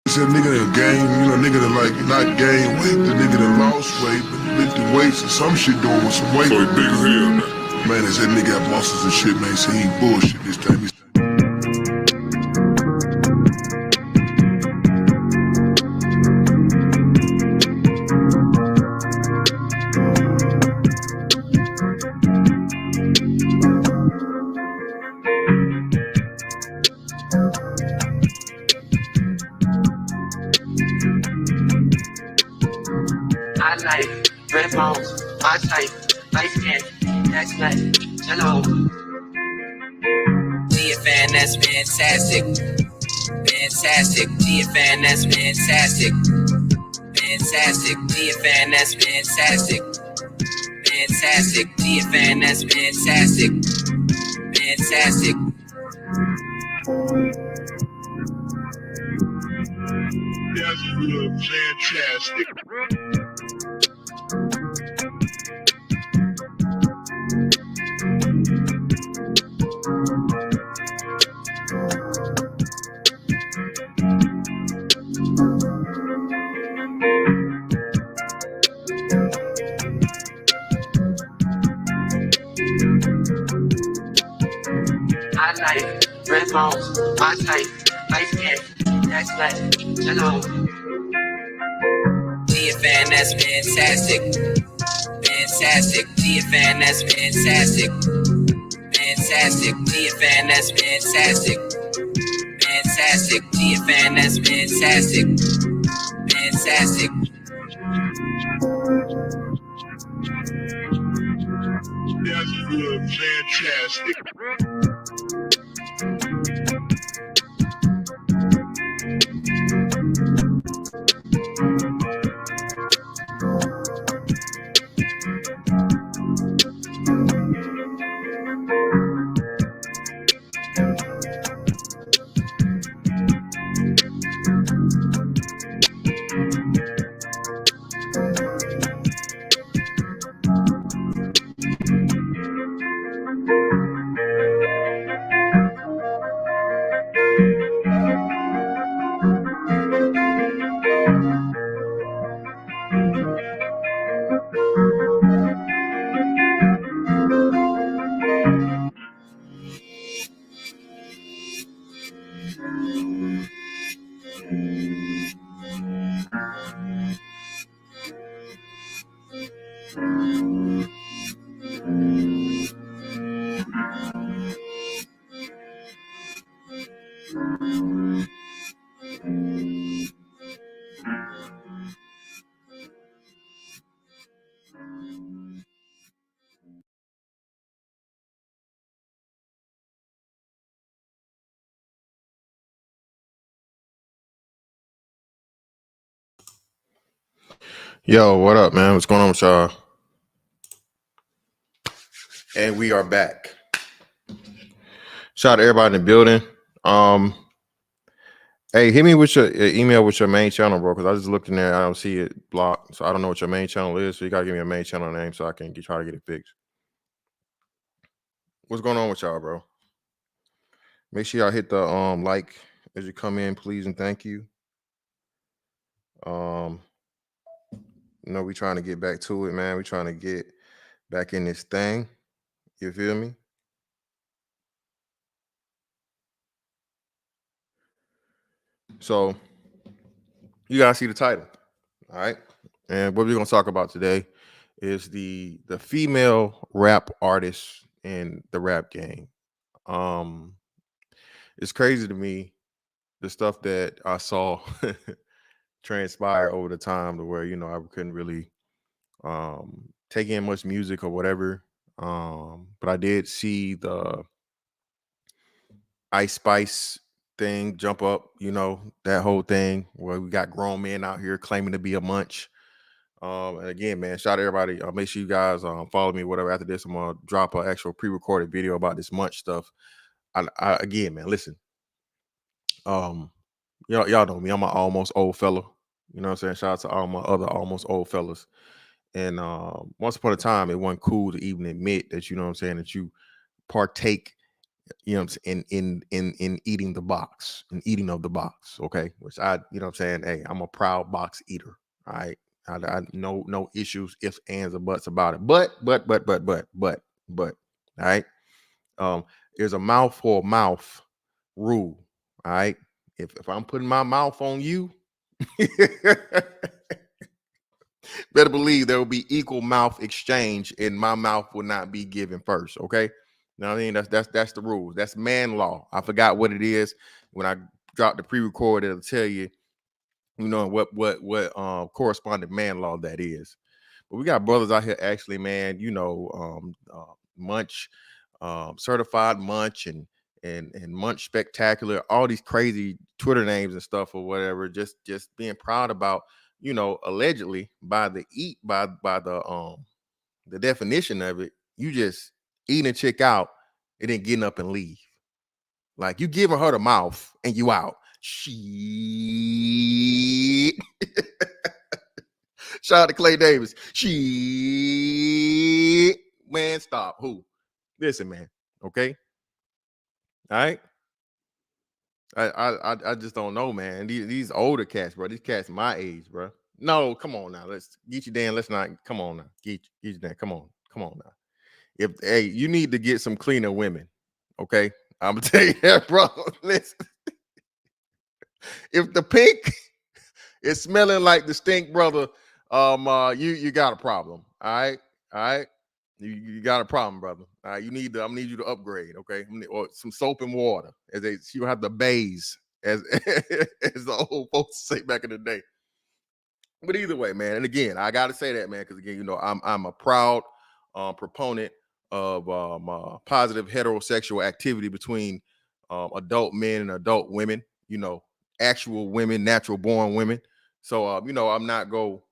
It's a nigga that gain, nigga that like not gain weight, the nigga that lost weight, but lifted weights and some shit doing with some weight. So he big as hell, man. Man, it's that nigga got muscles and shit, man. So he ain't bullshit this time. I like red bones, my type, light skin, next night, hello. GFN, that's fantastic. Fantastic, GFN, that's fantastic. Fantastic, GFN, that's fantastic. Fantastic, GFN, that's fantastic. Fantastic. That's good, fantastic. I like red bones, my type, light skin, next night, hello. GFN, that's fantastic. Fantastic, GFN, that's fantastic. Fantastic, GFN, that's fantastic. Fantastic, GFN, that's fantastic. Fantastic. That's good, fantastic. Yo, what up, man? What's going on with y'all? And we are back. Shout out to everybody in the building. Hey, hit me with your email with your main channel, bro, because I just looked in there. I don't see it blocked, so I don't know what your main channel is. So you gotta give me a main channel name so I can try to get it fixed. What's going on with y'all, bro? Make sure y'all hit the like as you come in, please and thank you. We trying to get back to it, man. We trying to get back in this thing. You feel me? So you guys see the title, all right? And what we're gonna talk about today is the female rap artists in the rap game. It's crazy to me the stuff that I saw transpire over the time to where I couldn't really take in much music or whatever. But I did see the Ice Spice thing jump up, that whole thing where we got grown men out here claiming to be a munch. And again, man, shout out to everybody. Make sure you guys follow me, whatever. After this, I'm gonna drop an actual pre-recorded video about this munch stuff. Again, man, listen. Y'all know me. I'm an almost old fella. You know what I'm saying? Shout out to all my other almost old fellas. And once upon a time, it wasn't cool to even admit that, you know what I'm saying, that you partake you know what I'm saying, in eating the box and eating of the box. Okay. Which I, you know what I'm saying? Hey, I'm a proud box eater. All right. I no issues, ifs, ands, or buts about it. But, all right. Um, there's a mouth for a mouth rule. All right. If I'm putting my mouth on you, better believe there will be equal mouth exchange, and my mouth will not be given first. Okay. You know what I mean? That's the rules. That's man law. I forgot what it is. When I drop the pre-record, it'll tell you, you know, what corresponding man law that is. But we got brothers out here actually, man, you know, Munch, certified Munch, and Munch Spectacular, all these crazy Twitter names and stuff or whatever, just being proud about, you know, allegedly by the the definition of it, you just eating a chick out and then getting up and leave. Like, you giving her the mouth and you out. Shit. Shout out to Clay Davis. Shit. Man, stop. Who? Listen, man. Okay. All right. I just don't know, man. These older cats, bro. These cats my age, bro. No, come on now. Let's get you Dan. Let's not. Come on now. Get you Dan. Come on now. If hey, you need to get some cleaner women. Okay, I'm gonna tell you that, bro. Listen. If the pink is smelling like the stink, brother, you got a problem. All right. You got a problem, brother. All right, I'm gonna need you to upgrade, okay? Or some soap and water, you have the bathes, as as the old folks say back in the day. But either way, man, and again, I gotta say that, man, because again, you know, I'm a proud proponent of positive heterosexual activity between adult men and adult women. You know, actual women, natural born women. So, you know, I'm not go,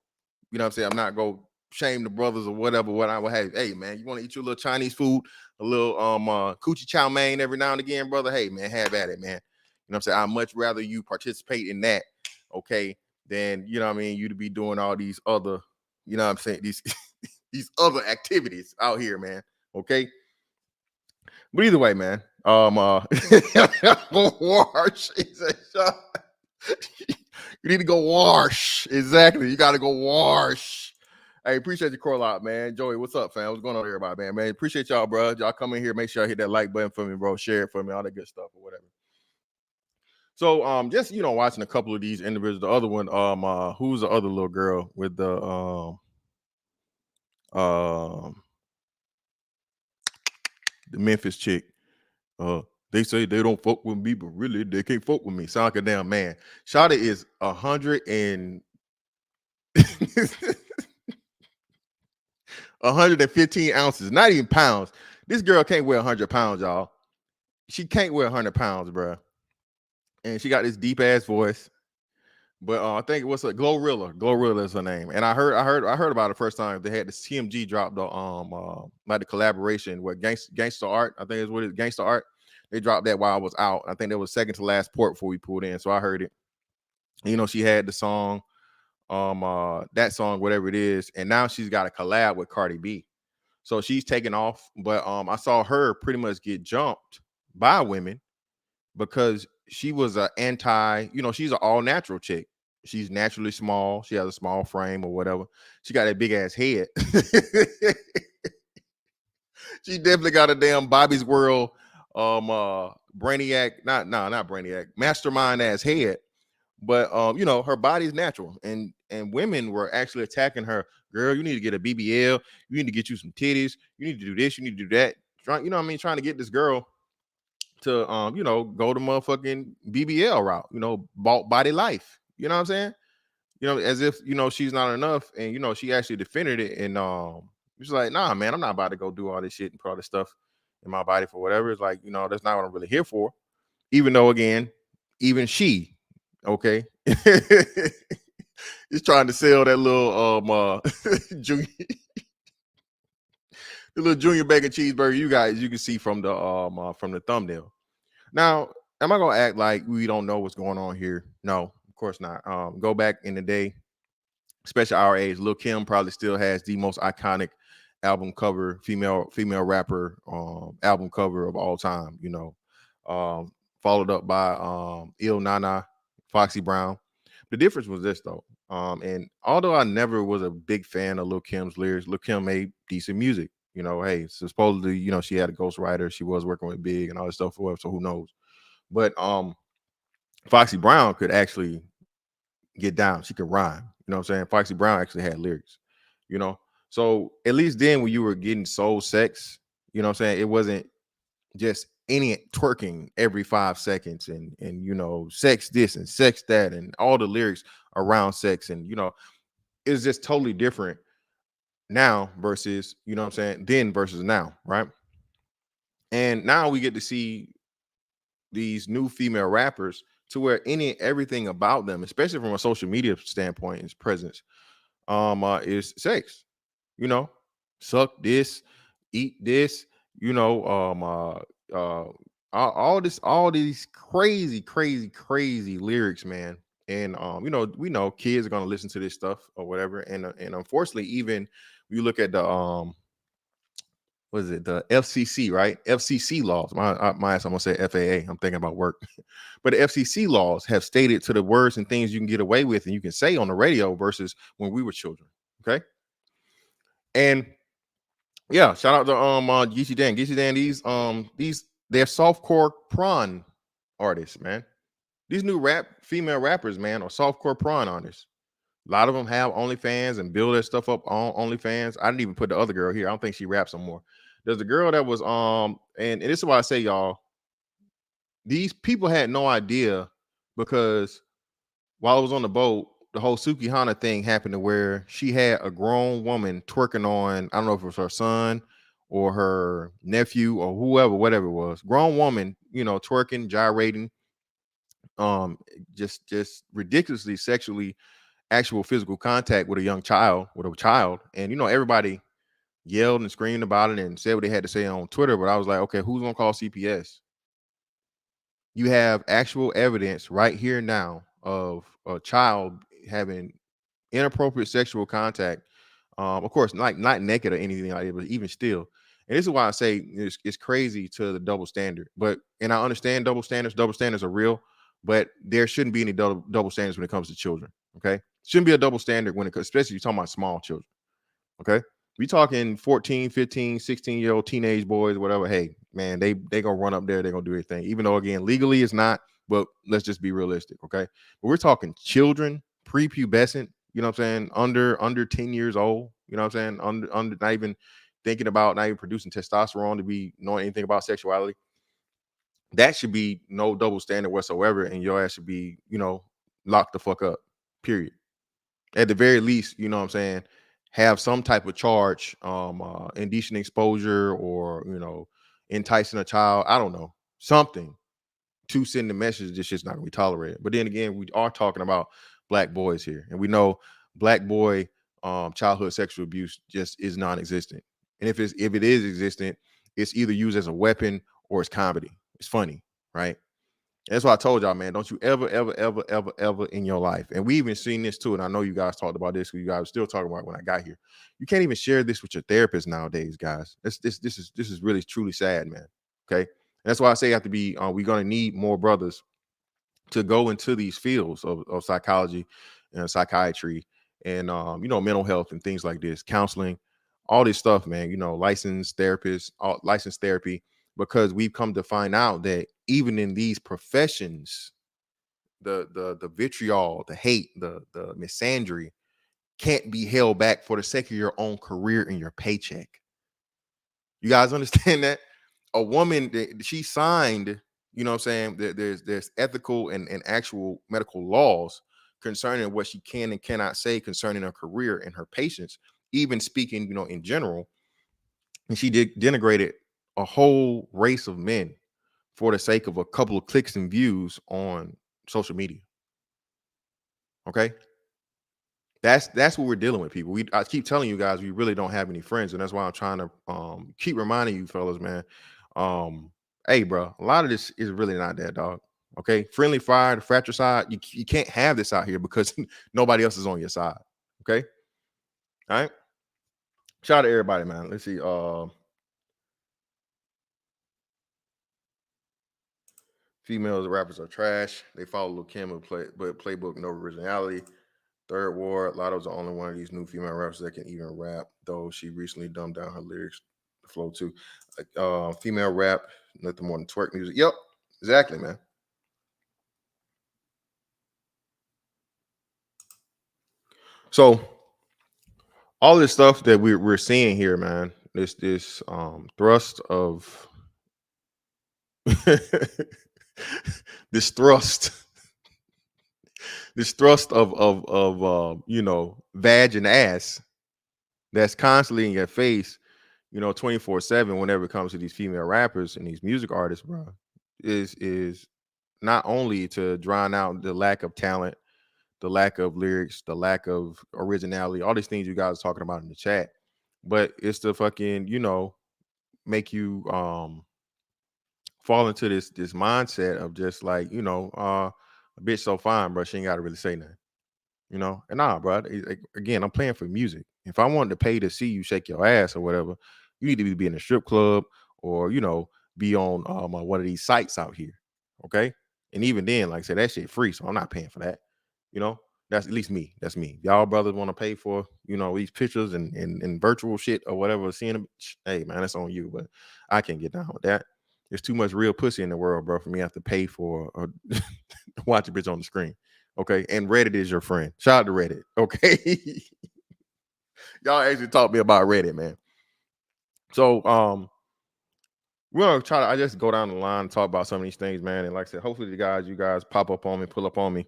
you know what I'm saying? I'm not go shame the brothers or whatever. What I would have, hey man, you want to eat your little Chinese food, a little coochie chow mein every now and again, brother? Hey man, have at it, man. You know what I'm saying? I'd much rather you participate in that, okay, than, you know what I mean, you to be doing all these other, you know what I'm saying, these these other activities out here, man. Okay. But either way, man, wash. You need to go wash. Exactly. You got to go wash. Hey, appreciate your call out, man. Joey, what's up, fam? What's going on, everybody, man? Man, appreciate y'all, bro. Y'all come in here. Make sure I hit that like button for me, bro. Share it for me, all that good stuff or whatever. So, just, you know, watching a couple of these individuals. The other one, who's the other little girl with the Memphis chick? They say they don't fuck with me, but really they can't fuck with me. Sound like a damn man. Shawty is 115 ounces, not even pounds. This girl can't weigh 100 pounds, y'all. She can't weigh 100 pounds, bro. And she got this deep ass voice. But I think what's a Glorilla. Glorilla is her name. And I heard about it first time. They had the CMG drop the like the collaboration with Gangsta Art. I think is what it is, Gangsta Art. They dropped that while I was out. I think that was second to last port before we pulled in. So I heard it. You know, she had the song, that song, whatever it is, and now she's got a collab with Cardi B. So she's taking off. But I saw her pretty much get jumped by women because she was a you know, she's an all-natural chick. She's naturally small. She has a small frame or whatever. She got a big ass head. She definitely got a damn Bobby's World Brainiac, not Brainiac, mastermind ass head. But you know, her body's natural, and women were actually attacking her. Girl, you need to get a BBL. You need to get you some titties. You need to do this. You need to do that. You know what I mean? Trying to get this girl to you know, go the motherfucking BBL route, you know, body life. You know what I'm saying? You know, as if, you know, she's not enough. And, you know, she actually defended it. And she's like, nah, man, I'm not about to go do all this shit and put all this stuff in my body for whatever. It's like, you know, that's not what I'm really here for. Even though, again, even she, okay, is trying to sell that little junior, the little junior bacon cheeseburger you can see from the thumbnail. Now, am I gonna act like we don't know what's going on here? No, of course not. Go back in the day, especially our age, Lil' Kim probably still has the most iconic album cover, female rapper album cover of all time, you know. Followed up by Il Nana, Foxy Brown. The difference was this though. And although I never was a big fan of Lil Kim's lyrics, Lil Kim made decent music. You know, hey, so supposedly, you know, she had a ghostwriter, she was working with Big and all this stuff for her, so who knows. But Foxy Brown could actually get down. She could rhyme. You know what I'm saying? Foxy Brown actually had lyrics, you know. So at least then when you were getting soul sex, you know what I'm saying, it wasn't just any twerking every 5 seconds and you know, sex this and sex that and all the lyrics around sex. And you know, it's just totally different now versus, you know what I'm saying, then versus now, right? And now we get to see these new female rappers to where everything about them, especially from a social media standpoint, is presence, is sex. You know, suck this, eat this. You know, all these crazy lyrics, man. And you know, we know kids are gonna listen to this stuff or whatever. And unfortunately, even you look at the what is it, the FCC, right? FCC laws. My ass, I'm gonna say FAA. I'm thinking about work. But the FCC laws have stated to the words and things you can get away with and you can say on the radio versus when we were children. Okay. And yeah, shout out to Geechee Dan. Geechee Dan, these they're softcore prawn artists, man. These new female rappers, man, are softcore prawn artists. A lot of them have OnlyFans and build their stuff up on OnlyFans. I didn't even put the other girl here. I don't think she raps no more. There's a girl that was and this is why I say, y'all, these people had no idea, because while I was on the boat, the whole Suki Hana thing happened to where she had a grown woman twerking on, I don't know if it was her son or her nephew or whoever, whatever it was. Grown woman, you know, twerking, gyrating, just ridiculously sexually actual physical contact with a child. And you know, everybody yelled and screamed about it and said what they had to say on Twitter. But I was like, okay, who's gonna call CPS? You have actual evidence right here now of a child having inappropriate sexual contact. Of course, not naked or anything like that, but even still. And this is why I say it's crazy to the double standard. And I understand double standards. Double standards are real, but there shouldn't be any double standards when it comes to children. Okay, shouldn't be a double standard when it comes, especially you're talking about small children. Okay, we talking 14, 15, 16-year-old teenage boys, whatever. Hey, man, they gonna run up there, they're gonna do anything, even though again, legally it's not, but let's just be realistic, okay? But we're talking children, prepubescent, you know what I'm saying, under 10 years old, you know what I'm saying, under not even thinking about, not even producing testosterone to be knowing anything about sexuality. That should be no double standard whatsoever, and your ass should be, you know, locked the fuck up, period. At the very least, you know what I'm saying, have some type of charge, indecent exposure, or you know, enticing a child. I don't know, something to send the message this shit's not gonna be tolerated. But then again, we are talking about black boys here, and we know black boy childhood sexual abuse just is non-existent. And if it is existent, it's either used as a weapon or it's comedy. It's funny, right? That's why I told y'all, man, don't you ever in your life. And we even seen this too. And I know you guys talked about this, because you guys were still talking about it when I got here. You can't even share this with your therapist nowadays, guys. This is really truly sad, man. Okay. And that's why I say you have to be, we're going to need more brothers to go into these fields of psychology and psychiatry and, you know, mental health and things like this, counseling, all this stuff, man, you know, licensed therapists, licensed therapy, because we've come to find out that even in these professions, the vitriol, the hate, the misandry can't be held back for the sake of your own career and your paycheck. You guys understand that? A woman, she signed, you know what I'm saying, there's ethical and actual medical laws concerning what she can and cannot say concerning her career and her patients, even speaking, you know, in general. And she denigrated a whole race of men for the sake of a couple of clicks and views on social media. Okay, that's what we're dealing with, people. I keep telling you guys, we really don't have any friends, and that's why I'm trying to keep reminding you fellas, man. Hey, bro, a lot of this is really not that, dog. Okay, friendly fire, the fratricide, you can't have this out here because nobody else is on your side. Okay, all right. Shout out to everybody, man. Let's see. Females rappers are trash. They follow Lil Kim but playbook no originality. Third Ward, Lotto's the only one of these new female rappers that can even rap, though she recently dumbed down her lyrics flow too. Female rap, nothing more than twerk music. Yep, exactly, man. So all this stuff that we're seeing here, man, this thrust of this thrust this thrust of vag and ass that's constantly in your face, 24/7 whenever it comes to these female rappers and these music artists, bro, is not only to drown out the lack of talent, the lack of lyrics, the lack of originality, all these things you guys are talking about in the chat, but it's to fucking, make you fall into this mindset of just like, a bitch so fine, bro, she ain't gotta really say nothing. And nah, bro. Again, I'm playing for music. If I wanted to pay to see you shake your ass or whatever, you need to be in a strip club or be on one of these sites out here. Okay. And even then, like I said, that shit free. So I'm not paying for that. You know, that's at least me. That's me. Y'all brothers want to pay for, these pictures and virtual shit or whatever, seeing them. Hey man, that's on you. But I can't get down with that. There's too much real pussy in the world, bro, for me to have to pay for watch a bitch on the screen. Okay. And Reddit is your friend. Shout out to Reddit. Okay. Y'all actually taught me about Reddit, man. So we're gonna try to I just go down the line and talk about some of these things, man. And like I said, hopefully you guys pop up on me, pull up on me.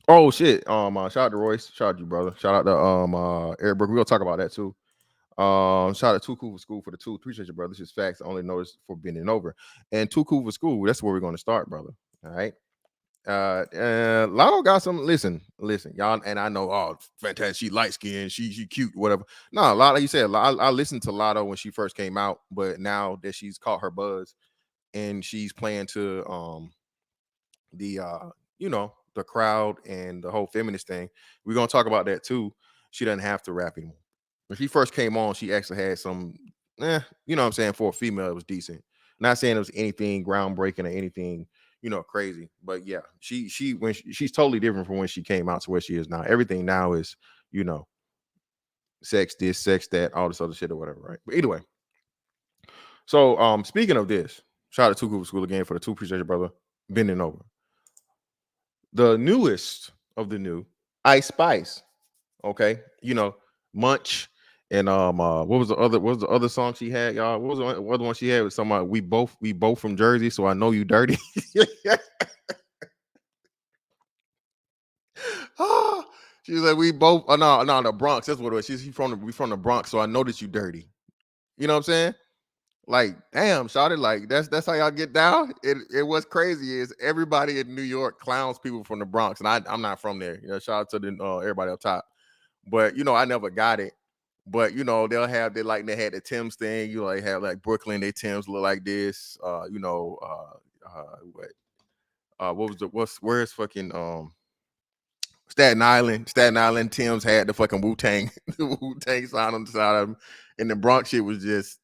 Oh shit. Shout out to Royce. Shout out to you, brother. Shout out to Eric Brook. We're gonna talk about that too. Shout out to Too Cool for School for the 2. Appreciate you, brother. This is facts. I only noticed for bending over. And Too Cool for School, that's where we're gonna start, brother. All right. Lotto got some. Listen, y'all, and I know, oh, fantastic. She light skinned, she cute, whatever. No, Lotto, like you said, I listened to Lotto when she first came out, but now that she's caught her buzz and she's playing to the the crowd and the whole feminist thing, we're gonna talk about that too. She doesn't have to rap anymore. When she first came on, she actually had some, you know what I'm saying, for a female, it was decent. Not saying it was anything groundbreaking or anything, crazy. But yeah, she's totally different from when she came out to where she is now. Everything now is, sex this, sex that, all this other shit or whatever, right? But anyway, so speaking of this, shout out to Too Cool School again for the 2. Appreciate your brother bending over. The newest of the new, Ice Spice. Okay, Munch and what was the other song she had, y'all? What was the other one she had with somebody? We both from Jersey, so I know you dirty. She was like, we both. Oh, no, the Bronx. That's what it was. We from the Bronx, so I know that you dirty. You know what I'm saying? Like, damn, shawty, like that's how y'all get down. It was crazy is everybody in New York clowns people from the Bronx, and I'm not from there. Shout out to the everybody up top. But I never got it. But they'll have they had the Tim's thing. They have like Brooklyn, they Tim's look like this. Where's fucking Staten Island Tim's had the fucking Wu-Tang, the Wu-Tang sign on the side of them. And the Bronx shit was just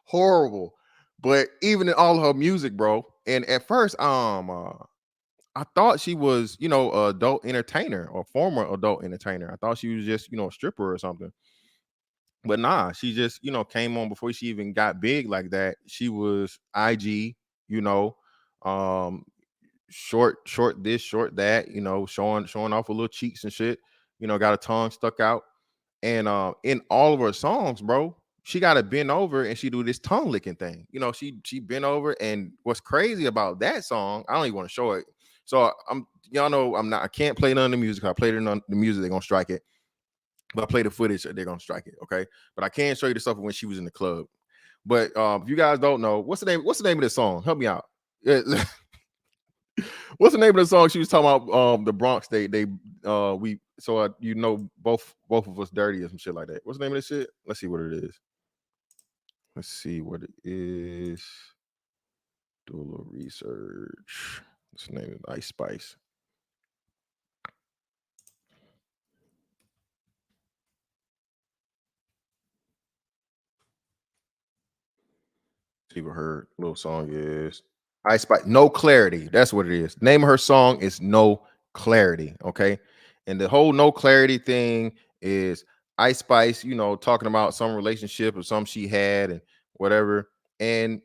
horrible. But even in all her music, bro. And at first, I thought she was, adult entertainer or former adult entertainer. I thought she was just, a stripper or something. But nah, she just, came on before she even got big like that. She was IG, um, short this, short that, showing off a little cheeks and shit. Got a tongue stuck out. And in all of her songs, bro, she got to bend over and she do this tongue licking thing. She bent over, and what's crazy about that song, I don't even want to show it. So I can't play none of the music. I played it on the music, they're gonna strike it. But I play the footage, they're gonna strike it. Okay. But I can't show you the stuff when she was in the club. But if you guys don't know, what's the name of the song? Help me out. What's the name of the song she was talking about? The Bronx, both of us dirty or some shit like that. What's the name of this shit? Let's see what it is. Let's see what it is. Do a little research. What's the name of Ice Spice? see what her little song is. Ice Spice, No Clarity. That's what it is. Name of her song is No Clarity. Okay. And the whole No Clarity thing is Ice Spice, talking about some relationship or some she had and whatever. And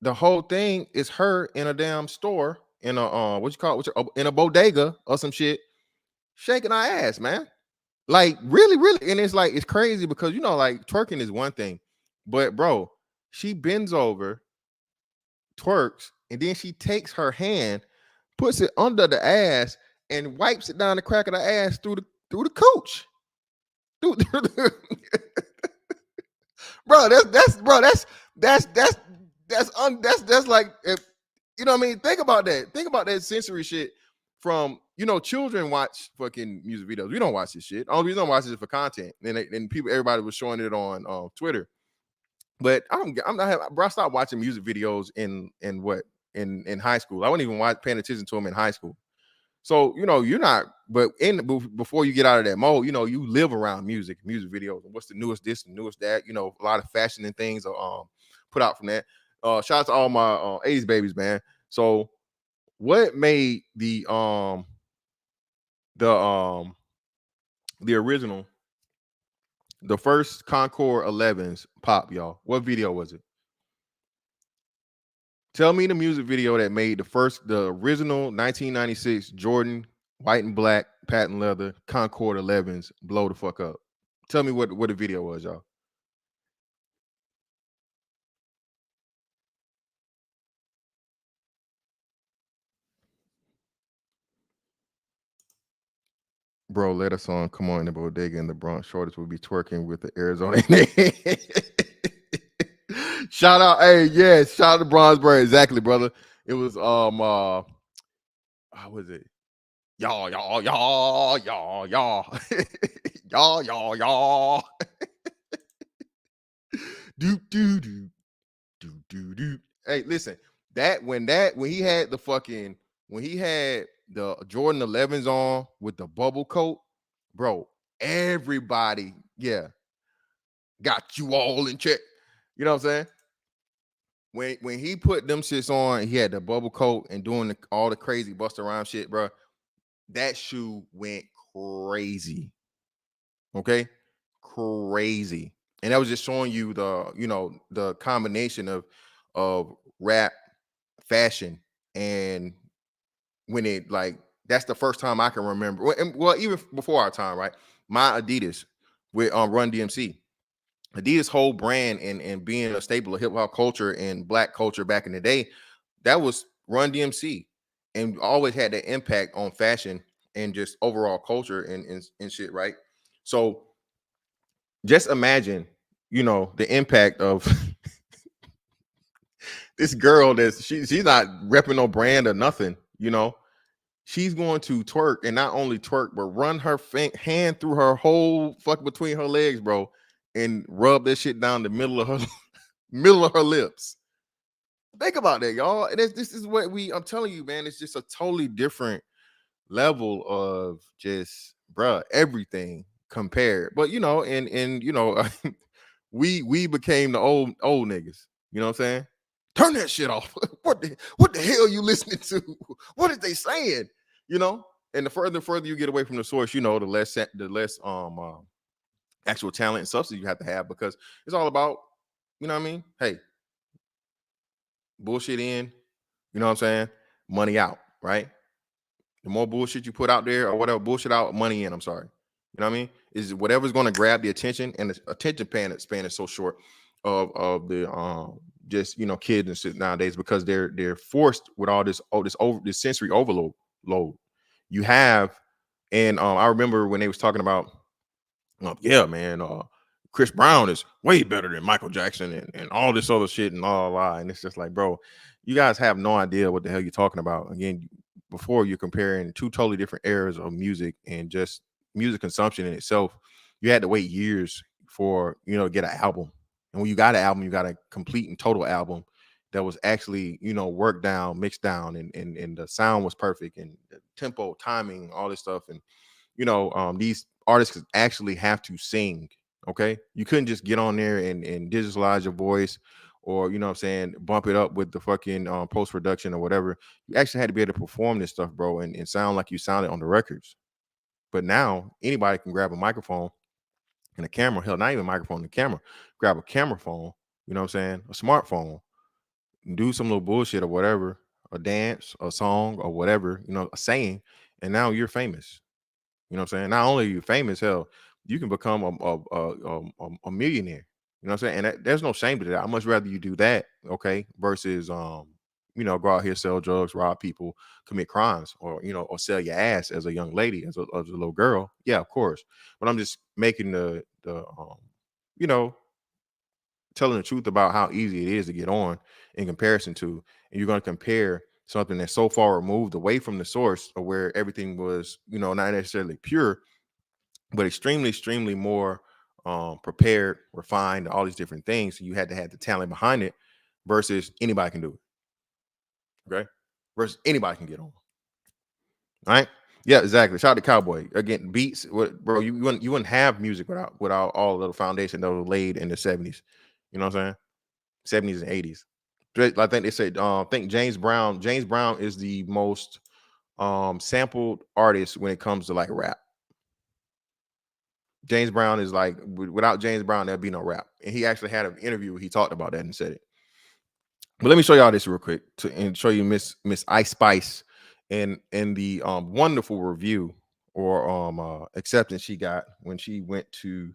the whole thing is her in a damn store in a what you call it, in a bodega or some shit, shaking her ass, man. Like really, really. And it's like it's crazy because like twerking is one thing, but bro, she bends over, twerks, and then she takes her hand, puts it under the ass, and wipes it down the crack of the ass through the cooch. Bro, that's like if what I mean. Think about that. Think about that sensory shit from children watch fucking music videos. We don't watch this shit. Only reason I watch it is for content. And everybody was showing it on Twitter. But I'm not bro. I stopped watching music videos in high school. I wasn't even paying attention to them in high school. So you're not, but before you get out of that mode, you live around music videos, and what's the newest this, the newest that, a lot of fashion and things are put out from that. Shout out to all my 80s babies, man. So what made the original, the first Concord 11s pop, y'all? What video was it? Tell me the music video that made the original 1996 Jordan white and black patent leather Concord 11s blow the fuck up. Tell me what the video was, y'all. Bro, let us on. Come on in the bodega in the Bronx. Shortest will be twerking with the Arizona. Shout out, hey, yes, shout out to Bronzeboro. Exactly, brother. It was how was it? Y'all, y'all. do do do do do do. Hey, listen, when he had the Jordan 11s on with the bubble coat, bro, everybody, got you all in check. You know what I'm saying? When he put them shits on, he had the bubble coat and doing all the crazy bust around shit, bro. That shoe went crazy. Okay, crazy. And that was just showing you the combination of rap, fashion, and when it that's the first time I can remember. Well, even before our time, right? My Adidas with Run DMC. Adidas' whole brand and being a staple of hip hop culture and black culture back in the day, that was Run DMC, and always had that impact on fashion and just overall culture and shit, right? So just imagine, the impact of this girl she's not repping no brand or nothing, she's going to twerk, and not only twerk, but run her hand through her whole fuck between her legs, bro, and rub that shit down the middle of her lips. Think about that, y'all. And this is what I'm telling you, man. It's just a totally different level of just, bruh, everything compared. But we became the old niggas. You know what I'm saying? Turn that shit off. what the hell you listening to? What are they saying? And the further you get away from the source, the less actual talent and substance you have to have, because it's all about, what I mean? Hey, bullshit in, what I'm saying? Money out, right? The more bullshit you put out there, or whatever, bullshit out, money in. I'm sorry. You know what I mean? Is whatever's going to grab the attention, and the attention span is so short of the just kids and shit nowadays, because they're forced with all this this sensory overload. You have, and I remember when they was talking about, yeah, man, Chris Brown is way better than Michael Jackson and all this other shit and all that. And it's just like, bro, you guys have no idea what the hell you're talking about. Again, before, you're comparing two totally different eras of music and just music consumption in itself. You had to wait years for, to get an album. And when you got an album, you got a complete and total album that was actually, worked down, mixed down, and the sound was perfect, and the tempo, timing, all this stuff. And these artists actually have to sing. Okay, you couldn't just get on there and digitalize your voice, or you know what I'm saying, bump it up with the fucking post production or whatever. You actually had to be able to perform this stuff, bro, and sound like you sounded on the records. But now anybody can grab a microphone and a camera. Hell, not even a microphone, the camera. Grab a camera phone, you know what I'm saying, a smartphone, do some little bullshit or whatever, a dance, a song, or whatever, you know, a saying, and now you're famous. You know what I'm saying? Not only are you famous, hell, you can become a millionaire. You know what I'm saying? And there's no shame to that. I'd much rather you do that, okay, versus you know, go out here, sell drugs, rob people, commit crimes, or you know, or sell your ass as a young lady, as a little girl. Yeah, of course. But I'm just making the you know, telling the truth about how easy it is to get on in comparison to, and you're going to compare something that's so far removed away from the source of where everything was, you know, not necessarily pure, but extremely more prepared, refined, all these different things. So you had to have the talent behind it versus anybody can do it. Okay. Versus anybody can get on. All right. Yeah, exactly. Shout out to Cowboy. Again, beats, bro, you wouldn't have music without all of the foundation that was laid in the 70s. You know what I'm saying? 70s and 80s. I think they said, I think James Brown. James Brown is the most sampled artist when it comes to like rap. James Brown is like, without James Brown, there'd be no rap. And he actually had an interview where he talked about that and said it. But let me show y'all this real quick and show you Miss Ice Spice and the wonderful review or acceptance she got when she went to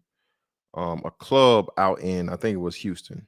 a club out in, I think it was Houston.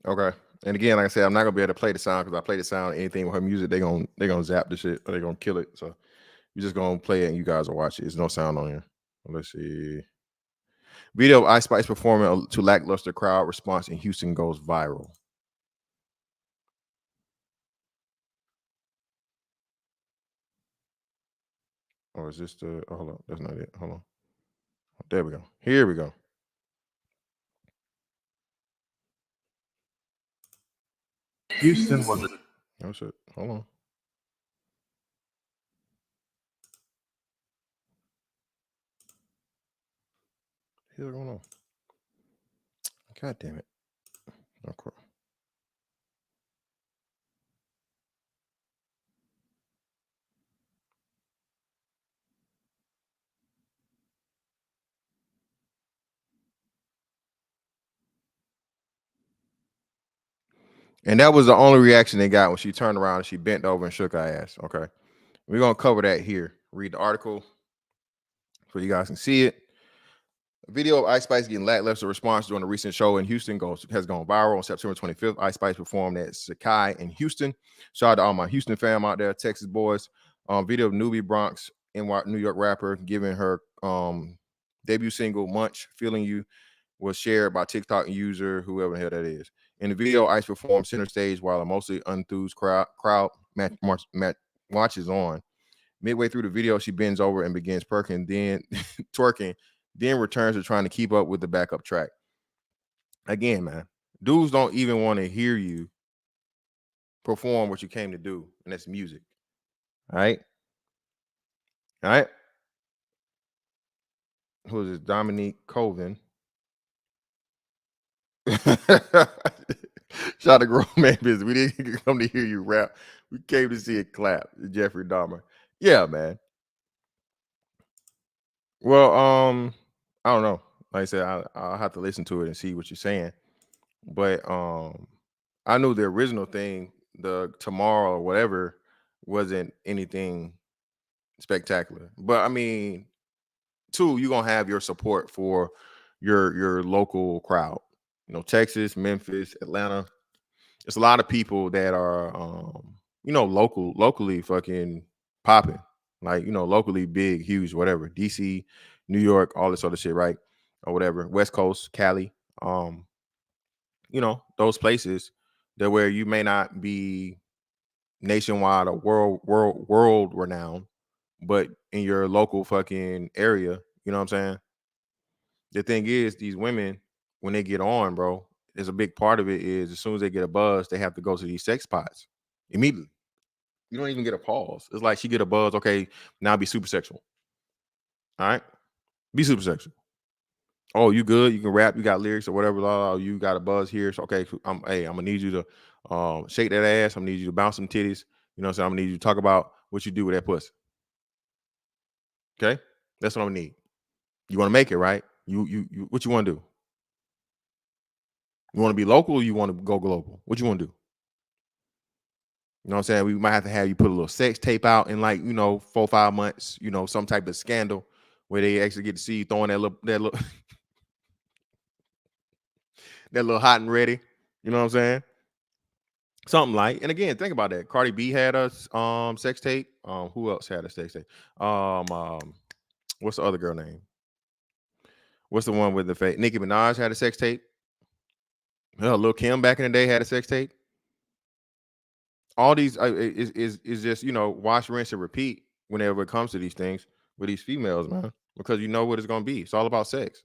Okay. And again, like I said, I'm not gonna be able to play the sound because I play the sound, anything with her music, they gonna zap the shit or they're gonna kill it. So you're just gonna play it and you guys will watch it. There's no sound on here. Let's see. Video of Ice Spice performing to lackluster crowd response in Houston goes viral. Oh, is this the? Oh, hold on, that's not it. Hold on. There we go. Here we go. Houston was a Oh shit. Hold on. What's going on? God damn it. Okay. And that was the only reaction they got when she turned around and she bent over and shook her ass. Okay. We're gonna cover that here. Read the article so you guys can see it. A video of Ice Spice getting lackluster response during a recent show in Houston has gone viral. On September 25th, Ice Spice performed at Sakai in Houston. Shout out to all my Houston fam out there, Texas boys. Video of Newbie Bronx, New York rapper, giving her debut single "Munch," "Feeling You," was shared by TikTok user whoever the hell that is. In the video, Ice performed center stage while a mostly enthused crowd watches on. Midway through the video, she bends over and begins perking, then twerking, then returns to trying to keep up with the backup track. Again, man, dudes don't even want to hear you perform what you came to do, and that's music. All right. All right. Who is this? Dominique Colvin. Shout out to grown man business. We didn't come to hear you rap. We came to see it clap. Jeffrey Dahmer. Yeah, man. Well, I don't know. Like I said, I'll have to listen to it and see what you're saying. But I knew the original thing the tomorrow or whatever wasn't anything spectacular. But I mean, two, you're gonna have your support for your local crowd. You know, Texas, Memphis, Atlanta. It's a lot of people that are locally fucking popping. Like, locally big, huge, whatever. DC, New York, all this other shit, right? Or whatever. West Coast, Cali. Those places that where you may not be nationwide or world renowned, but in your local fucking area, you know what I'm saying? The thing is, these women, when they get on, bro, there's a big part of it is as soon as they get a buzz, they have to go to these sex spots immediately. You don't even get a pause. It's like she get a buzz, okay, now be super sexual. All right? Be super sexual. Oh, you good? You can rap, you got lyrics or whatever, blah, blah, you got a buzz here. So okay, I'm gonna need you to shake that ass. I'm gonna need you to bounce some titties. You know what I'm saying? I'm gonna need you to talk about what you do with that pussy. Okay? That's what I'm gonna need. You want to make it, right? You what you want to do? You want to be local or you want to go global? What you want to do? You know what I'm saying? We might have to have you put a little sex tape out in 4-5 months, some type of scandal where they actually get to see you throwing that little that little hot and ready. You know what I'm saying? Something like, and again, think about that. Cardi B had a sex tape. Who else had a sex tape? What's the other girl name? What's the one with the fake? Nicki Minaj had a sex tape. Lil Kim back in the day had a sex tape. All these is just wash, rinse, and repeat whenever it comes to these things with these females, man, because you know what it's gonna be. It's all about sex.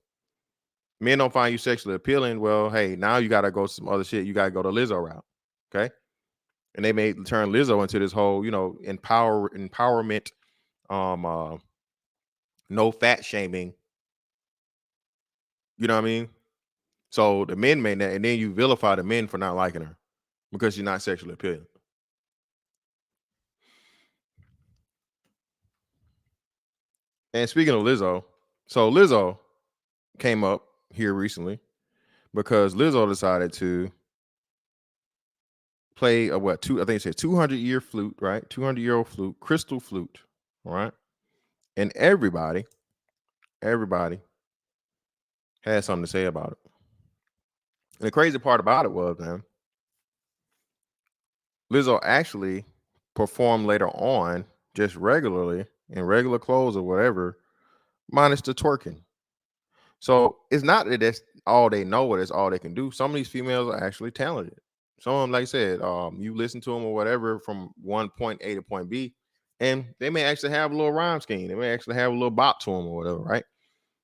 Men don't find you sexually appealing. Well, hey, now you gotta go to some other shit. You gotta go to Lizzo route, okay? And they may turn Lizzo into this whole, empowerment, no fat shaming. You know what I mean? So the men may that, and then you vilify the men for not liking her because she's not sexually appealing. And speaking of Lizzo, so Lizzo came up here recently because Lizzo decided to play I think it said 200-year flute, right? 200-year-old flute, crystal flute, all right? And everybody had something to say about it. And the crazy part about it was, man, Lizzo actually performed later on just regularly in regular clothes or whatever, minus the twerking. So it's not that that's all they know or that's all they can do. Some of these females are actually talented. Some of them, like I said, you listen to them or whatever from one point A to point B, and they may actually have a little rhyme scheme. They may actually have a little bop to them or whatever, right?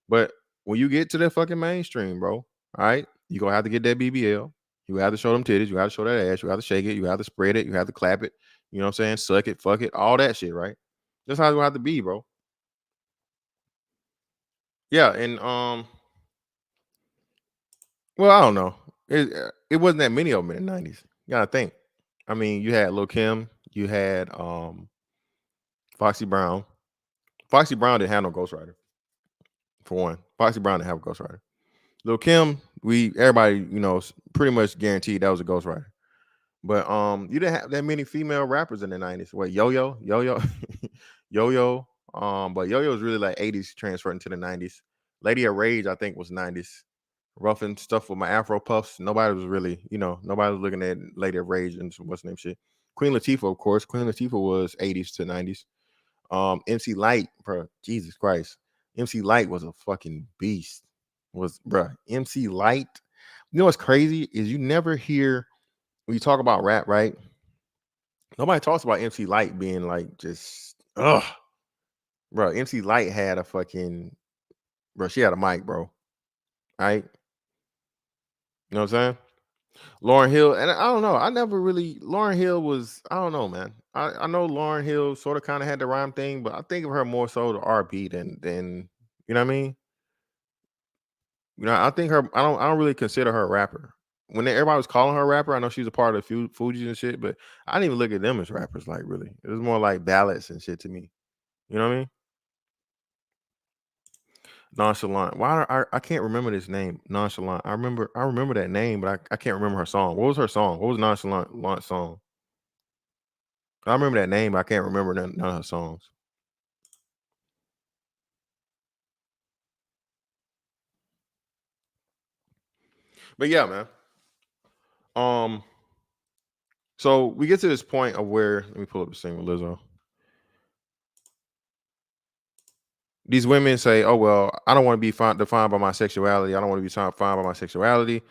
But when you get to the fucking mainstream, bro, all right, you gonna have to get that BBL. You have to show them titties. You got to show that ass. You have to shake it. You have to spread it. You have to clap it. You know what I'm saying? Suck it, fuck it, all that shit, right? That's how it's gonna have to be, bro. Yeah, and well, I don't know. It wasn't that many of them in the 90s. You gotta think. I mean, you had Lil Kim, you had Foxy Brown. Foxy Brown didn't have no ghostwriter, for one. Foxy Brown didn't have a ghostwriter. Lil Kim, everybody, pretty much guaranteed that was a ghostwriter. But you didn't have that many female rappers in the 90s. What, Yo-Yo, Yo-Yo. But Yo-Yo was really like 80s transferred into the 90s. Lady of Rage, I think, was 90s. Rough and stuff with my Afro puffs. Nobody was really, nobody was looking at Lady of Rage and what's the name shit. Queen Latifah, of course. Queen Latifah was 80s to 90s. MC Light, bro, Jesus Christ. MC Light was a fucking beast. MC Light. You know what's crazy is you never hear when you talk about rap, right? Nobody talks about MC Light being like just bro. MC Light had a fucking she had a mic, bro. Right? You know what I'm saying? Lauryn Hill, and I don't know. Lauryn Hill was, I don't know, man. I know Lauryn Hill sort of kind of had the rhyme thing, but I think of her more so the R&B than you know what I mean? I think I don't really consider her a rapper. When everybody was calling her a rapper, I know she's a part of Fugees and shit, but I didn't even look at them as rappers, like, really. It was more like ballads and shit to me. You know what I mean? Nonchalant. Why I can't remember this name? Nonchalant. I remember that name, but I can't remember her song. What was her song? What was Nonchalant song? I remember that name. I can't remember none of her songs. But yeah, man. So we get to this point of where, let me pull up the thing with Lizzo. These women say, "Oh well, I don't want to be defined by my sexuality. I don't want to be defined by my sexuality.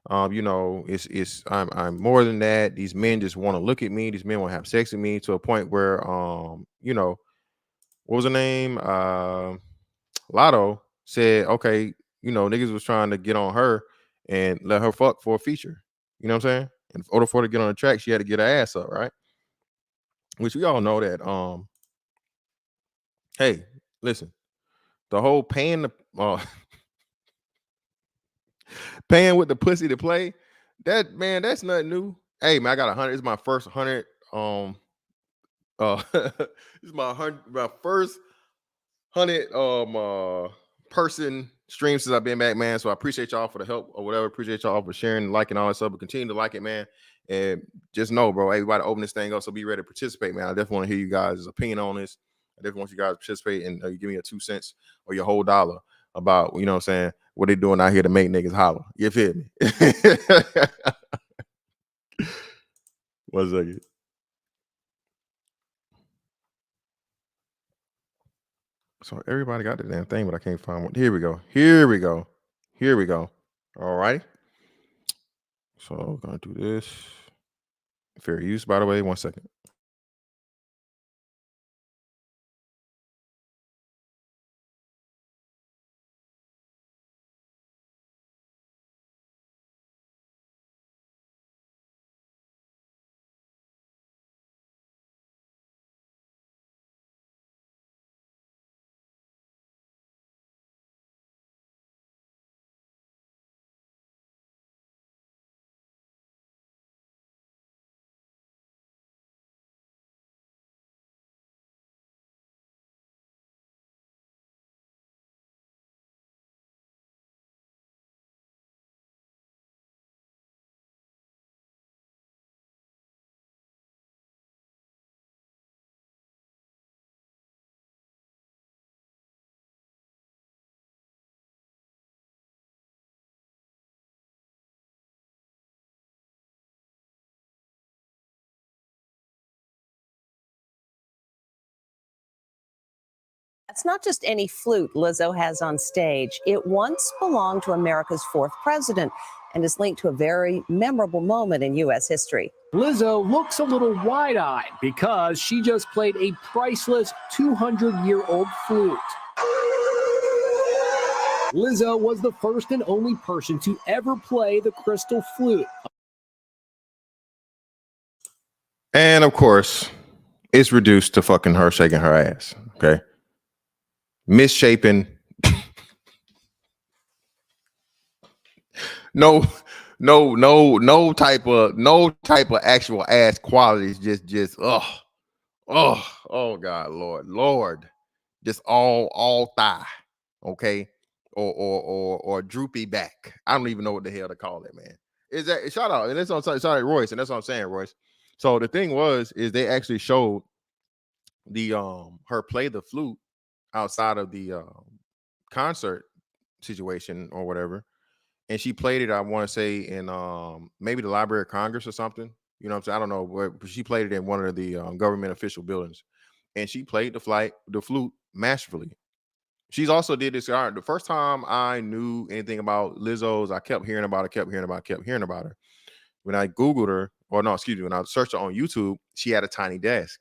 You know, it's I'm more than that. These men just want to look at me. These men want to have sex with me to a point where, you know, what was her name? Lotto said, okay, you know, niggas was trying to get on her and let her fuck for a feature. You know what I'm saying? In order for her to get on the track, she had to get her ass up, right? Which we all know that. Hey, listen, the whole paying the paying with the pussy to play, that man, that's nothing new. Hey man, I got 100. It's my first 100. This is my first 100 person stream since I've been back, man. So I appreciate y'all for the help or whatever. Appreciate y'all for sharing, liking all that stuff, but continue to like it, man. And just know, bro, everybody open this thing up, so be ready to participate, man. I definitely want to hear you guys' opinion on this. I definitely want you guys to participate and you give me a 2 cents or your whole dollar about, you know what I'm saying, what they doing out here to make niggas holler. You feel me? 1 second. So everybody got the damn thing, but I can't find one. Here we go. Here we go. Here we go. All right. So I'm gonna do this. Fair use, by the way. 1 second. That's not just any flute Lizzo has on stage. It once belonged to America's fourth president and is linked to a very memorable moment in U.S. history. Lizzo looks a little wide-eyed because she just played a priceless 200-year-old flute. Lizzo was the first and only person to ever play the crystal flute. And of course, it's reduced to fucking her shaking her ass. Okay. Misshapen. no type of actual ass qualities. Just oh God, Lord. Just all thigh. Okay. Or droopy back. I don't even know what the hell to call it, man. Is that shout out? And that's on shout out Royce, and that's what I'm saying, Royce. So the thing is they actually showed the her play the flute outside of the concert situation or whatever, and she played it, I want to say, in maybe the Library of Congress or something. You know what I'm saying? I don't know, but she played it in one of the government official buildings, and she played the flute masterfully. She's also did this. The first time I knew anything about Lizzo's, I kept hearing about her. When I Googled her, or no, excuse me, when I searched her on YouTube, she had a tiny desk.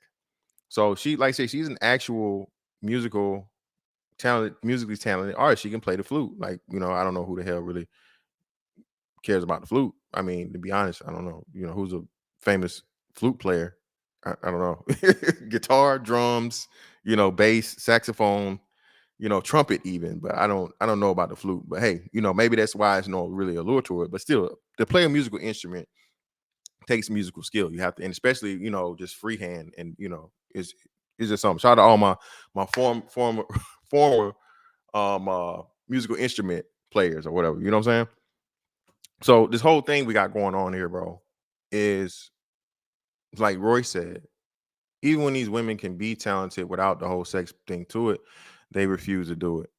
So she, like I say, she's an actual musically talented artist. She can play the flute. Like, you know, I don't know who the hell really cares about the flute. I mean, to be honest, I don't know. You know, who's a famous flute player? I don't know. Guitar, drums, you know, bass, saxophone, you know, trumpet even, but I don't know about the flute. But hey, you know, maybe that's why it's no really allure to it. But still, to play a musical instrument takes musical skill. You have to, and especially, you know, just freehand, and you know, is just something. Shout out to all my former musical instrument players or whatever. You know what I'm saying? So this whole thing we got going on here, bro, is like Roy said, Even when these women can be talented without the whole sex thing to it, they refuse to do it.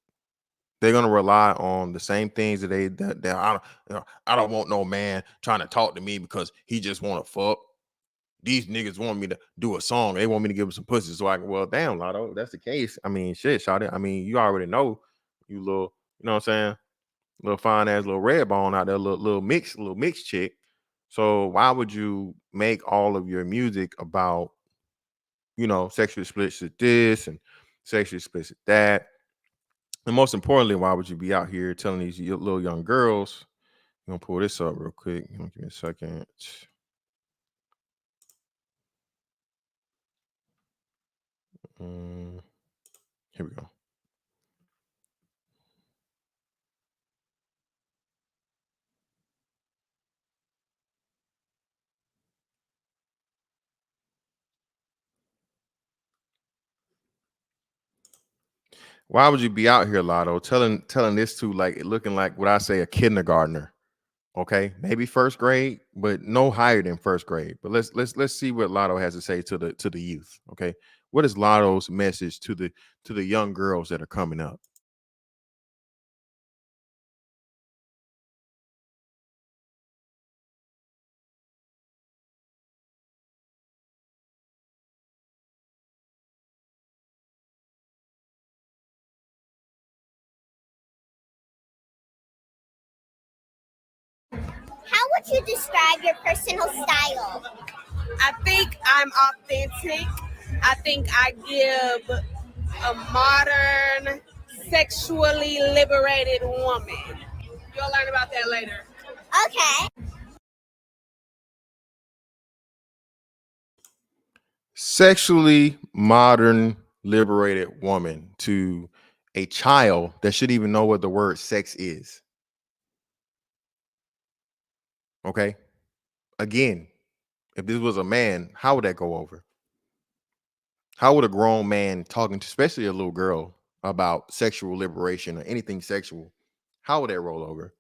They're gonna rely on the same things that I don't want no man trying to talk to me because he just want to fuck. These niggas want me to do a song. They want me to give them some pussy. So I can, well, damn, Lotto, if that's the case. I mean, shit, shot it. I mean, you already know, you little, you know what I'm saying? Little fine ass little red bone out there, little mix chick. So why would you make all of your music about, you know, sexually explicit this and sexually explicit that? And most importantly, why would you be out here telling these little young girls? I'm gonna pull this up real quick. Give me a second. Here we go. Why would you be out here, Lotto, telling this to like looking like what I say a kindergartner? Okay, maybe first grade, but no higher than first grade. But let's see what Lotto has to say to the youth. Okay, what is Lotto's message to the young girls that are coming up? How would you describe your personal style? I think I'm authentic. I think I give a modern, sexually liberated woman. You'll learn about that later. Okay. Sexually modern, liberated woman to a child that should even know what the word sex is. Okay. Again, if this was a man, how would that go over? How would a grown man talking to, especially a little girl, about sexual liberation or anything sexual, how would that roll over?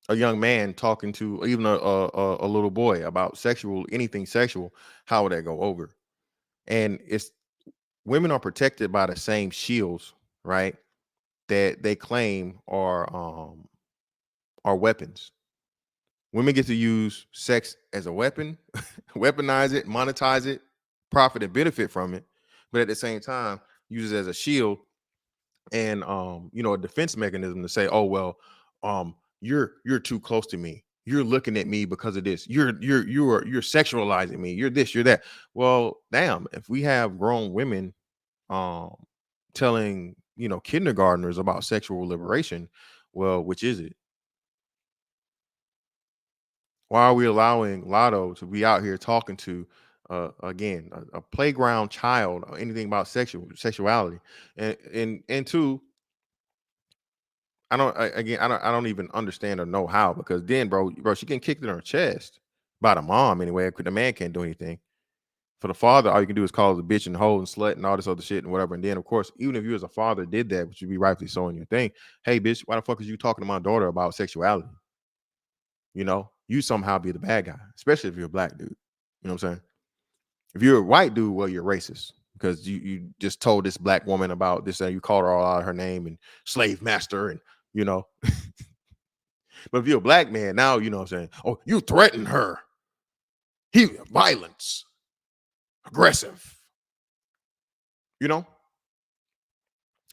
A young man talking to even a little boy about anything sexual, how would that go over? And it's women are protected by the same shields, right? That they claim are weapons. Women get to use sex as a weapon, weaponize it, monetize it, profit and benefit from it, but at the same time, use it as a shield and you know, a defense mechanism to say, oh well, you're too close to me. You're looking at me because of this. You're sexualizing me. You're this, you're that. Well, damn, if we have grown women um telling, you know, kindergartners about sexual liberation, well, which is it? Why are we allowing Lotto to be out here talking to again a playground child or anything about sexuality? And two, I don't even understand or know how, because then bro she getting kicked in her chest by the mom anyway, because the man can't do anything. For the father, all you can do is call her a bitch and hoe and slut and all this other shit and whatever. And then, of course, even if you as a father did that, which would be rightfully so in your thing, hey, bitch, why the fuck is you talking to my daughter about sexuality? You know, you somehow be the bad guy, especially if you're a black dude. You know what I'm saying? If you're a white dude, well, you're racist because you just told this black woman about this and you called her all out of her name and slave master and, you know. But if you're a black man, now, you know what I'm saying? Oh, you threatened her. Violence, aggressive, you know?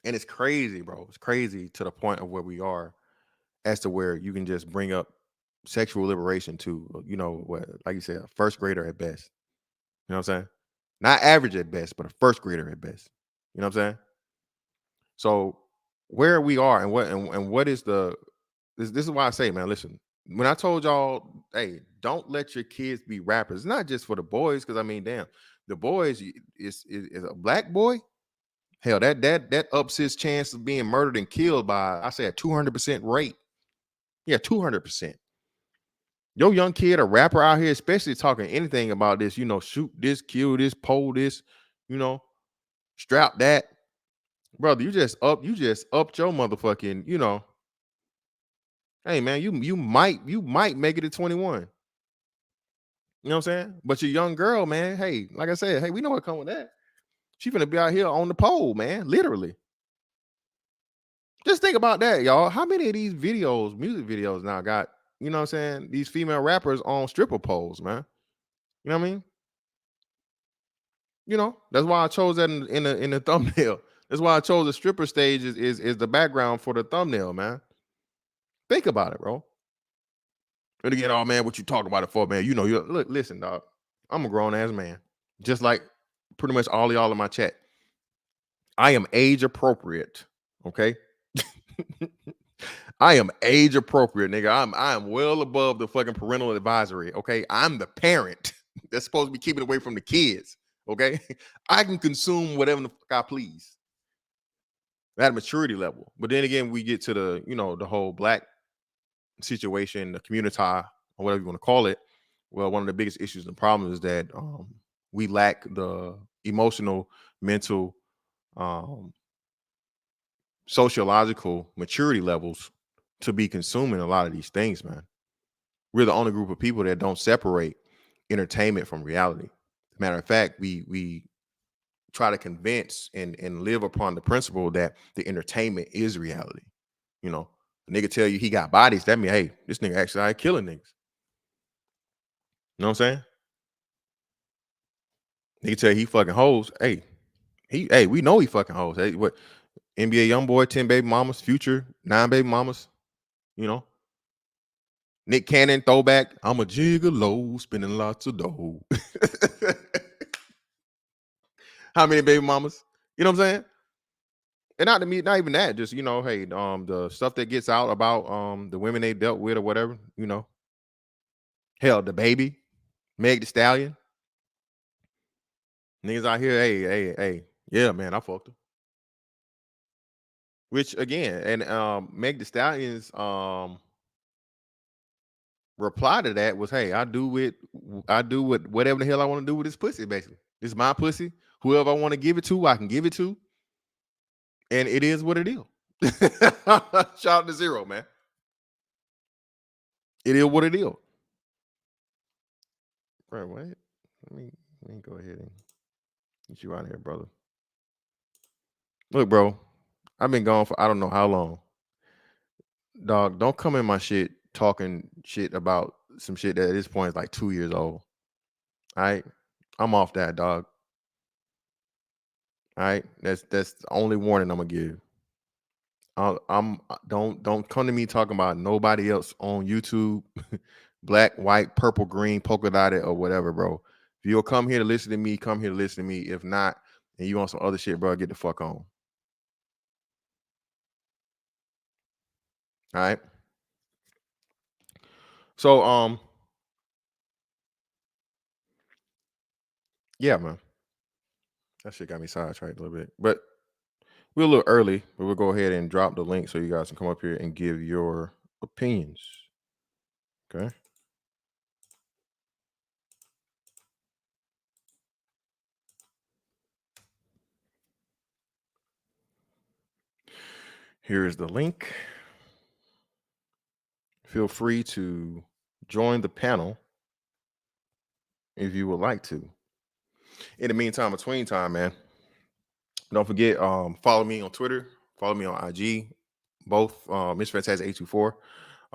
And it's crazy, bro. It's crazy to the point of where we are as to where you can just bring up sexual liberation to, you know, what, like you said, a first grader at best. You know what I'm saying? Not average at best, but a first grader at best. You know what I'm saying? So where we are and what is this is why I say, man, listen, when I told y'all, hey, don't let your kids be rappers, it's not just for the boys, because I mean, damn, the boys is a black boy. Hell, that ups his chance of being murdered and killed by, I say, a 200% rate. Yeah, 200%. Your young kid, a rapper out here, especially talking anything about this, you know, shoot this, kill this, pole this, you know, strap that, brother. You just upped your motherfucking, you know. Hey man, you might make it to 21. You know what I'm saying? But your young girl, man, hey, like I said, hey, we know what come with that. She finna be out here on the pole, man, literally. Just think about that, y'all. How many of these videos, music videos now got, you know what I'm saying, these female rappers on stripper poles, man? You know what I mean? You know, that's why I chose that in the thumbnail. That's why I chose the stripper stage is the background for the thumbnail, man. Think about it, bro. And again, oh man, what you talking about it for, man? You know, look, listen, dog. I'm a grown ass man, just like pretty much all of y'all in my chat. I am age appropriate, okay? I am age appropriate, nigga. I am well above the fucking parental advisory, okay? I'm the parent that's supposed to be keeping away from the kids, okay? I can consume whatever the fuck I please at a maturity level. But then again, we get to the, you know, the whole black situation, the community, or whatever you want to call it. Well, one of the biggest issues and problems is that we lack the emotional, mental, sociological maturity levels to be consuming a lot of these things, man. We're the only group of people that don't separate entertainment from reality. Matter of fact, we try to convince and live upon the principle that the entertainment is reality. You know, a nigga tell you he got bodies, that mean, hey, this nigga actually out killing niggas. You know what I'm saying? Nigga tell you he fucking hoes. Hey, we know he fucking hoes. Hey, what NBA young boy, 10 baby mamas, Future, 9 baby mamas, you know. Nick Cannon throwback. I'm a gigolo, spending lots of dough. How many baby mamas? You know what I'm saying? And not to me, not even that. Just, you know, hey, the stuff that gets out about the women they dealt with or whatever, you know. Hell, the baby, Meg the Stallion. Niggas out here, hey. Yeah, man, I fucked her. Which again, and Meg the Stallion's reply to that was, hey, I do whatever the hell I want to do with this pussy, basically. This is my pussy. Whoever I want to give it to, I can give it to. And it is what it is. Shout out to Zero, man. It is what it is. Bro, what? Let me go ahead and get you out of here, brother. Look, bro, I've been gone for I don't know how long. Dog, don't come in my shit talking shit about some shit that at this point is like 2 years old. All right, I'm off that, dog. All right, that's the only warning I'm gonna give. Don't come to me talking about nobody else on YouTube, black, white, purple, green, polka dotted, or whatever, bro. If you'll come here to listen to me, come here to listen to me. If not, and you want some other shit, bro, get the fuck on. All right. So yeah, man. That shit got me sidetracked a little bit. But we're a little early, but we'll go ahead and drop the link so you guys can come up here and give your opinions. Okay. Here's the link. Feel free to join the panel if you would like to. In the meantime, between time, man, don't forget, follow me on Twitter, follow me on IG, both Miss Fantastic 824.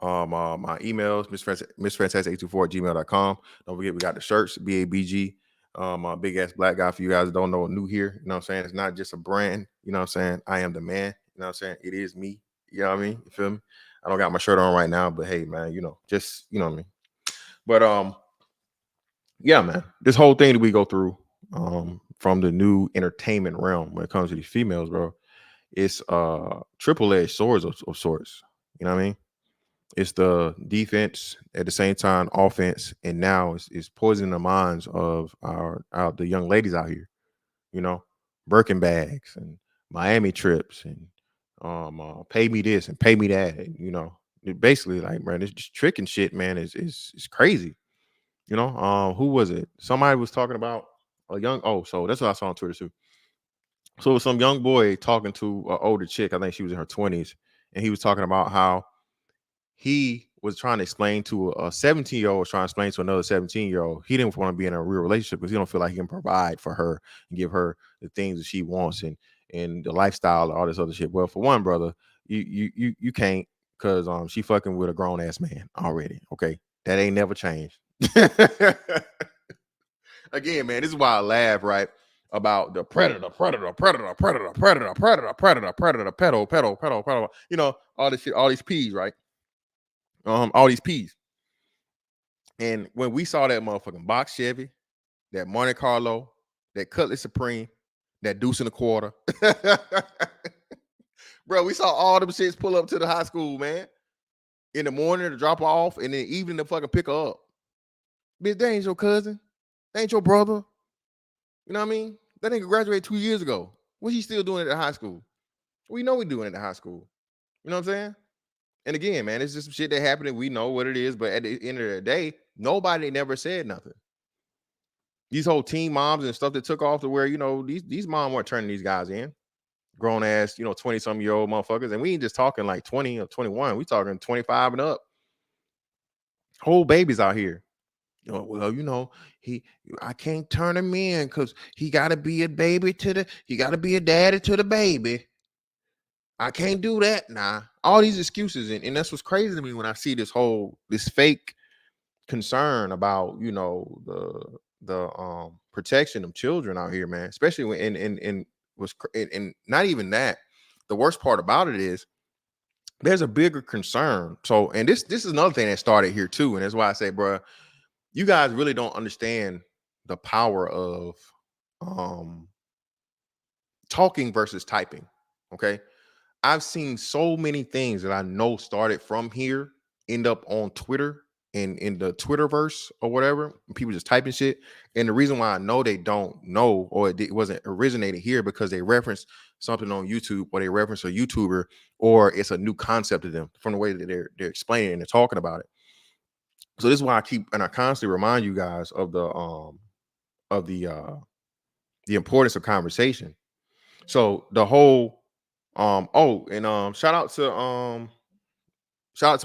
My emails, missfantastic824@gmail.com. Don't forget, we got the shirts, BABG. Big ass black guy for you guys that don't know, new here. You know what I'm saying? It's not just a brand. You know what I'm saying? I am the man. You know what I'm saying? It is me. You know what I mean? You feel me? I don't got my shirt on right now, but hey, man, you know, just, you know what I mean? But yeah, man, this whole thing that we go through from the new entertainment realm when it comes to these females, bro, it's triple-edged swords of sorts. You know what I mean? It's the defense at the same time offense, and now it's poisoning the minds of the young ladies out here. You know, Birkin bags and Miami trips and pay me this and pay me that. And, you know, basically, like, man, it's just tricking shit, man. Is crazy. You know, who was it? Somebody was talking about a young. Oh, so that's what I saw on Twitter too. So it was some young boy talking to an older chick. I think she was in her 20s, and he was talking about how he was trying to explain to a 17-year-old, was trying to explain to another 17-year-old, he didn't want to be in a real relationship because he don't feel like he can provide for her and give her the things that she wants and the lifestyle, all this other shit. Well, for one, brother, you can't, because she fucking with a grown ass man already. Okay, that ain't never changed. Again, man, this is why I laugh, right? About the predator, pedo. You know, all this shit, all these P's, right? All these P's. And when we saw that motherfucking box Chevy, that Monte Carlo, that Cutlass Supreme, that Deuce and a Quarter, bro, we saw all them shits pull up to the high school, man. In the morning to drop her off, and in the evening to fucking pick her up. Bitch, that ain't your cousin. That ain't your brother. You know what I mean? That nigga graduated 2 years ago. What's he still doing at the high school? We know we doing it at the high school. You know what I'm saying? And again, man, it's just some shit that happened and we know what it is. But at the end of the day, nobody never said nothing. These whole teen moms and stuff that took off to where, you know, these moms weren't turning these guys in. Grown ass, you know, 20-some-year-old motherfuckers. And we ain't just talking like 20 or 21. We talking 25 and up. Whole babies out here. Well, you know, I can't turn him in because he got to be a baby he got to be a daddy to the baby. I can't do that. Nah, all these excuses. And that's what's crazy to me when I see this fake concern about, you know, the protection of children out here, man, especially when, and not even that. The worst part about it is there's a bigger concern. So, and this is another thing that started here too. And that's why I say, bro, you guys really don't understand the power of talking versus typing. Okay. I've seen so many things that I know started from here, end up on Twitter and in the Twitterverse or whatever. People just typing shit. And the reason why I know they don't know, or it wasn't originated here, because they reference something on YouTube, or they reference a YouTuber, or it's a new concept to them from the way that they're explaining and they're talking about it. So this is why I constantly remind you guys of the importance of conversation. So the whole shout out to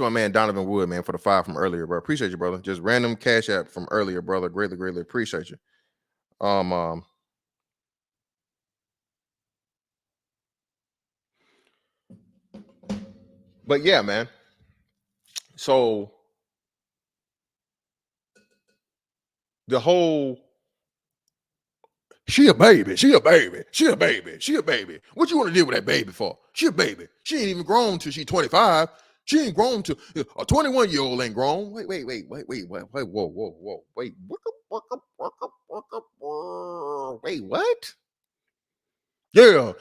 my man Donovan Wood, man, for the 5 from earlier, bro. Appreciate you, brother. Just random cash app from earlier, brother. Greatly appreciate you. But yeah, man. So the whole she a baby. What you want to deal with that baby for? She a baby. She ain't even grown till she 25. She ain't grown to a 21-year-old ain't grown. Wait, whoa. Wait, wait, what? Yeah,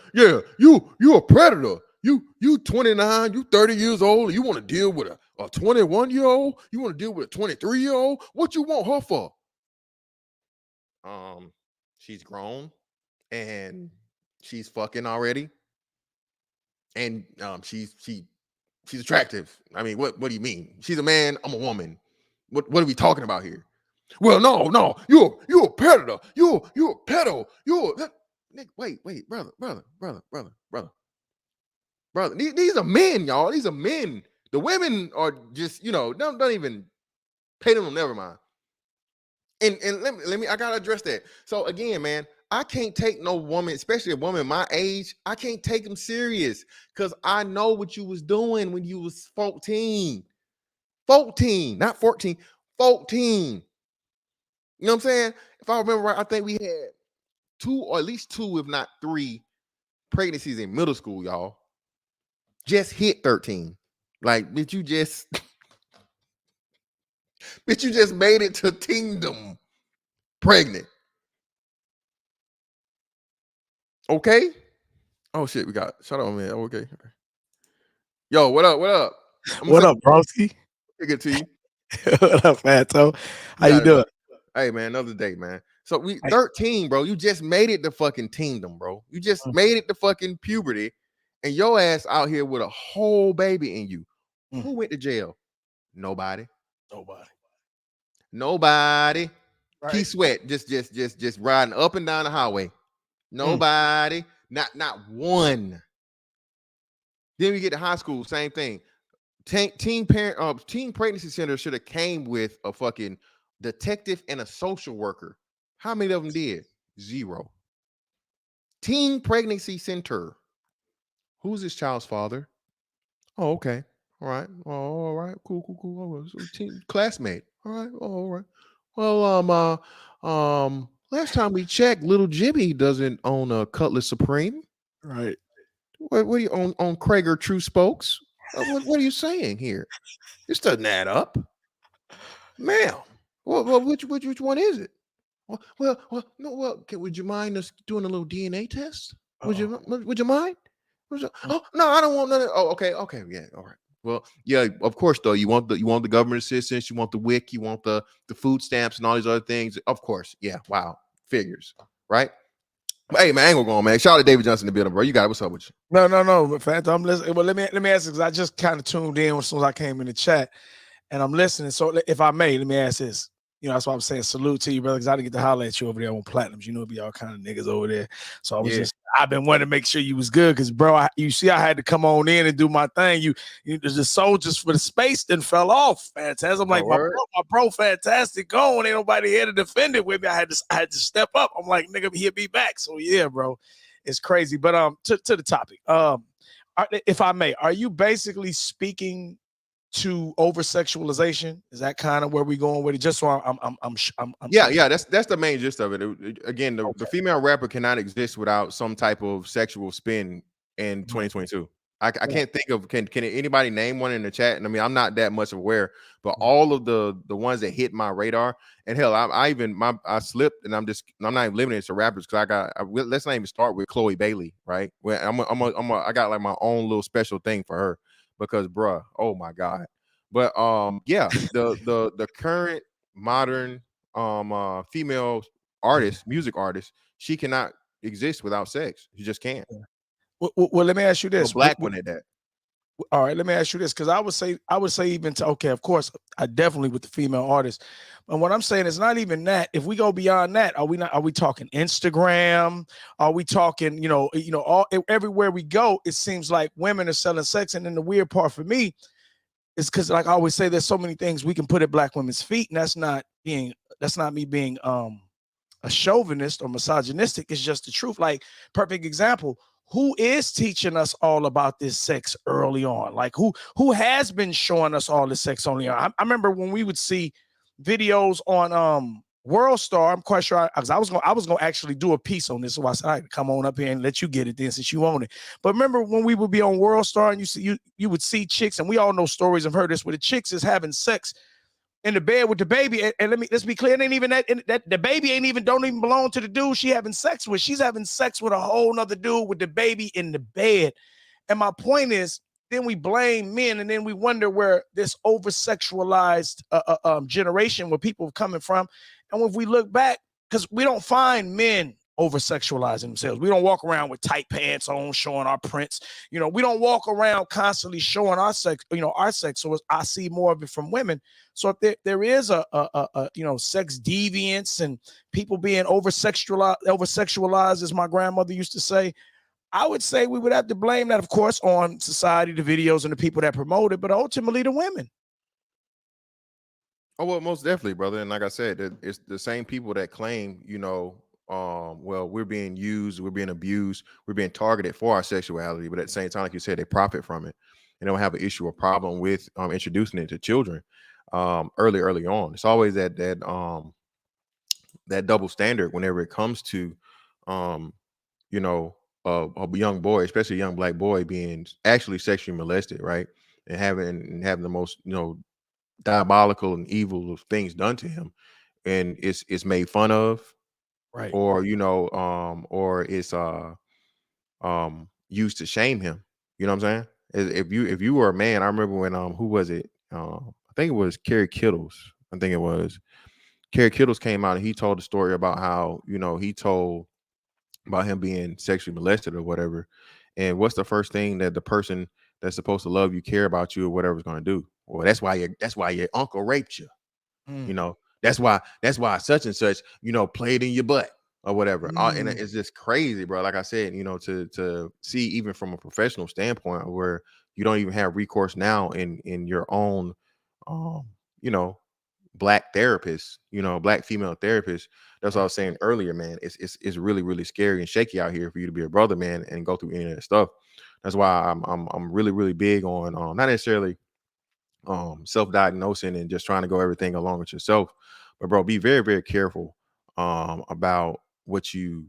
you a predator. You 29, you 30 years old, and you want to deal with a 21-year-old? You want to deal with a 23-year-old? What you want her for? She's grown and she's fucking already. And she's attractive. I mean, what do you mean? She's a man, I'm a woman. What are we talking about here? Well, no, you're a predator. You're a pedo. Wait, brother. These are men, y'all. These are men. The women are just, you know, don't even pay them. Never mind. And let me. I gotta address that. So again, man, I can't take no woman, especially a woman my age. I can't take them serious because I know what you was doing when you was 14, not 14, 14. You know what I'm saying? If I remember right, I think we had 2 or at least 2, if not 3, pregnancies in middle school, y'all. Just hit 13. Like, bitch, you just made it to kingdom pregnant. Okay. Oh shit, we got shout out, man. Okay. Yo, what up? What up, broski? Good to you. What up, Fato? How you doing? Hey, man, another day, man. So we 13, bro. You just made it to fucking kingdom, bro. You just made it to fucking puberty, and your ass out here with a whole baby in you. Who went to jail? Nobody. Right. Key Sweat just riding up and down the highway. Nobody. Not one. Then we get to high school, same thing. teen pregnancy center should have came with a fucking detective and a social worker. How many of them did? 0. Teen pregnancy center. Who's this child's father? Oh, okay. All right. Oh, all right. Cool. Oh, so classmate. All right. Oh, all right. Well, last time we checked, little Jimmy doesn't own a Cutlass Supreme. Right. What are you on Krager True Spokes? What are you saying here? This doesn't add up, ma'am. Well, which one is it? Would you mind us doing a little DNA test? Would you mind? Oh no, I don't want none of. Oh, okay, yeah, all right. Well, yeah, of course though. You want the government assistance, you want the WIC, you want the food stamps and all these other things. Of course, yeah. Wow, figures, right? But hey man, I ain't gonna go on, man. Shout out to David Johnson in the building, bro. You got it. What's up with you? No. But Phantom, I'm listening. Well, let me ask because I just kind of tuned in as soon as I came in the chat, and I'm listening. So if I may, let me ask this. You know, that's why I'm saying salute to you, brother, because I didn't get to holler at you over there on Platinums. You know, it be all kind of niggas over there. So I was I've been wanting to make sure you was good because, bro, you see, I had to come on in and do my thing. You the soldiers for the space then fell off. Fantastic. I'm like, my bro, fantastic going. Ain't nobody here to defend it with me. I had to step up. I'm like, nigga, he'll be back. So yeah, bro, it's crazy. But to the topic, if I may, are you basically speaking to over sexualization? Is that kind of where we going with it? Just so I'm yeah. That's the main gist of it. Again, the female rapper cannot exist without some type of sexual spin in 2022. I can't think of can anybody name one in the chat? And I mean, I'm not that much aware, but all of the ones that hit my radar, and hell, I slipped, and I'm not even limited to rappers because let's not even start with Chloe Bailey, right? Well, I got like my own little special thing for her. Because, bruh, oh my God. But yeah, the current modern female artist, music artist, she cannot exist without sex. She just can't. Well, let me ask you this. A black one at that. All right, let me ask you this, because I would say even to, okay, of course, I definitely with the female artists. But what I'm saying is not even that. If we go beyond that, are we talking Instagram? Are we talking, everywhere we go, it seems like women are selling sex. And then the weird part for me is because, like I always say, there's so many things we can put at black women's feet, and that's not me being a chauvinist or misogynistic. It's just the truth. Like, perfect example. Who is teaching us all about this sex early on? Like who has been showing us all this sex early on? I remember when we would see videos on World Star. I'm quite sure I was gonna actually do a piece on this. So I said, all right, come on up here and let you get it then since you own it. But remember when we would be on World Star and you would see chicks, and we all know stories and heard this, where the chicks is having sex in the bed with the baby, and let's be clear, it ain't even that the baby don't even belong to the dude she having sex with. She's having sex with a whole nother dude with the baby in the bed. And my point is, then we blame men, and then we wonder where this over-sexualized generation, where people are coming from. And if we look back, because we don't find men over-sexualizing themselves. We don't walk around with tight pants on, showing our prints. We don't walk around constantly showing our sex, our sex. So I see more of it from women. So if there is a sex deviance and people being over-sexualized, as my grandmother used to say, I would say we would have to blame that, of course, on society, the videos, and the people that promote it, but ultimately the women. Oh, well, most definitely, brother. And like I said, it's the same people that claim, well, we're being used, we're being abused, we're being targeted for our sexuality, but at the same time, like you said, they profit from it and don't have an issue or problem with introducing it to children early on. It's always that double standard whenever it comes to a young boy, especially a young black boy, being actually sexually molested, right? And having the most diabolical and evil of things done to him, and it's made fun of. Right. Or or it's used to shame him. You know what I'm saying? If you were a man, I remember when who was it? I think it was Kerry Kittles. I think it was Kerry Kittles came out and he told a story about how he told about him being sexually molested or whatever. And what's the first thing that the person that's supposed to love you, care about you, or whatever is going to do? Well, that's why your uncle raped you. That's why such and such, played in your butt or whatever. And it's just crazy, bro. Like I said, to see even from a professional standpoint where, you don't even have recourse now in your own, you know, black therapists, you know, black female therapists. That's what I was saying earlier, man. It's really, really scary and shaky out here for you to be a brother, man, and go through any of that stuff. That's why I'm really, really big on not necessarily self-diagnosing and just trying to go everything along with yourself, but bro, be very, very careful about what you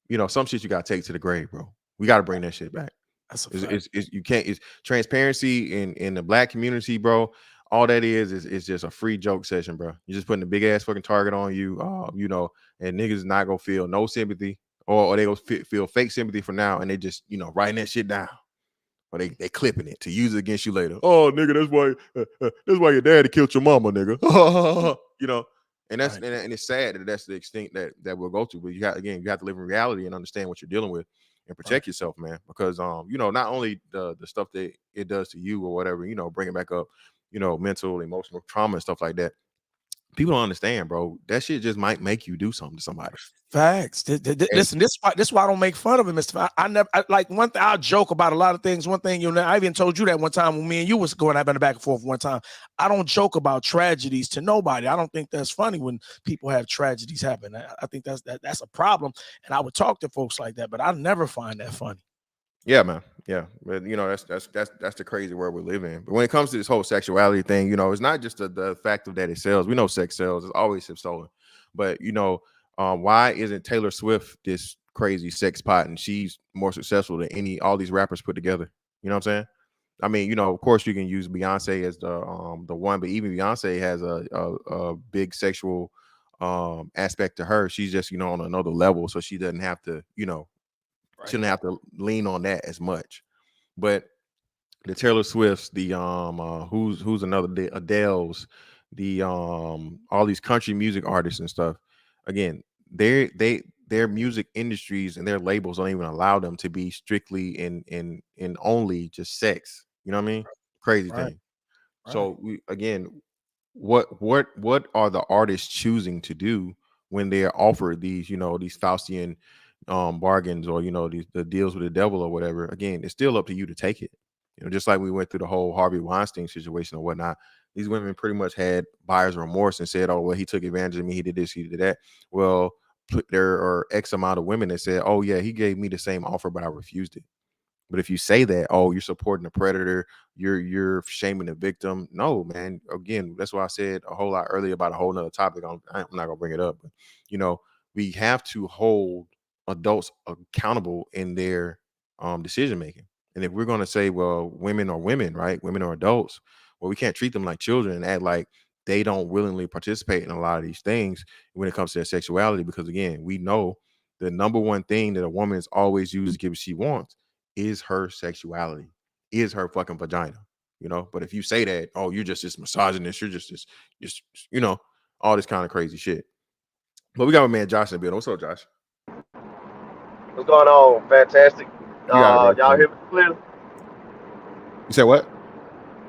you know, some shit you gotta take to the grave, bro. We gotta bring that shit back. That's a fact. You can't. It's transparency in the black community, bro. All that is just a free joke session, bro. You're just putting a big ass fucking target on you, you know, and niggas not gonna feel no sympathy, or they gonna feel fake sympathy for now, and they just, you know, writing that shit down, or they clipping it to use it against you later. Oh, nigga, that's why your daddy killed your mama, nigga. You know, and that's and it's sad that that's the extent that we'll go to. But you have to live in reality and understand what you're dealing with and protect yourself, man. Because you know, not only the stuff that it does to you or whatever, you know, bringing back up, you know, mental, emotional trauma and stuff like that. People don't understand, bro. That shit just might make you do something to somebody. Facts. Listen, this is why I don't make fun of it, Mr. I never like one thing. I'll joke about a lot of things. One thing, you know, I even told you that one time when me and you was going back and forth one time. I don't joke about tragedies to nobody. I don't think that's funny when people have tragedies happen. I think that's a problem. And I would talk to folks like that, but I never find that funny. Yeah, man. Yeah, but you know, that's the crazy world we live in. But when it comes to this whole sexuality thing, you know, it's not just the fact of that it sells. We know sex sells. It's always stolen. But you know, why isn't Taylor Swift this crazy sex pot and she's more successful than all these rappers put together? You know what I'm saying? I mean, you know, of course you can use Beyonce as the one, but even Beyonce has a big sexual aspect to her. She's just, you know, on another level, so she doesn't have to, you know, shouldn't have to lean on that as much. But the Taylor Swifts, the who's another, the Adele's, the all these country music artists and stuff, again, their music industries and their labels don't even allow them to be strictly in only just sex. You know what I mean? Crazy thing. So what are the artists choosing to do when they are offered these, you know, these Faustian bargains, or, you know, the deals with the devil or whatever? Again, it's still up to you to take it. You know, just like we went through the whole Harvey Weinstein situation or whatnot. These women pretty much had buyer's remorse and said, oh, well, he took advantage of me, he did this, he did that. Well, there are X amount of women that said, oh yeah, he gave me the same offer, but I refused it. But if you say that, oh, you're supporting the predator, you're shaming the victim. No, man. Again, that's why I said a whole lot earlier about a whole nother topic. I'm not gonna bring it up, but you know, we have to hold adults accountable in their decision making. And if we're gonna say, well, women are women, right? Women are adults. Well, we can't treat them like children and act like they don't willingly participate in a lot of these things when it comes to their sexuality. Because again, we know the number one thing that a woman is always used to get what she wants is her sexuality, is her fucking vagina, you know. But if you say that, oh, you're just this misogynist, you're just you know, all this kind of crazy shit. But we got my man Josh in the building. What's up, Josh? What's going on? Fantastic. Y'all hear me clearly? You said what?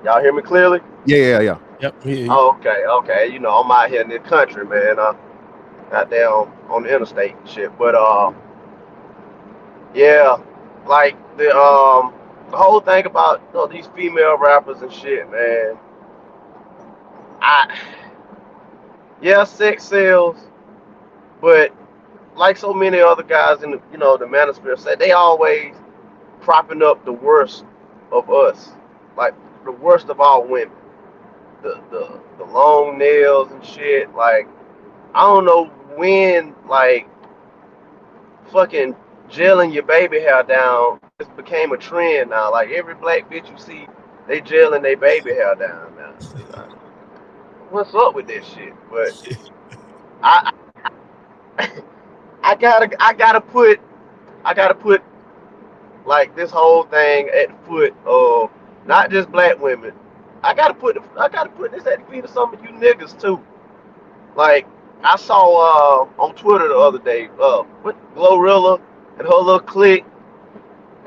Y'all hear me clearly? Yeah. Yep. Oh, okay. You know, I'm out here in the country, man. Out there on the interstate and shit. But yeah, like the whole thing about, you know, these female rappers and shit, man. Sex sells, but like so many other guys in the, you know, the manosphere said, they always propping up the worst of us, like the worst of all women, the long nails and shit. Like, I don't know when, like, fucking gelling your baby hair down just became a trend now. Like, every black bitch you see, they gelling their baby hair down now. Like, what's up with this shit? But I gotta put like this whole thing at the foot of not just black women. I gotta put this at the feet of some of you niggas too. Like, I saw on Twitter the other day with Glorilla and her little clique,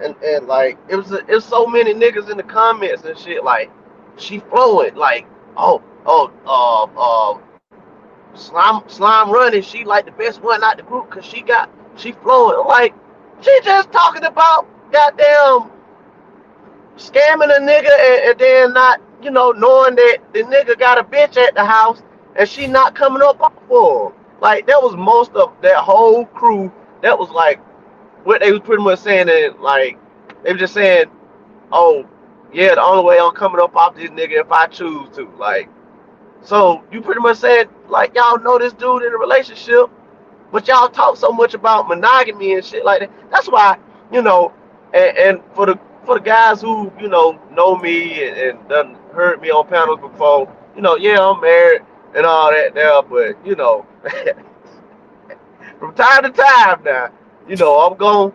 and like it was so many niggas in the comments and shit, like, she flowing, like, slime running, she like the best one out the group because she flowing. Like, she just talking about goddamn scamming a nigga and then not, knowing that the nigga got a bitch at the house and she not coming up off for him. Like, that was most of that whole crew. That was like what they was pretty much saying. That, like, they were just saying, oh, yeah, the only way I'm coming up off this nigga if I choose to. Like, so you pretty much said, like, y'all know this dude in a relationship, but y'all talk so much about monogamy and shit like that. That's why, and for the guys who, know me and done heard me on panels before, yeah, I'm married and all that there, but from time to time now, I'm gonna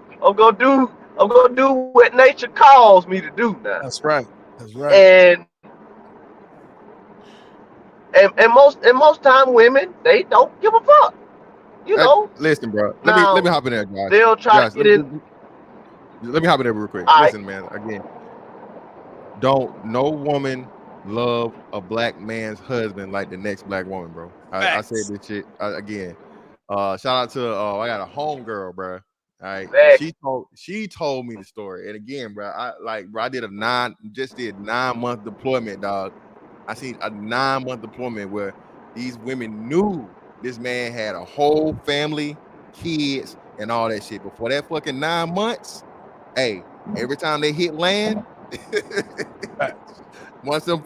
do what nature calls me to do now. That's right. That's right. And most time women, they don't give a fuck. Listen, bro. Now, let me hop in there, guys. They'll try to get in. Let me hop in there real quick. All Listen, man. Again, don't no woman love a black man's husband like the next black woman, bro. I said this shit again. Shout out to I got a homegirl, bro. All right, she told me the story, and again, bro, I did a 9-month deployment, dog. I seen a 9-month deployment where these women knew this man had a whole family, kids, and all that shit. Before that fucking 9 months, hey, every time they hit land, once them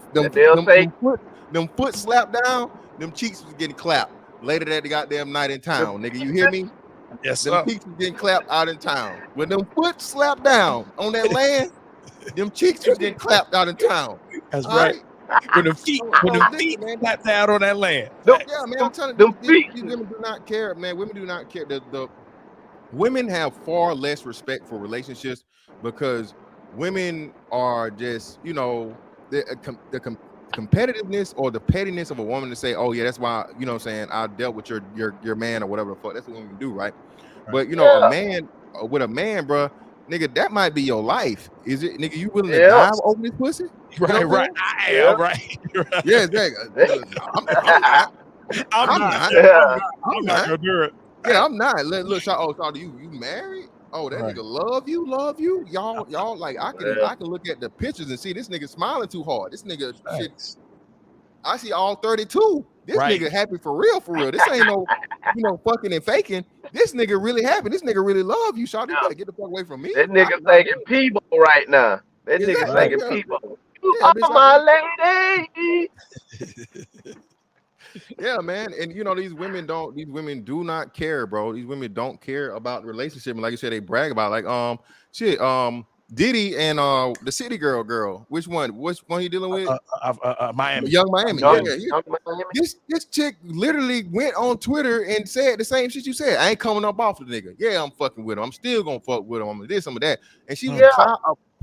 foot slapped down, them cheeks was getting clapped. Later that goddamn night in town, nigga, you hear me? Yes, them cheeks was getting clapped out in town. When them foot slapped down on that land, them cheeks was getting clapped out in town. That's right. When the feet slapped down on that land. Yeah, man, I'm telling you, these women do not care, man. Women do not care. The women have far less respect for relationships because women are just, the competitiveness or the pettiness of a woman to say, oh yeah, that's why, I dealt with your man or whatever the fuck. That's what women do, right? But a man with a man, bro, nigga, that might be your life. Is it, nigga? You willing to die over this pussy? Right. I am right. Yeah, exactly. I'm not gonna do it. Yeah, I'm not. Look, shout you married? Oh, that nigga love you. Y'all like I can look at the pictures and see this nigga smiling too hard. This nigga shit. I see all 32. This nigga happy for real. This ain't no, fucking and faking. This nigga really happy. This nigga really love you, Shawty. You better get the fuck away from me. That nigga thinking Peebo right now. That nigga thinking Peebo. You are my lady. Yeah, man. And these women do not care, bro. These women don't care about relationship. And like you said, they brag about Diddy and the city girl. Which one he dealing with? Miami. Young Miami. This chick literally went on Twitter and said the same shit you said. I ain't coming up off the nigga. Yeah, I'm fucking with him. I'm still gonna fuck with him. I'm this, some of that. And she was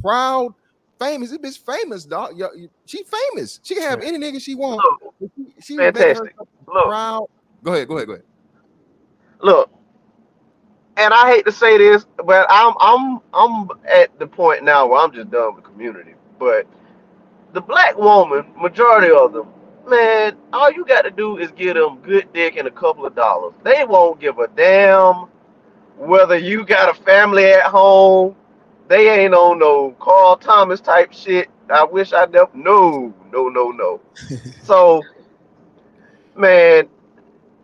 proud, famous. This bitch famous, dog. She famous. She can have any nigga she wants. She fantastic. Proud. Go ahead. Look, and I hate to say this, but I'm at the point now where I'm just done with the community. But the black woman, majority of them, man, all you got to do is give them good dick and a couple of dollars. They won't give a damn whether you got a family at home. They ain't on no Carl Thomas type shit. I wish I never. No. So, man,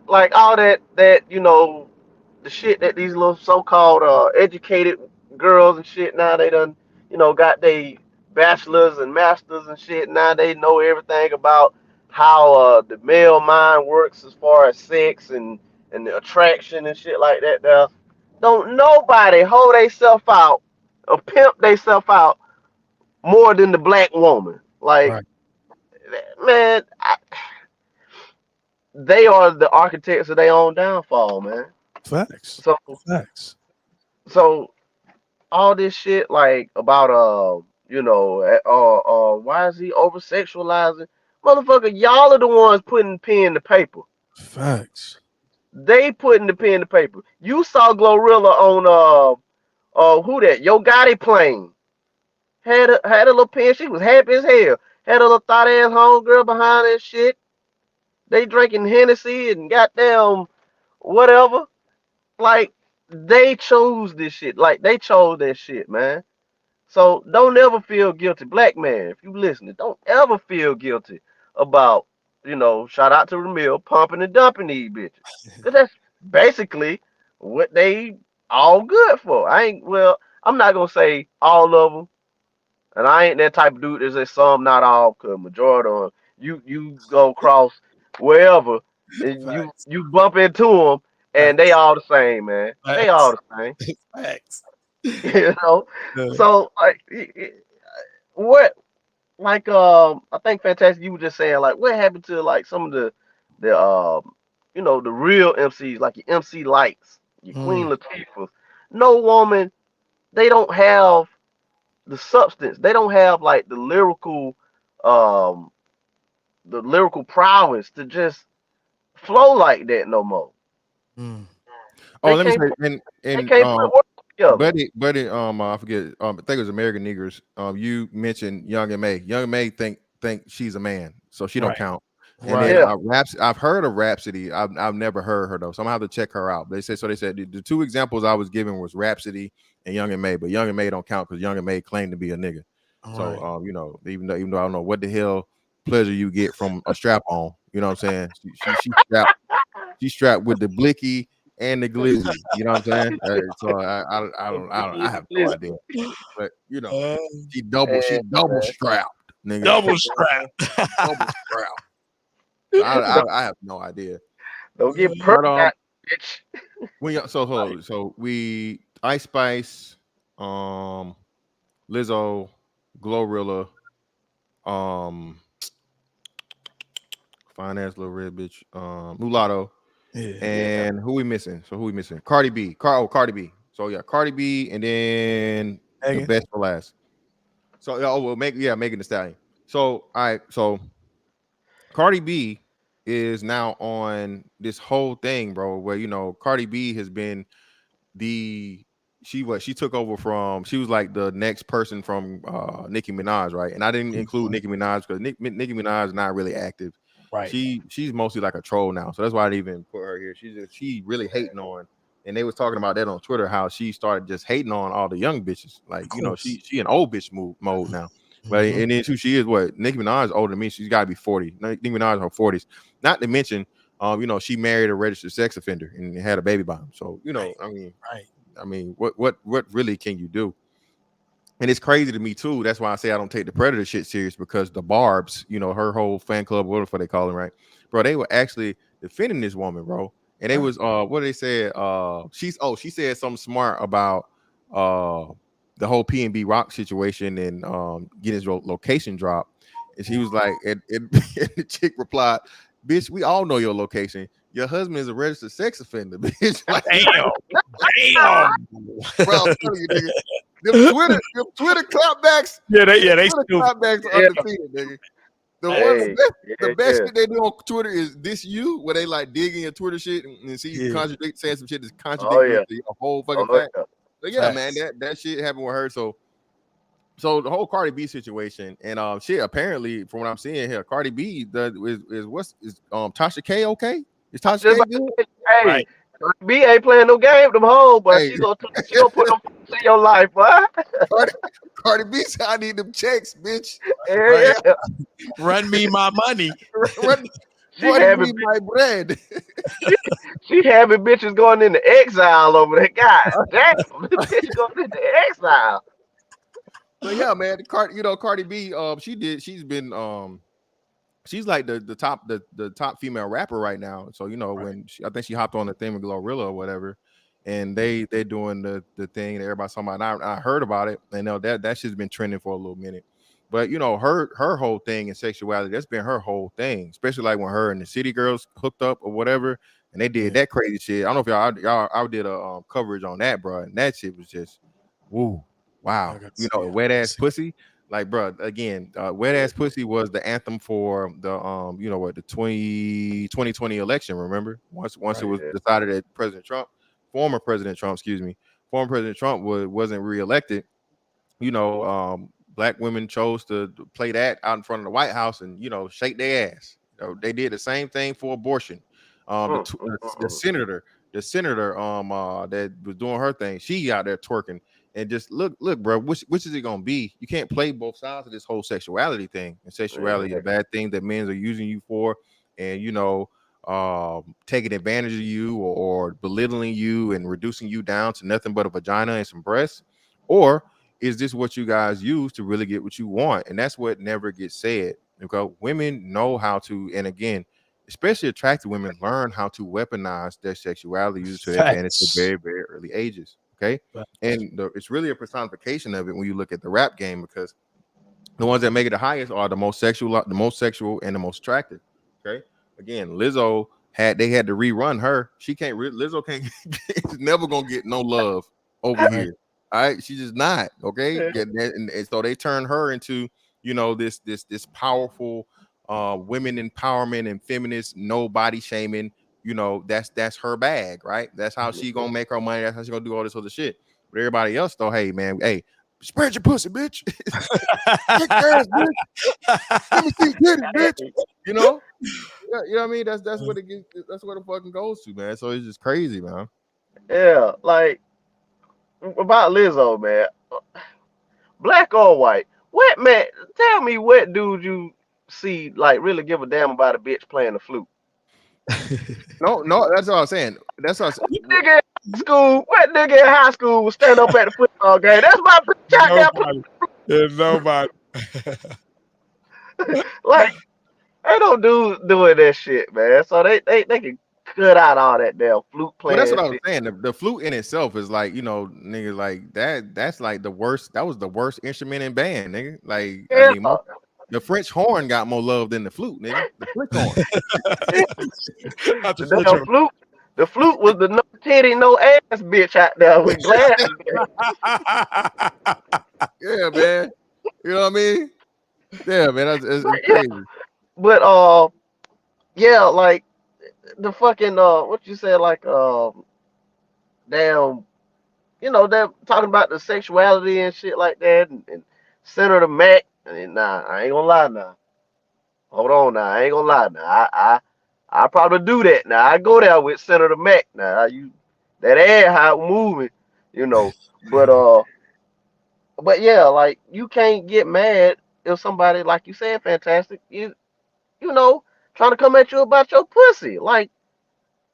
like all that the shit that these little so-called educated girls and shit now they done got they bachelors and masters and shit. Now they know everything about how the male mind works as far as sex and the attraction and shit like that. Now, don't nobody hold theyself out or pimp theyself out more than the black woman. Like, man, they are the architects of their own downfall, man. Facts. So all this shit like about why is he over sexualizing? Motherfucker, y'all are the ones putting pen to paper. Facts. They putting the pen to paper. You saw Glorilla on who that? Yo Gotti plane. Had a little pen. She was happy as hell. Had a little thought ass homegirl behind that shit. They drinking Hennessy and goddamn whatever. Like, they chose this shit. Like, they chose that shit, man. So don't ever feel guilty, black man. If you listening, don't ever feel guilty about, shout out to the mill, pumping and dumping these bitches, cause that's basically what they all good for. I'm not gonna say all of them, and I ain't that type of dude that say some, not all, cause majority of them, you go across wherever and you Facts. you bump into them, and they Facts. all the same, man. They all Facts. the same, Facts. you know. Yeah. So like, what? Like I think Fantastic, you were just saying like what happened to like some of the real MCs, like your MC Lights, your Queen Mm. Latifahs. No woman, they don't have the substance. They don't have like um the lyrical prowess to just flow like that no more. Mm. Oh, They let me can't say, put and they and can't put words together. buddy, I forget, I think it was American Niggers. You mentioned Young and May. Young and May think she's a man, so she don't Right. count. And then Right. Yeah. I've heard of Rhapsody. I've never heard her though, so I'm gonna have to check her out. They said the two examples I was given was Rhapsody and Young and May, but Young and May don't count because Young and May claimed to be a nigga. So Right. even though I don't know what the hell pleasure you get from a strap on, you know what I'm saying? She's strapped with the blicky and the glizzy. You know what I'm saying? So I have no idea. But Uh, she double Man. strapped, nigga. double You know what I'm strap. saying? Double strapped. So I have no idea. Don't get But perked out, bitch. we Ice Spice, Lizzo, Glorilla, um, fine ass little red bitch, Mulatto, Yeah. Yeah. and who we missing? So who we missing? Cardi B. Cardi B. So yeah, Cardi B, and then the Megan. best for last. So Megan Thee Stallion. So all right, so Cardi B is now on this whole thing, bro, where Cardi B has been she took over from, she was like the next person from Nicki Minaj, right? And I didn't include Nicki Minaj because Nicki Minaj is not really active. Right. She's mostly like a troll now, so that's why I didn't even put her here. She really hating on, and they was talking about that on Twitter, how she started just hating on all the young bitches. Like she in old bitch mode now. But Mhm. and then she is what Nicki Minaj is older than me. She's got to be 40. Nicki Minaj in her 40s. Not to mention, she married a registered sex offender and had a baby by him. So Right. I Right. mean, what really can you do? And it's crazy to me too. That's why I say I don't take the Predator shit serious, because the Barbs, her whole fan club, whatever they call it, right, bro? They were actually defending this woman, bro. And they was what they said. She said something smart about the whole P&B Rock situation and getting his location dropped. And she was like, and the chick replied, "Bitch, we all know your location. Your husband is a registered sex offender, bitch." Like, Damn. Damn. bro, I'm telling you, nigga. Them Twitter clapbacks. they Twitter stupid. clapbacks are Yeah. undefeated, nigga. Hey. The best Yeah. shit they do on Twitter is this you, where they like digging your Twitter shit and see you Yeah. saying some shit that's Oh contradicting yeah. the whole fucking Oh fact. yeah. But yeah, man, Facts. that shit happened with her. So the whole Cardi B situation, and shit, apparently from what I'm seeing here, Cardi B is Tasha K okay? Is Tasha Just K about good? to say, Right. hey, B ain't playing no game them hoes, but Hey, she'll put them in your life, boy. Cardi B said, "I need them checks, bitch." Yeah, yeah. Run me my money. Run She having my bread. she having bitches going into exile over there. God damn, this bitch going into exile. So yeah, man, Cardi B, she's like the top female rapper right now. So Right. I think she hopped on the thing with Glorilla or whatever, and they're doing the thing that everybody's talking about. And I heard about it, and that shit's been trending for a little minute. But her whole thing in sexuality, that's been her whole thing, especially like when her and the City Girls hooked up or whatever, and they did Yeah. that crazy shit. I don't know if y'all did a coverage on that, bro, and that shit was just woo, I wow, gotta see it. wet I gotta ass see pussy. Like, bro, again, wet ass pussy was the anthem for the the 2020 election. Remember, once it. it Right. was decided that former President Trump, former President Trump wasn't reelected. Black women chose to play that out in front of the White House and shake their ass. They did the same thing for abortion. Mm, The senator that was doing her thing, she out there twerking, and just look, bro, which is it gonna be? You can't play both sides of this whole sexuality thing. And sexuality, a bad thing that men are using you for, and taking advantage of you or belittling you and reducing you down to nothing but a vagina and some breasts, or is this what you guys use to really get what you want? And that's what never gets said, because women know how to, and again, especially attractive women learn how to weaponize their sexuality, use it to their advantage at very, very early ages. Okay. And it's really a personification of it when you look at the rap game, because the ones that make it the highest are the most sexual and the most attractive. Okay. Again, Lizzo had to rerun her. She can't. Lizzo can't. She's never gonna get no love over here. All right, she's just not. Okay, and so they turn her into this powerful women empowerment and feminist, no body shaming. That's her bag, right? That's how she gonna make her money. That's how she gonna do all this other shit. But everybody else though, hey man, hey, spread your pussy, bitch. Kick ass, bitch. Let me see titties, bitch. You know what I mean? That's what it gets. That's what it fucking goes to, man. So it's just crazy, man. Yeah, like about Lizzo, man. Black or white? What man? Tell me what dude you see like really give a damn about a bitch playing the flute? No, that's what I'm saying. That's what I'm saying. Nigga in school, what nigga in high school would stand up at the football game? That's my bitch out there. There's nobody. Like, ain't no dudes doing that shit, man. So they can cut out all that damn flute playing. Well, that's what I was saying. The flute in itself is like, nigga, like that's like the worst. That was the worst instrument in band, nigga. Like, yeah. I mean, the French horn got more love than the flute, nigga. The French horn. The flute was the no titty, no ass bitch out there with glasses. Yeah, man. You know what I mean? Yeah, man. It's crazy. But yeah, like the fucking what you said, like damn, they're talking about the sexuality and shit like that, and Senator Mac. And nah, I ain't gonna lie now. Hold on now, I ain't gonna lie now. I probably do that now. I go there with Senator Mac now. That ass how it moving, But yeah, like you can't get mad if somebody, like you said, fantastic, trying to come at you about your pussy. Like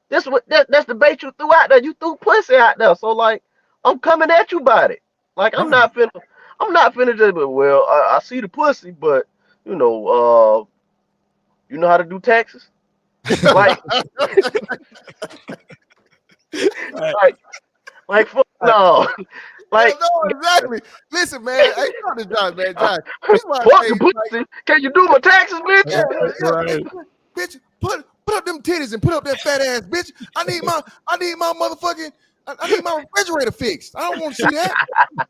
that's the bait you threw out there. You threw pussy out there. So like I'm coming at you about it. Like I'm not finna just, but well, I see the pussy, but you know how to do taxes? Like like fuck no. Like no, exactly. Listen, man. Hey, talk to Josh, man. Josh. Fuck the pussy. Can you do my taxes, bitch? Yeah. Bitch, put up them titties and put up that fat ass, bitch. I need my motherfucking. I need my refrigerator fixed. I don't want to see that.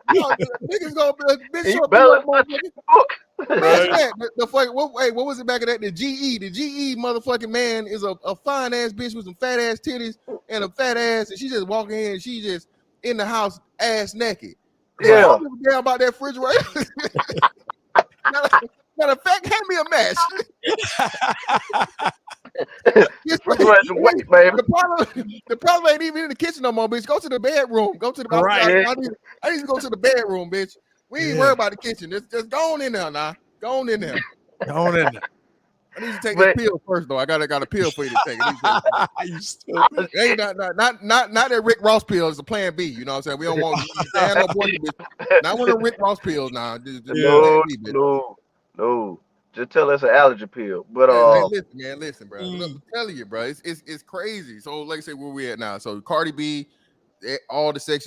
Niggas go, bitch. Show up what was it back of that? The GE motherfucking man is a fine ass bitch with some fat ass titties and a fat ass, and she just walking in and she just in the house ass naked. Yeah. I don't give a damn about that refrigerator. Matter of fact, hand me a match. The problem ain't even in the kitchen no more, bitch. Go to the bedroom. Go to the right. I need to go to the bedroom, bitch. We ain't worried about the kitchen. Just go on in there now. Go on in there. I need to take this pill first, though. I got a pill for you to take. You stupid. Ain't not that Rick Ross pill. It's a Plan B. You know what I'm saying? We don't want no boy, bitch. Not one of Rick Ross pills now. No. Just tell us an allergy pill. But listen, bro. Look, I'm telling you, bro. It's crazy. So, like I say, where we at now? So, Cardi B, all the sex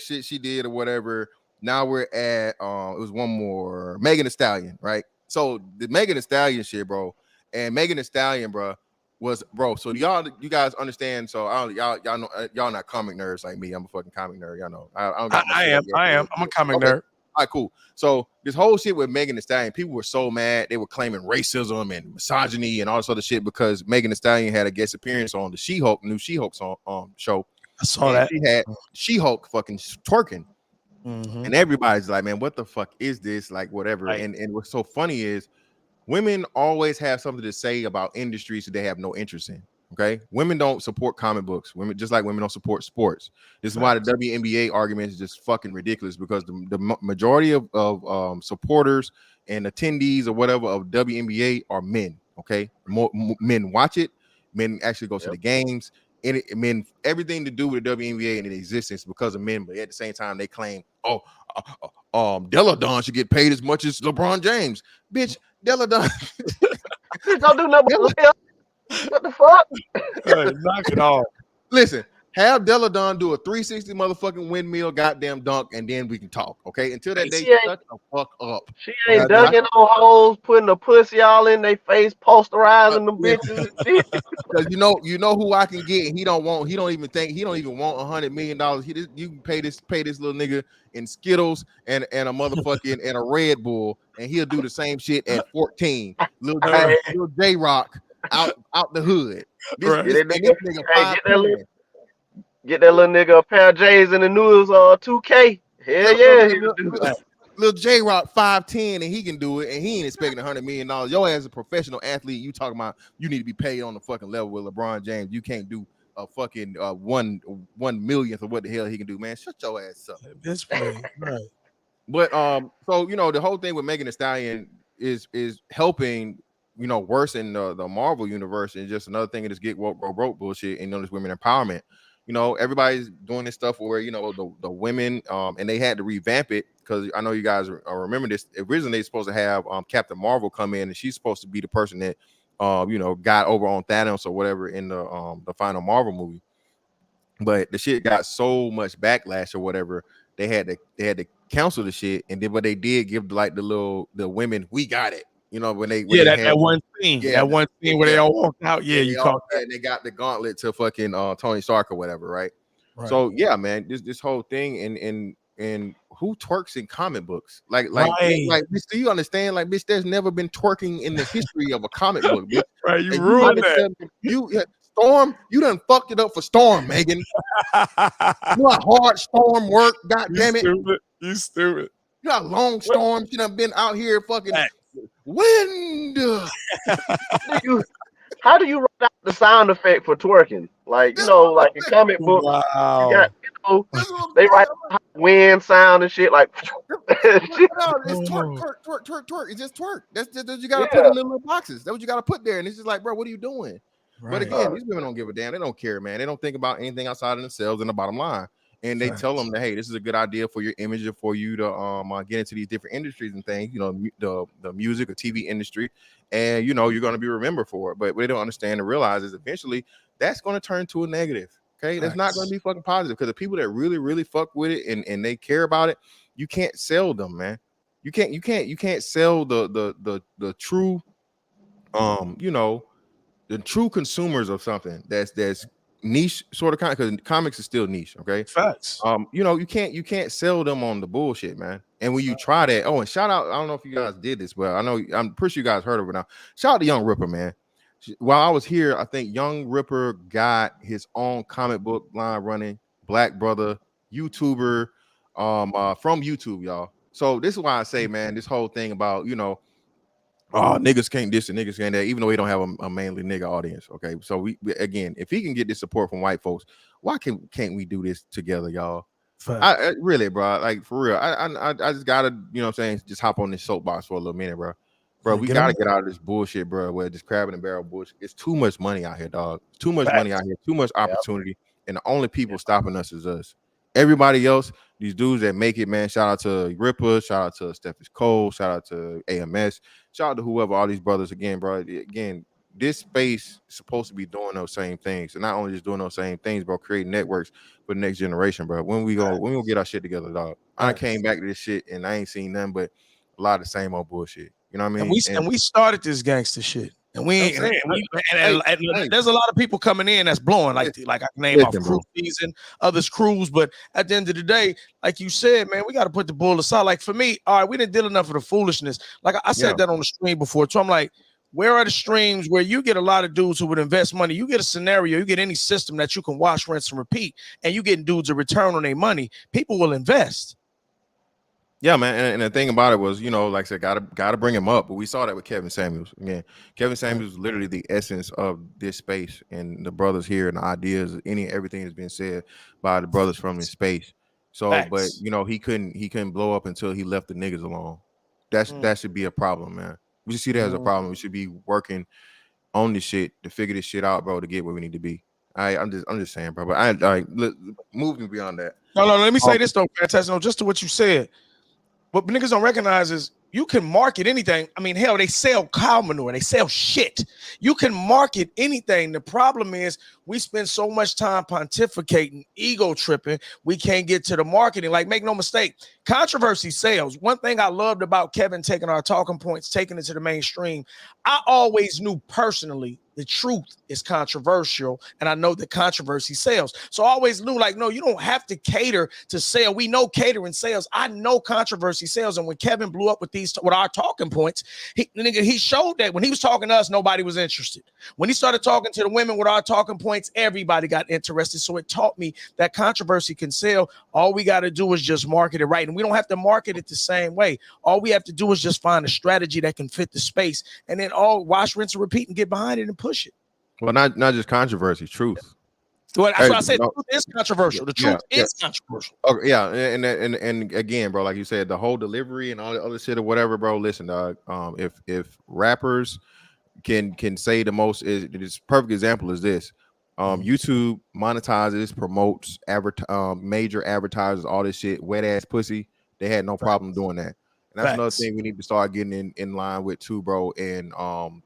shit she did or whatever. Now we're at it was one more, Megan Thee Stallion, right? So the Megan Thee Stallion shit, bro, and Megan Thee Stallion, bro, was bro. So you guys understand? So y'all know y'all not comic nerds like me. I'm a fucking comic nerd. Y'all know. I am. I'm a comic nerd. All right, cool. So this whole shit with Megan Thee Stallion, people were so mad. They were claiming racism and misogyny and all this other shit because Megan Thee Stallion had a guest appearance on the new She-Hulk show. I saw that. She had She-Hulk fucking twerking. Mm-hmm. And everybody's like, man, what the fuck is this? Like, whatever. Right. And what's so funny is women always have something to say about industries that they have no interest in. Okay, women don't support comic books. Women, just like women don't support sports. This is why the WNBA argument is just fucking ridiculous, because the majority of supporters and attendees or whatever of WNBA are men. Okay, men watch it. Men actually go to the games. And men, everything to do with the WNBA and its existence because of men. But at the same time, they claim, Della Don should get paid as much as LeBron James. Bitch, Della Don don't do nothing. What the fuck? Knock it off. Listen, have Della Don do a 360 motherfucking windmill goddamn dunk, and then we can talk. Okay, until that day, shut the fuck up. She ain't dunking on hoes, putting a pussy all in their face, posterizing them bitches and shit. Because you know who I can get, and he don't want $100 million. You can pay this little nigga in Skittles and a motherfucking and a Red Bull, and he'll do the same shit at 14. Little J Rock out the hood. Get that little nigga a pair of J's in the news 2K. Hell yeah. Little J Rock 5'10", and he can do it, and he ain't expecting $100 million. Yo, as a professional athlete, you talking about you need to be paid on the fucking level with LeBron James. You can't do a fucking 1/1,000,000th of what the hell he can do, man. Shut your ass up. That's funny, right? But so the whole thing with Megan Thee Stallion is helping, worsen the Marvel universe, and just another thing is get woke, broke bullshit, and this women empowerment. Everybody's doing this stuff where the women and they had to revamp it, because I know you guys remember this. Originally they supposed to have Captain Marvel come in, and she's supposed to be the person that got over on Thanos or whatever in the final Marvel movie. But the shit got so much backlash or whatever, they had to cancel the shit. And then what they did, give the women, we got it. When they that one scene, where they all walked out. Yeah, you caught that. And they got the gauntlet to fucking Tony Stark or whatever, right? So yeah, man, this whole thing and who twerks in comic books? Like, do you understand? Like, bitch, there's never been twerking in the history of a comic book, bitch. Right, you ruined that. Storm, you done fucked it up for Storm, Megan. You know how hard Storm work, god damn it. You stupid. You know how long Storm, she done been out here fucking wind. How do you write out the sound effect for twerking? Like, like a comic book, you got, they write wind sound and shit like. It's twerk. It's just twerk. That's you gotta put in little boxes. That's what you gotta put there. And it's just like, bro, what are you doing? Right. But again, these women don't give a damn. They don't care, man. They don't think about anything outside of themselves and the bottom line. And they tell them that, hey, this is a good idea for your image and for you to get into these different industries and things, the music or TV industry, and you're going to be remembered for it. But what they don't understand and realize is eventually that's going to turn to a negative. Okay, that's not going to be fucking positive, because the people that really, really fuck with it and they care about it, you can't sell them, man. You can't sell the true the true consumers of something that's niche sort of because comics is still niche. Okay, facts. You can't sell them on the bullshit, man. And when you try that, and shout out, I don't know if you guys did this, but I'm pretty sure you guys heard of it now. Shout out to Young Ripper, man. While I was here, I think Young Ripper got his own comic book line running. Black brother, YouTuber, from YouTube, y'all. So this is why I say, man, this whole thing about niggas can't this and niggas can't that, even though we don't have a mainly nigga audience. Okay, so we again, if he can get this support from white folks, why can't we do this together, y'all? I really, bro, like for real, I just gotta, what I'm saying, just hop on this soapbox for a little minute, bro. We gotta get out of this bullshit, bro. Where this crab in the barrel bullshit. It's too much money out here, dog. Too much money out here. Too much opportunity, and the only people stopping us is us. Everybody else, these dudes that make it, man. Shout out to Ripper. Shout out to Stephen Cole. Shout out to AMS. Shout out to whoever, all these brothers again, bro. Again, this space is supposed to be doing those same things, and not only just doing those same things, bro. Creating networks for the next generation, bro. When we gonna get our shit together, dog? I came back to this shit, and I ain't seen nothing but a lot of the same old bullshit. You know what I mean? And we started this gangster shit. And we ain't, and there's a lot of people coming in that's blowing, like I can name off Cruise and others crews, but at the end of the day, like you said, man, we got to put the bull aside. Like for me, all right, we didn't deal enough of the foolishness. Like I said that on the stream before, so I'm like, where are the streams where you get a lot of dudes who would invest money? You get a scenario, you get any system that you can wash, rinse, and repeat, and you getting dudes a return on their money. People will invest. Yeah, man, and the thing about it was, you know, like I said, gotta bring him up. But we saw that with Kevin Samuels again. Kevin Samuels is literally the essence of this space, and the brothers here and the ideas, everything that's been said by the brothers from this space. So, but Facts. you know, he couldn't blow up until he left the niggas alone. That should be a problem, man. We should see that as a problem. We should be working on this shit to figure this shit out, bro, to get where we need to be. I'm just saying, bro. But moving beyond that. No, let me say Um, this though, fantastic. No, just to what you said. What niggas don't recognize is you can market anything. I mean, hell, they sell cow manure, they sell shit. You can market anything. The problem is we spend so much time pontificating, ego tripping, we can't get to the marketing. Like, make no mistake, controversy sells. One thing I loved about Kevin taking our talking points, taking it to the mainstream, I always knew personally the truth is controversial, and I know that controversy sells. So I always knew, like, no, you don't have to cater to sell. We know catering sales. I know controversy sales. And when Kevin blew up with our talking points, he showed that when he was talking to us, nobody was interested. When he started talking to the women with our talking points, everybody got interested. So it taught me that controversy can sell. All we got to do is just market it right. And we don't have to market it the same way. All we have to do is just find a strategy that can fit the space, and then all wash, rinse, and repeat, and get behind it and push it. well, not just controversy, truth. Well, that's Hey, what I said. no, The truth is controversial. The truth is controversial. Okay, yeah, and again, bro, like you said, the whole delivery and all the other shit or whatever, bro. Listen, dog. If rappers can say the most, is perfect example is this. YouTube monetizes, promotes, major advertisers, all this shit, wet ass pussy. They had no problem doing that. And that's another thing we need to start getting in line with too, bro, and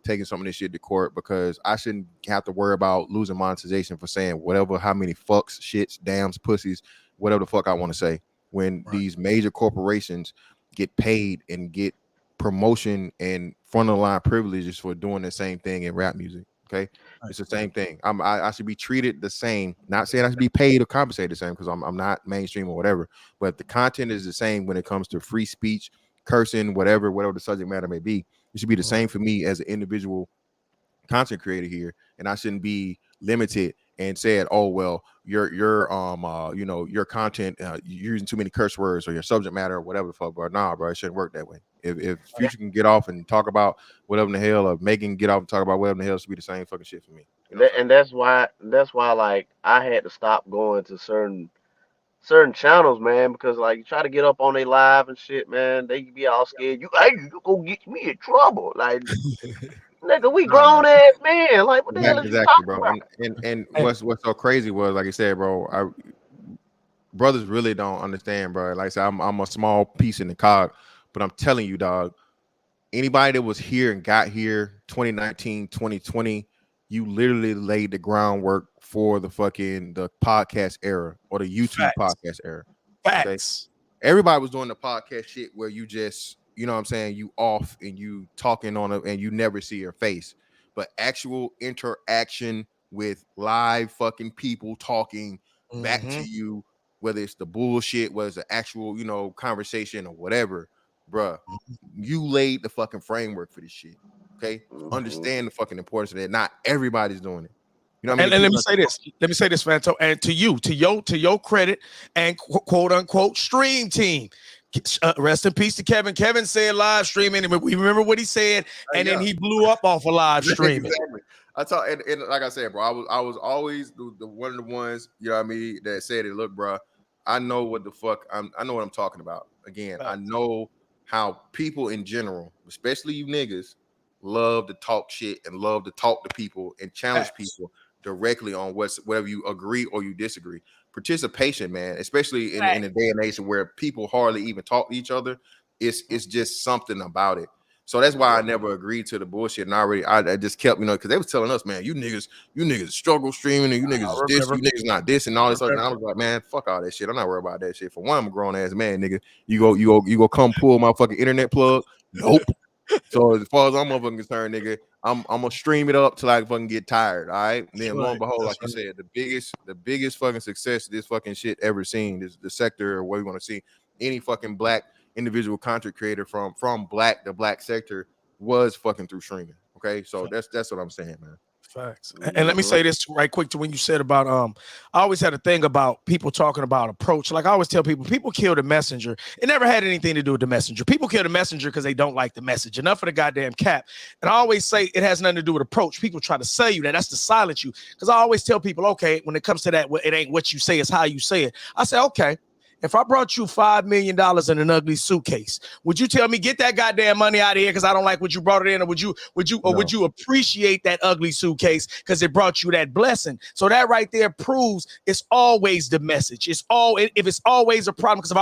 taking some of this shit to court, because I shouldn't have to worry about losing monetization for saying whatever, how many fucks, shits, dams, pussies, whatever the fuck I want to say, when these major corporations get paid and get promotion and front of the line privileges for doing the same thing in rap music. Okay, it's the same thing. I should be treated the same. Not saying I should be paid or compensated the same, because I'm not mainstream or whatever. But the content is the same when it comes to free speech, cursing, whatever the subject matter may be. It should be the same for me as an individual content creator here, and I shouldn't be limited and said, oh well, your your content, you're using too many curse words, or your subject matter or whatever the fuck. Bro, nah, bro, it shouldn't work that way. If Future can get off and talk about whatever in the hell, or Megan get off and talk about whatever in the hell, it should be the same fucking shit for me. You know And that's why like I had to stop going to certain channels, man, because like you try to get up on their live and shit, man, they be all scared. You gonna get me in trouble, like nigga, we Nah, grown ass men. Like what the hell is you exactly, talking bro. about? And what's so crazy was, like I said, bro, brothers really don't understand, bro. Like I said, I'm a small piece in the cog, but I'm telling you, dog, anybody that was here and got here 2019, 2020, you literally laid the groundwork for the podcast era, or the YouTube podcast era. Facts. Okay? Everybody was doing the podcast shit where you just, you know what I'm saying, you off and you talking on it and you never see your face. But actual interaction with live fucking people talking back to you, whether it's the bullshit, whether it's the actual, conversation or whatever, bruh, you laid the fucking framework for this shit. Okay, understand the fucking importance of that. Not everybody's doing it. You know what I mean? And let me say this. Let me say this, Fanto, and to your credit, and quote unquote stream team. Rest in peace to Kevin. Kevin said live streaming, and we remember what he said, and then he blew up off of live streaming. Exactly. I thought, and like I said, bro, I was always the one of the ones, you know what I mean, that said it. Look, bro, I know what the fuck I know what I'm talking about. Again, I know how people in general, especially you niggas, love to talk shit and love to talk to people and challenge people directly on whatever you agree or you disagree. Participation, man, especially in a day and age where people hardly even talk to each other, it's just something about it. So that's why I never agreed to the bullshit. And I just kept, because they was telling us, man, you niggas struggle streaming, and you niggas is this, you niggas not this, and all this other. And I was like, man, fuck all that shit. I'm not worried about that shit. For one, I'm a grown ass man, nigga. You go come pull my fucking internet plug? Nope. So as far as I'm concerned, nigga, I'm gonna stream it up till I fucking get tired. All right. And then lo and behold, like you said, the biggest fucking success this fucking shit ever seen is the sector, or what we want to see. Any fucking black individual content creator from the black sector was fucking through streaming. Okay. So that's what I'm saying, man. Facts. And let me say this right quick to when you said about I always had a thing about people talking about approach. Like I always tell people kill the messenger. It never had anything to do with the messenger. People kill the messenger because they don't like the message. Enough of the goddamn cap. And I always say it has nothing to do with approach. People try to sell you that. That's to silence you. Because I always tell people, okay, when it comes to that, it ain't what you say, it's how you say it. I say, okay. If I brought you $5 million in an ugly suitcase, would you tell me get that goddamn money out of here because I don't like what you brought it in, or would you appreciate that ugly suitcase because it brought you that blessing? So that right there proves it's always the message. If it's always a problem, because if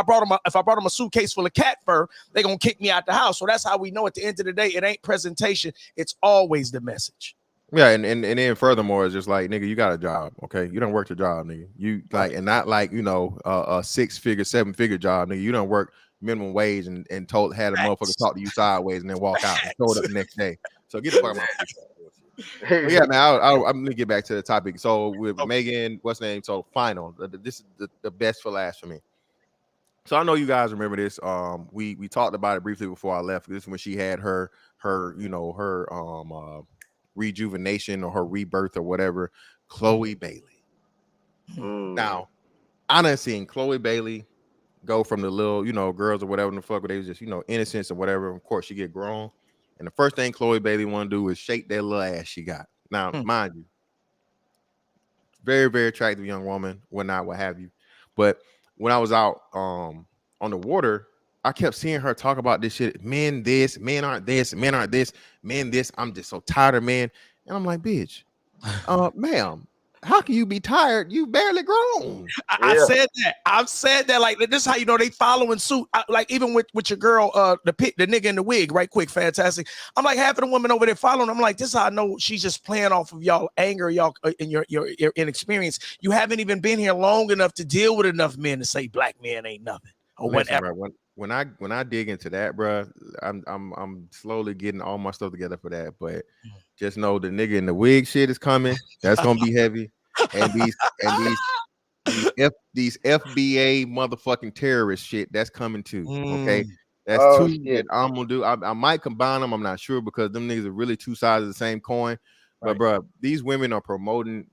I brought them a suitcase full of cat fur, they're gonna kick me out the house. So that's how we know at the end of the day it ain't presentation. It's always the message. Yeah, and then furthermore, it's just like, nigga, you got a job, okay? You don't work the job, nigga. You like, and not like, you know, a 6-figure, 7-figure job, nigga. You don't work minimum wage and had a motherfucker talk to you sideways and then walk out and throw it up the next day. So get the fuck out of my face. But yeah, man, I'm gonna get back to the topic. So with Megan, what's her name? So final. This is the best for last for me. So I know you guys remember this. We talked about it briefly before I left. This is when she had her rejuvenation or her rebirth or whatever, Chloe Bailey. Now, I done seen Chloe Bailey go from the little, you know, girls or whatever in the fuck, where they was just, you know, innocence or whatever. Of course, she get grown, and the first thing Chloe Bailey want to do is shake that little ass she got. Now, mind you, very, very attractive young woman, whatnot, what have you. But when I was out on the water, I kept seeing her talk about this shit. Men this, men aren't this, men aren't this, men this. I'm just so tired of men. And I'm like, bitch, ma'am, how can you be tired? You barely grown. I said that. I've said that. Like, this is how you know they following suit. Like, even with your girl, the nigga in the wig, right quick, fantastic. I'm like, half of the women over there following. I'm like, this is how I know she's just playing off of y'all anger, y'all in your inexperience. You haven't even been here long enough to deal with enough men to say black men ain't nothing or whatever. Right, when I dig into that, bro, I'm slowly getting all my stuff together for that. But just know the nigga in the wig shit is coming. That's gonna be heavy. And these FBA motherfucking terrorist shit, that's coming too. Okay. That's two that I'm gonna do. I might combine them, I'm not sure, because them niggas are really two sides of the same coin. But bro, these women are promoting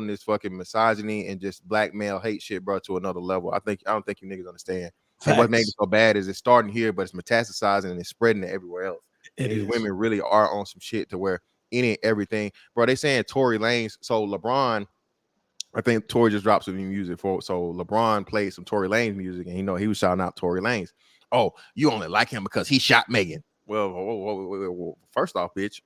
this fucking misogyny and just black male hate shit, bro, to another level. I don't think you niggas understand. And what makes it so bad is it's starting here, but it's metastasizing and it's spreading to everywhere else. These women really are on some shit to where any and everything, bro. They saying Tory Lanez. So LeBron, I think Tory just dropped some new music for. So LeBron played some Tory Lanez music, and you know he was shouting out Tory Lanez. Oh, you only like him because he shot Megan. Well, first off, bitch,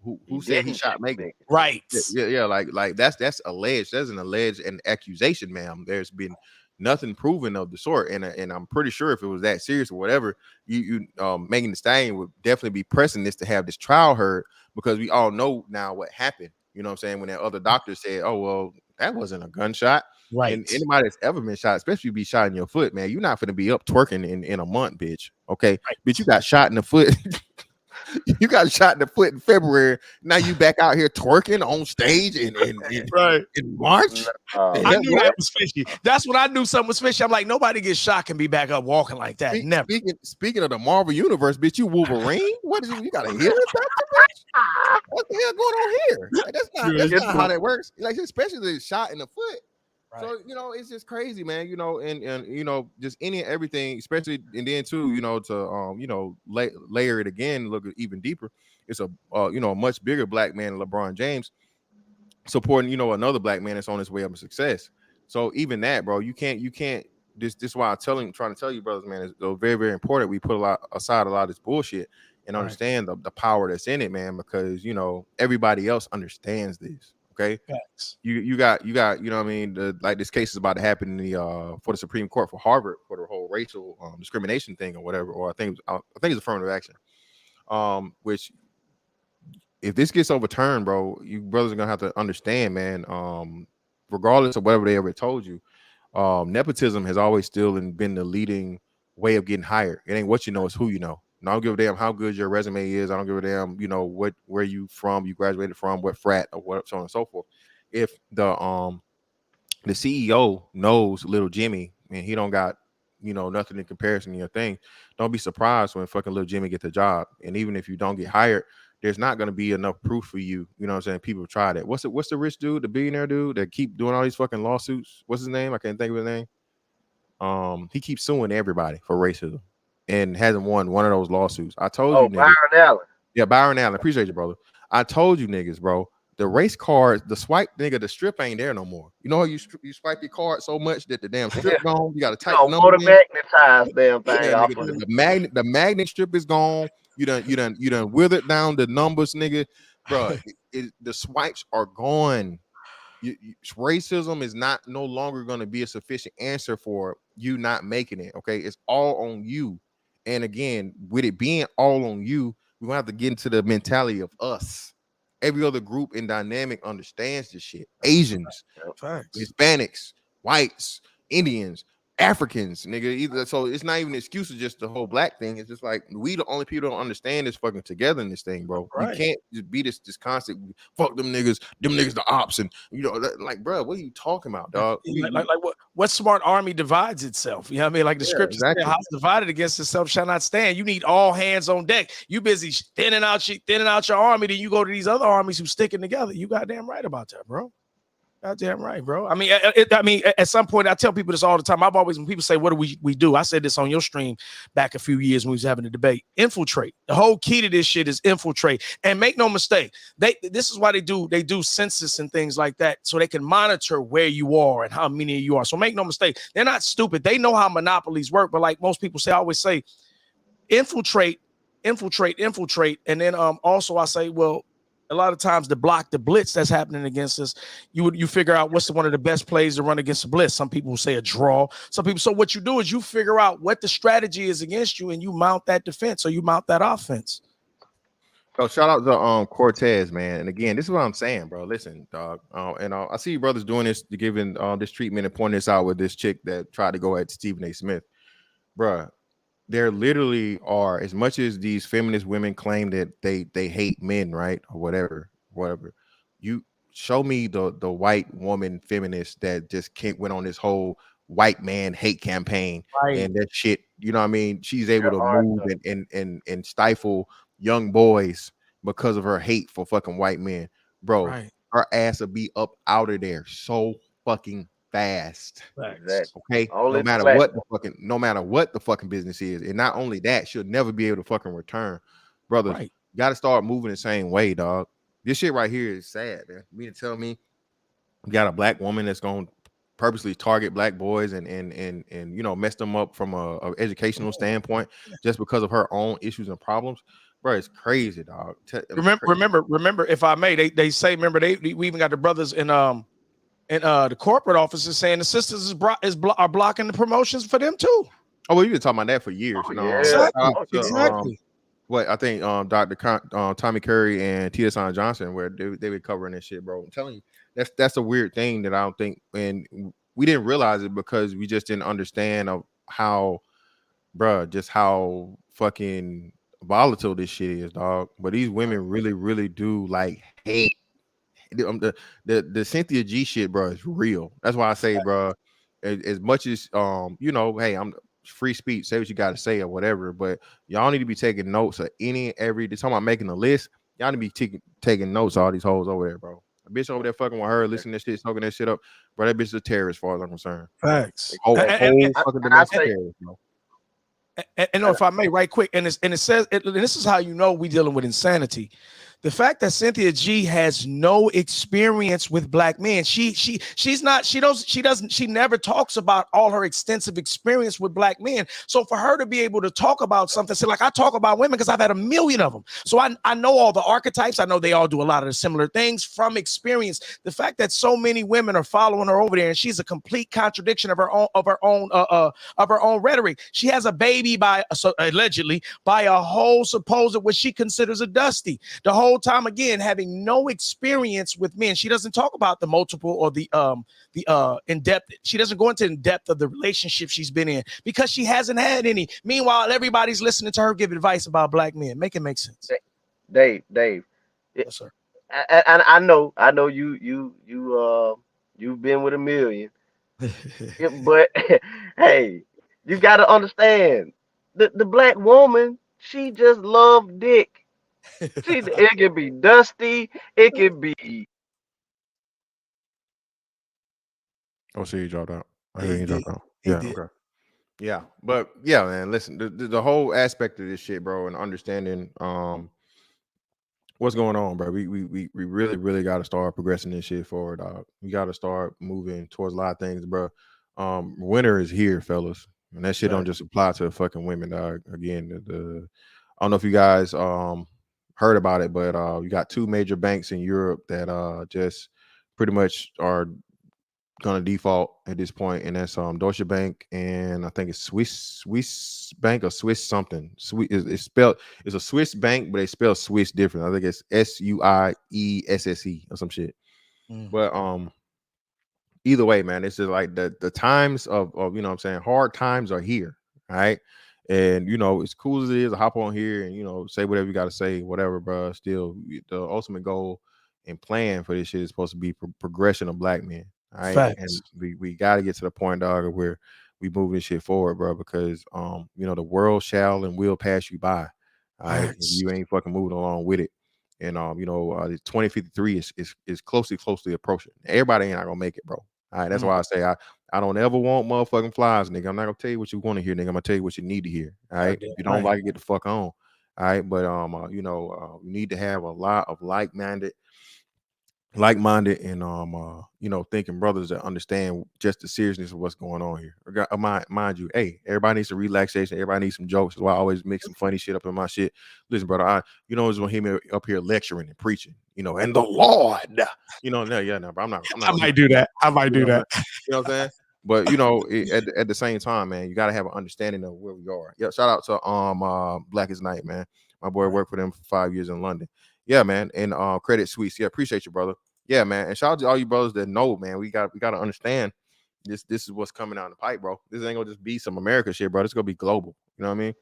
who said he shot Megan? Right. Yeah, like that's alleged. That's an alleged and accusation, ma'am. There's been nothing proven of the sort, and I'm pretty sure if it was that serious or whatever, you Megan Thee Stallion would definitely be pressing this to have this trial heard, because we all know now what happened. You know what I'm saying? When that other doctor said, "Oh well, that wasn't a gunshot." Right. And anybody that's ever been shot, especially be shot in your foot, man, you're not gonna be up twerking in a month, bitch. Okay, right. Bitch, you got shot in the foot. You got shot in the foot in February. Now you back out here twerking on stage in March. I knew that was fishy. That's when I knew something was fishy. I'm like, nobody gets shot can be back up walking like that. Never. Speaking of the Marvel universe, bitch, you Wolverine? What is it? You got a healing factor, bitch? What the hell going on here? Like, that's not how that works. Like, especially the shot in the foot. Right. So, you know, it's just crazy, man, you know, and you know, just everything, especially, and then too, you know, to you know, layer it again, look even deeper. It's a you know, a much bigger black man, LeBron James, supporting, you know, another black man that's on his way up to success. So even that, bro, you can't this is why trying to tell you, brothers, man, it's very, very important we put aside a lot of this bullshit and understand the power that's in it, man, because, you know, everybody else understands this. Okay, Facts. You got, you know what I mean? Like, this case is about to happen in for the Supreme Court for Harvard for the whole racial discrimination thing or whatever, or I think it's affirmative action. Which, if this gets overturned, bro, you brothers are gonna have to understand, man. Regardless of whatever they ever told you, nepotism has always still been the leading way of getting hired. It ain't what you know, it's who you know. And I don't give a damn how good your resume is. I don't give a damn, you know, where you from, you graduated from, what frat, or what, so on and so forth. If the CEO knows little Jimmy and he don't got, you know, nothing in comparison to your thing, don't be surprised when fucking little Jimmy get the job. And even if you don't get hired, there's not going to be enough proof for you. You know what I'm saying? People try that. What's the rich dude, the billionaire dude that keep doing all these fucking lawsuits? What's his name? I can't think of his name. He keeps suing everybody for racism and hasn't won one of those lawsuits. I told you, niggas. Byron Allen. Yeah, Byron Allen. Appreciate you, brother. I told you, niggas, bro. The race cards, the swipe, nigga, the strip ain't there no more. You know how you swipe your card so much that the damn strip gone. You got to type number in. Magnetize damn thing. Yeah, nigga, the magnet strip is gone. You done withered down the numbers, nigga. Bro, the swipes are gone. Racism is no longer going to be a sufficient answer for you not making it. Okay, it's all on you. And again, with it being all on you, we're gonna have to get into the mentality of us. Every other group and dynamic understands this shit. Asians, Hispanics, whites, Indians, Africans, nigga. Either so it's not even an excuse of just the whole black thing. It's just like we the only people that don't understand this fucking together in this thing, bro. You can't just be this constant fuck them niggas the ops, and you know, like, bro, what are you talking about, dog? Like what smart army divides itself? You know what I mean? Like the scripture said, house divided against itself shall not stand. You need all hands on deck. You busy thinning out your army, then you go to these other armies who sticking together. You goddamn right about that, bro. Goddamn right, bro. I mean, at some point, I tell people this all the time. I've always, when people say, what do we do? I said this on your stream back a few years when we was having a debate. Infiltrate. The whole key to this shit is infiltrate. And make no mistake, this is why they do census and things like that, so they can monitor where you are and how many you are. So make no mistake, they're not stupid. They know how monopolies work. But like most people say, I always say, infiltrate. And then also I say, well, a lot of times to block the blitz that's happening against us, you figure out what's one of the best plays to run against a blitz. Some people say a draw. Some people. So what you do is you figure out what the strategy is against you, and you mount that defense or you mount that offense. So shout out to Cortez, man. And again, this is what I'm saying, bro. Listen, dog. And I see you brothers doing this, giving this treatment and pointing this out with this chick that tried to go at Stephen A. Smith, bro. There literally are, as much as these feminist women claim that they hate men, right, or whatever. You show me the white woman feminist that just went on this whole white man hate campaign, and that shit. You know what I mean? She's able to move and stifle young boys because of her hate for fucking white men, bro. Her ass will be up out of there so fucking fast. Okay, no matter what the fucking business is, and not only that, she'll never be able to fucking return. Brothers, you got to start moving the same way, dog. This shit right here is sad, man. You mean to tell me you got a black woman that's gonna purposely target black boys and you know, mess them up from a educational standpoint just because of her own issues and problems, bro? It's crazy, dog. Remember, if I may, they say, remember, we even got the brothers in the corporate offices saying the sisters are blocking the promotions for them too. Oh, well, you've been talking about that for years. Exactly. What I think Dr. Tommy Curry and Tia Son Johnson, where they were covering this shit, bro. I'm telling you, that's a weird thing that I don't think, and we didn't realize it because we just didn't understand of how, bro, just how fucking volatile this shit is, dog. But these women really, really do like hate. The Cynthia G shit, bro, is real. That's why I say, bro, as much as you know, hey, I'm free speech, say what you got to say or whatever, but y'all need to be taking notes of every talking about making a list. Y'all need to be taking notes of all these hoes over there, bro. A bitch over there fucking with her, listening to this shit, smoking that shit up, bro. That bitch is a terrorist, as far as I'm concerned. Facts. Fucking domestic terrorist, bro. And if I may, right quick, and it says, and this is how you know we dealing with insanity. The fact that Cynthia G has no experience with black men, she never talks about all her extensive experience with black men. So for her to be able to talk about something, say like I talk about women because I've had a million of them. So I know all the archetypes. I know they all do a lot of the similar things from experience. The fact that so many women are following her over there, and she's a complete contradiction of her own rhetoric. She has a baby allegedly by a whole supposed what she considers a dusty. The whole time, again, having no experience with men. She doesn't talk about the multiple or the in-depth. She doesn't go into in depth of the relationship she's been in because she hasn't had any. Meanwhile, everybody's listening to her give advice about black men. Make it make sense. Dave. Yes, sir. I know you've been with a million. But hey, you got to understand the black woman, she just loved dick. See, it can be dusty. It can be. Oh, see, you dropped out. I Yeah, hear he you did. dropped out. He Yeah, did. okay. Yeah, but yeah, man. Listen, the whole aspect of this shit, bro, and understanding what's going on, bro. We really got to start progressing this shit forward, dog. We got to start moving towards a lot of things, bro. Winter is here, fellas, and that shit don't Facts. just apply to fucking women, dog. Again, I don't know if you guys heard about it, but you got two major banks in Europe that just pretty much are gonna default at this point, and that's Deutsche Bank, and I think it's Swiss Bank or Swiss something. It's spelled, it's a Swiss bank, but they spell Swiss different. I think it's SUIESSE or some shit. Mm. But either way, man, it's just like the times of you know what I'm saying, hard times are here, right? And you know, as cool as it is, I hop on here and you know, say whatever you got to say, whatever, bro. Still, the ultimate goal and plan for this shit is supposed to be progression of black men, all right? And Facts. we got to get to the point, dog, where we move this shit forward, bro, because you know, the world shall and will pass you by, all right? If Facts. you ain't fucking moving along with it. And you know, 2053 is closely approaching. Everybody ain't not gonna make it, bro. All right, that's Mm. why I say I don't ever want motherfucking flies, nigga. I'm not gonna tell you what you want to hear, nigga. I'm gonna tell you what you need to hear. All right. Goddamn If you don't right. like it, get the fuck on. All right. But you know, we need to have a lot of like-minded and you know, thinking brothers that understand just the seriousness of what's going on here. Mind you, hey, everybody needs some relaxation, everybody needs some jokes. That's why I always mix some funny shit up in my shit. Listen, brother, you know, it's gonna hear me up here lecturing and preaching, you know, and the Lord, you know, no, but I'm not I gonna do might do that. I might you do know what that. I'm saying? You know what I'm saying? But you know, at the same time, man, you gotta have an understanding of where we are. Yeah, shout out to Black as Night, man. My boy Right. worked for them for 5 years in London. Yeah, man. And Credit Suisse. Yeah, appreciate you, brother. Yeah, man. And shout out to all you brothers that know, man. We gotta understand this is what's coming down the pipe, bro. This ain't gonna just be some America shit, bro. It's gonna be global. You know what I mean?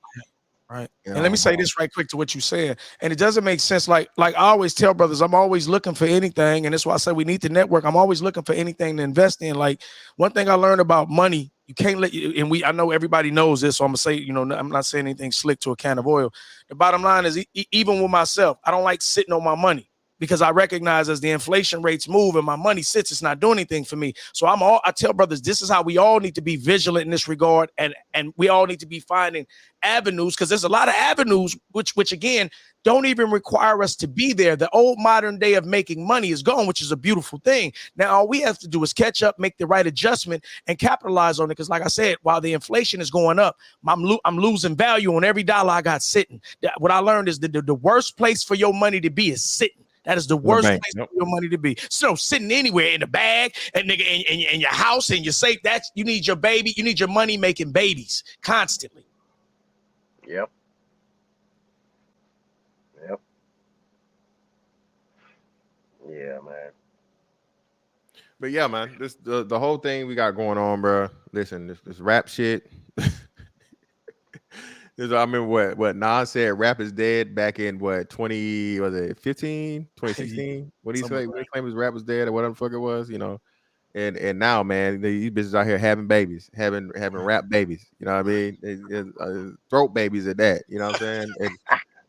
Right. And And let me say this right quick to what you said. And it doesn't make sense. Like I always tell brothers, I'm always looking for anything. And that's why I say we need to network. I'm always looking for anything to invest in. Like one thing I learned about money, you can't let you, and I know everybody knows this. So I'm gonna say, you know, I'm not saying anything slick to a can of oil. The bottom line is even with myself, I don't like sitting on my money because I recognize as the inflation rates move and my money sits, it's not doing anything for me. So I tell brothers, this is how we all need to be vigilant in this regard. And we all need to be finding avenues, because there's a lot of avenues which again don't even require us to be there. The old modern day of making money is gone, which is a beautiful thing. Now all we have to do is catch up, make the right adjustment, and capitalize on it. Because like I said, while the inflation is going up, I'm losing value on every dollar I got sitting. What I learned is that the worst place for your money to be is sitting. That is the worst bank. place Yep. for your money to be. So sitting anywhere in the bag and nigga in your house and your safe, that's you need your baby, you need your money making babies constantly. Yep. Yeah, man. But yeah, man, this the whole thing we got going on, bro. Listen, this rap shit. I remember what Nas said, rap is dead back in what 2016? What he say? When he claimed his rap was dead or whatever the fuck it was, you know. And now, man, these bitches out here having babies, having rap babies. You know what I mean? Throat babies at that. You know what I'm saying?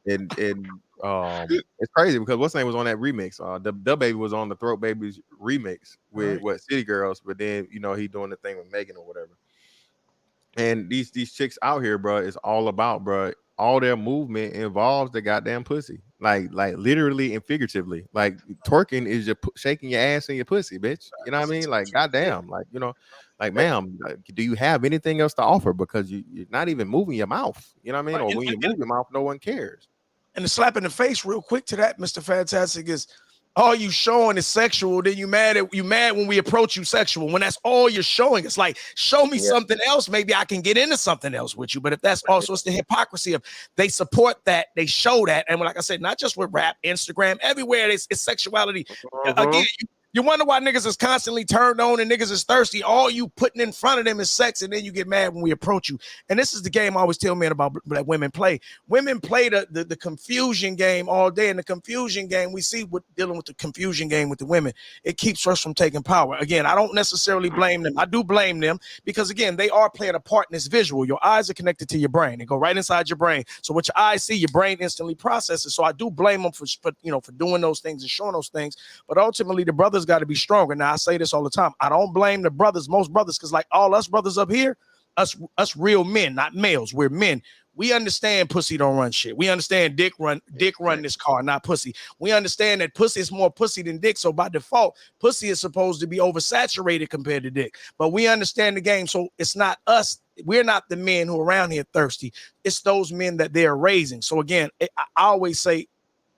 And it's crazy because what's name was on that remix. The baby was on the Throat Babies remix with what City Girls, but then you know he doing the thing with Megan or whatever. And these chicks out here, bro, is all about, bro. All their movement involves the goddamn pussy, like literally and figuratively. Like twerking is your shaking your ass and your pussy, bitch. You know what I mean? Like goddamn, like you know, like ma'am, do you have anything else to offer? Because you're not even moving your mouth. You know what I mean? Or when you move your mouth, no one cares. And the slap in the face, real quick to that, Mr. Fantastic, is all you showing is sexual. Then you mad when we approach you sexual. When that's all you're showing, it's like show me something else. Maybe I can get into something else with you. But if that's also it's the hypocrisy of they support that, they show that, and like I said, not just with rap, Instagram, everywhere it's sexuality. Again, You wonder why niggas is constantly turned on and niggas is thirsty. All you putting in front of them is sex, and then you get mad when we approach you. And this is the game I always tell men about that women play. Women play the confusion game all day. And the confusion game, we see what dealing with the confusion game with the women. It keeps us from taking power. Again, I don't necessarily blame them. I do blame them because, again, they are playing a part in this visual. Your eyes are connected to your brain. They go right inside your brain. So what your eyes see, your brain instantly processes. So I do blame them for doing those things and showing those things. But ultimately, the brothers got to be stronger. Now, I say this all the time. I don't blame the brothers, most brothers, because like all us brothers up here, us real men, not males, we're men. We understand pussy don't run shit. We understand dick run this car, not pussy. We understand that pussy is more pussy than dick. So by default, pussy is supposed to be oversaturated compared to dick. But we understand the game. So it's not us. We're not the men who are around here thirsty. It's those men that they're raising. So again, I always say,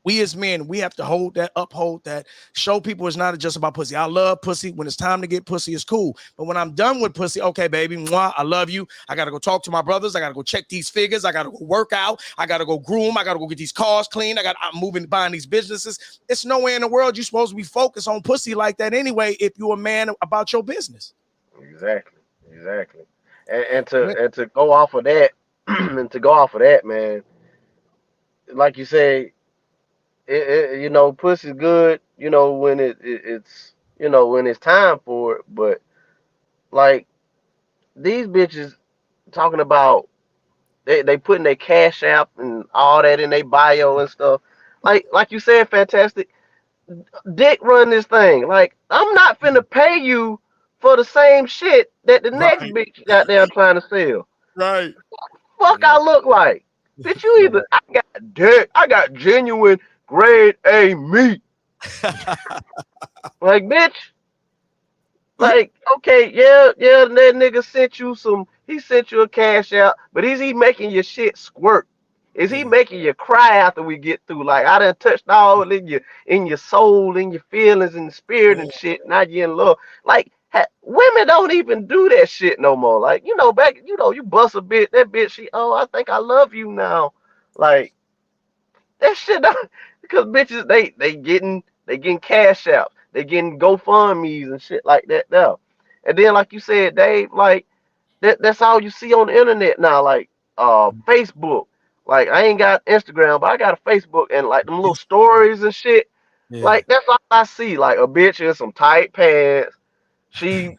we as men, we have to uphold that, show people it's not just about pussy. I love pussy. When it's time to get pussy, it's cool. But when I'm done with pussy, okay, baby, mwah, I love you. I got to go talk to my brothers. I got to go check these figures. I got to go work out. I got to go groom. I got to go get these cars clean. I'm moving, buying these businesses. It's nowhere in the world you're supposed to be focused on pussy like that anyway if you're a man about your business. Exactly. And to go off of that, and to go off of that, man, like you say, pussy's good, when it's when it's time for it. But like these bitches talking about they putting their cash app and all that in their bio and stuff. Like you said, fantastic. Dick run this thing. Like, I'm not finna pay you for the same shit that the next bitch got there trying to sell. Right. Fuck I look like. Bitch, you either I got dick, I got genuine grade A meat. Like, bitch. Like, okay, yeah, that nigga sent you a cash out, but is he making your shit squirt? Is he making you cry after we get through? Like, I done touched all in your soul, in your feelings, and spirit and shit. Now you in love. Like, women don't even do that shit no more. Like, back, you bust a bitch, that bitch, I think I love you now. Like, that shit don't, because bitches, they getting cash out. They getting GoFundMe's and shit like that now. And then, like you said, Dave, like, that's all you see on the internet now. Like, Facebook. Like, I ain't got Instagram, but I got a Facebook, and like them little stories and shit. Yeah. Like, that's all I see. Like, a bitch in some tight pants. She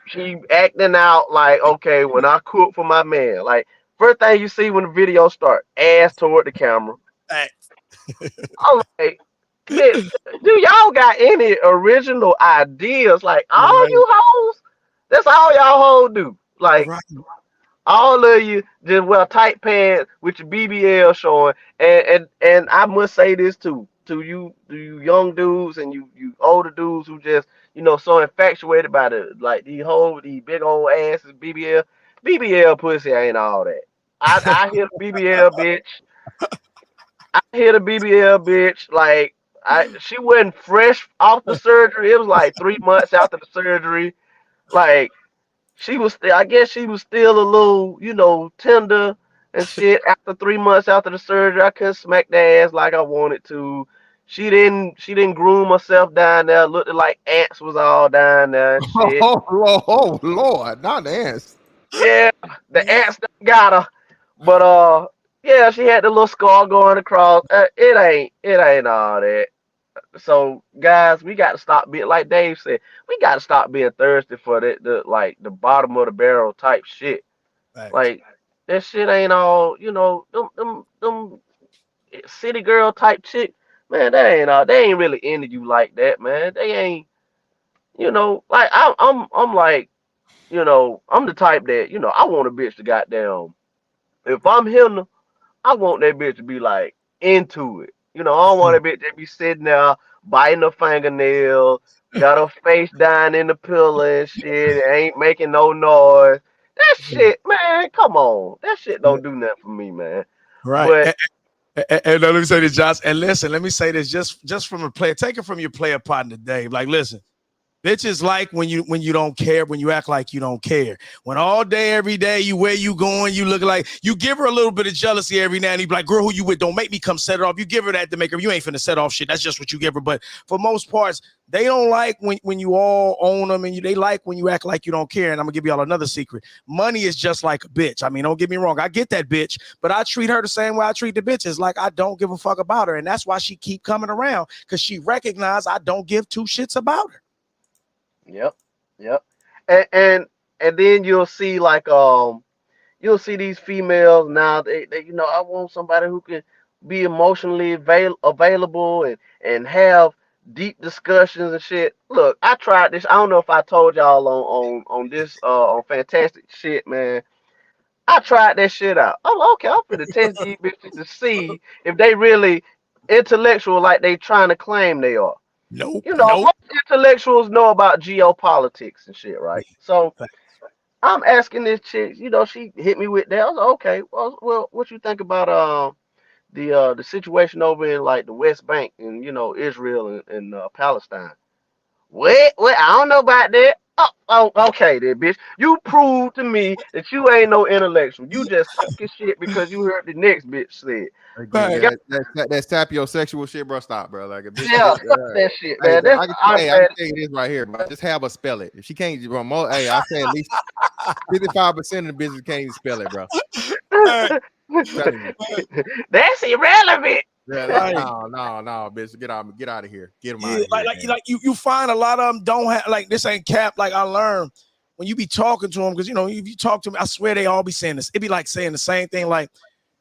acting out like, okay, when I cook for my man. Like, first thing you see when the video start, ass toward the camera. I'm like, bitch, do y'all got any original ideas? Like, all you hoes, that's all y'all hoes do. Like, all of you just wear tight pants with your BBL showing. And I must say this too, to you young dudes and you older dudes who just, so infatuated by these big old asses, BBL pussy ain't all that. I hit a BBL bitch. Like, she wasn't fresh off the surgery. It was like 3 months after the surgery. Like, I guess she was still a little, tender and shit. After 3 months after the surgery, I couldn't smack the ass like I wanted to. She didn't groom herself down there. Looked like ants was all down there and shit. Oh Lord, not the ants. Yeah, the ants got her. But yeah, she had the little scar going across. It ain't all that. So guys, we got to stop being, like Dave said, we got to stop being thirsty for the bottom of the barrel type shit. Thanks. Like, that shit ain't all, them city girl type chick, man. They ain't really into you like that, man. They ain't, like I'm like, I'm the type that, I want a bitch to goddamn, if I'm him, I want that bitch to be like into it. I don't want that bitch to be sitting there biting her fingernail, got her face down in the pillow and shit, ain't making no noise. That shit, man, come on. That shit don't do nothing for me, man. Right. And let me say this, Josh. And listen, let me say this just from a player. Take it from your player partner, Dave. Like, listen, Bitches like when you don't care, when you act like you don't care. When all day, every day, you where you going, you look like you give her a little bit of jealousy every now and then. You be like, girl, who you with? Don't make me come set it off. You give her that to make her. You ain't finna set off shit. That's just what you give her. But for most parts, they don't like when you all own them, and they like when you act like you don't care. And I'm gonna give y'all another secret. Money is just like a bitch. I mean, don't get me wrong. I get that bitch, but I treat her the same way I treat the bitches. Like I don't give a fuck about her, and that's why she keep coming around, because she recognized I don't give two shits about her. Yep. And then you'll see like you'll see these females now, they I want somebody who can be emotionally available and have deep discussions and shit. Look, I tried this. I don't know if I told y'all on this on Fantastic Shit, man. I tried that shit out. I'm okay. I'm finna test these bitches to see if they really intellectual like they trying to claim they are. Nope. Most intellectuals know about geopolitics and shit, right? So I'm asking this chick, she hit me with that. I was like, okay, well, what you think about the situation over in like the West Bank and Israel and Palestine? What? I don't know about that. Oh, okay, then, bitch. You prove to me that you ain't no intellectual. You just talking shit because you heard the next bitch say it. Again, that sapiosexual shit, bro. Stop, bro. Like a bitch. That shit, man. Hey, I can tell you this right here, bro. Just have her spell it. If she can't, hey, I say at least 55% of the business can't even spell it, bro. That's irrelevant. Yeah, no, bitch. Get out of here. Get them out of here. Like you find a lot of them don't have, like, this ain't cap. Like I learned when you be talking to them, because if you talk to them, I swear they all be saying this. It be like saying the same thing. Like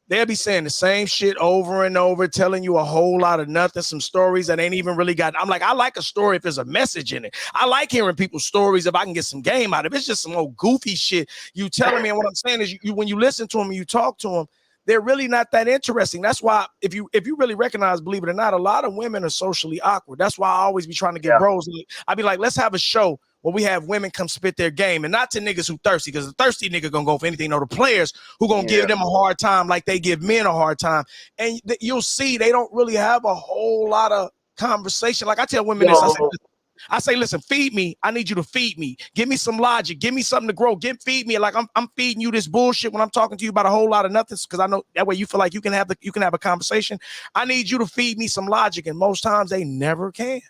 they'll be saying the same shit over and over, telling you a whole lot of nothing, some stories that ain't even really got. I'm like, I like a story if there's a message in it. I like hearing people's stories if I can get some game out of it. It's just some old goofy shit you telling me. And what I'm saying is, when you listen to them and you talk to them, they're really not that interesting. That's why if you really recognize, believe it or not, a lot of women are socially awkward. That's why I always be trying to get bros. I be like, let's have a show where we have women come spit their game, and not to niggas who thirsty, because the thirsty nigga gonna go for anything. No, the players who gonna give them a hard time like they give men a hard time. And you'll see they don't really have a whole lot of conversation. Like I tell women this, I say, listen, feed me. I need you to feed me. Give me some logic. Give me something to grow. Feed me. Like I'm feeding you this bullshit when I'm talking to you about a whole lot of nothing, because I know that way you feel like you can have a conversation. I need you to feed me some logic, and most times they never can.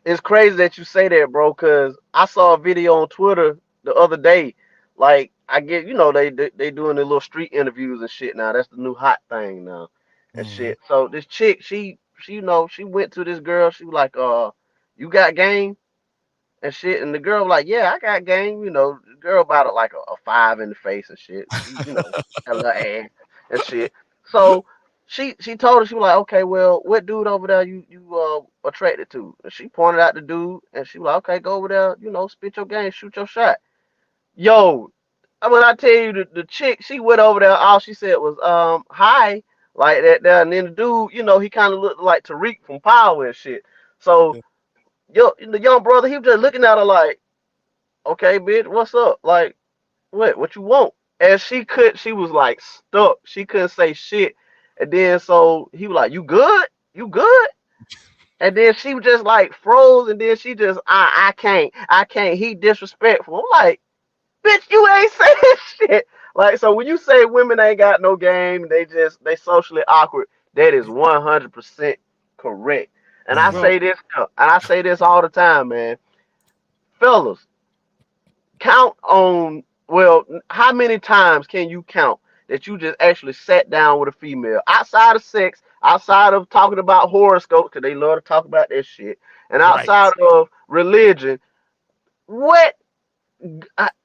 It's crazy that you say that, bro, because I saw a video on Twitter the other day. Like, I get, they doing the little street interviews and shit now. That's the new hot thing now and shit. So this chick, she went to this girl. She was like, you got game and shit. And the girl was like, yeah, I got game. The girl about it like a 5 in the face and shit. She, had a little ass and shit. So she told her, she was like, okay, well, what dude over there you attracted to? And she pointed out the dude, and she was like, okay, go over there, spit your game, shoot your shot. Yo, when I tell you the chick, she went over there, all she said was hi, like that there, and then the dude, he kind of looked like Tariq from Power and shit. So the young brother, he was just looking at her like, okay, bitch, what's up? Like, what you want? And she was like stuck. She couldn't say shit. And then so he was like, you good? You good? And then she was just like froze, and then she just, I can't. He disrespectful. I'm like, bitch, you ain't saying shit. Like, so when you say women ain't got no game, they socially awkward, that is 100% correct. And I say this all the time, man. Fellas, count on, how many times can you count that you just actually sat down with a female outside of sex, outside of talking about horoscopes, because they love to talk about that shit, and outside of religion?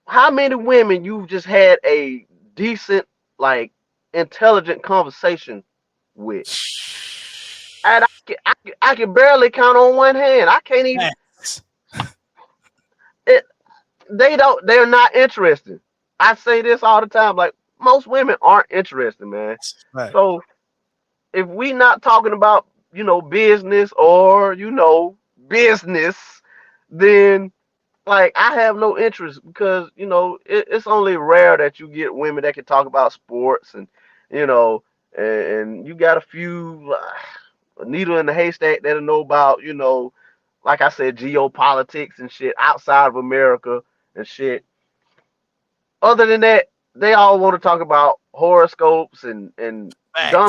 How many women you've just had a decent, like, intelligent conversation with? And I can barely count on one hand. I can't even. They're not interested. I say this all the time. Like, most women aren't interested, man. Right. So if we not talking about, business or, business, then, like, I have no interest, because, it's only rare that you get women that can talk about sports and you got a few, a needle in the haystack that'll know about, like I said, geopolitics and shit outside of America and shit. Other than that, they all want to talk about horoscopes and dumb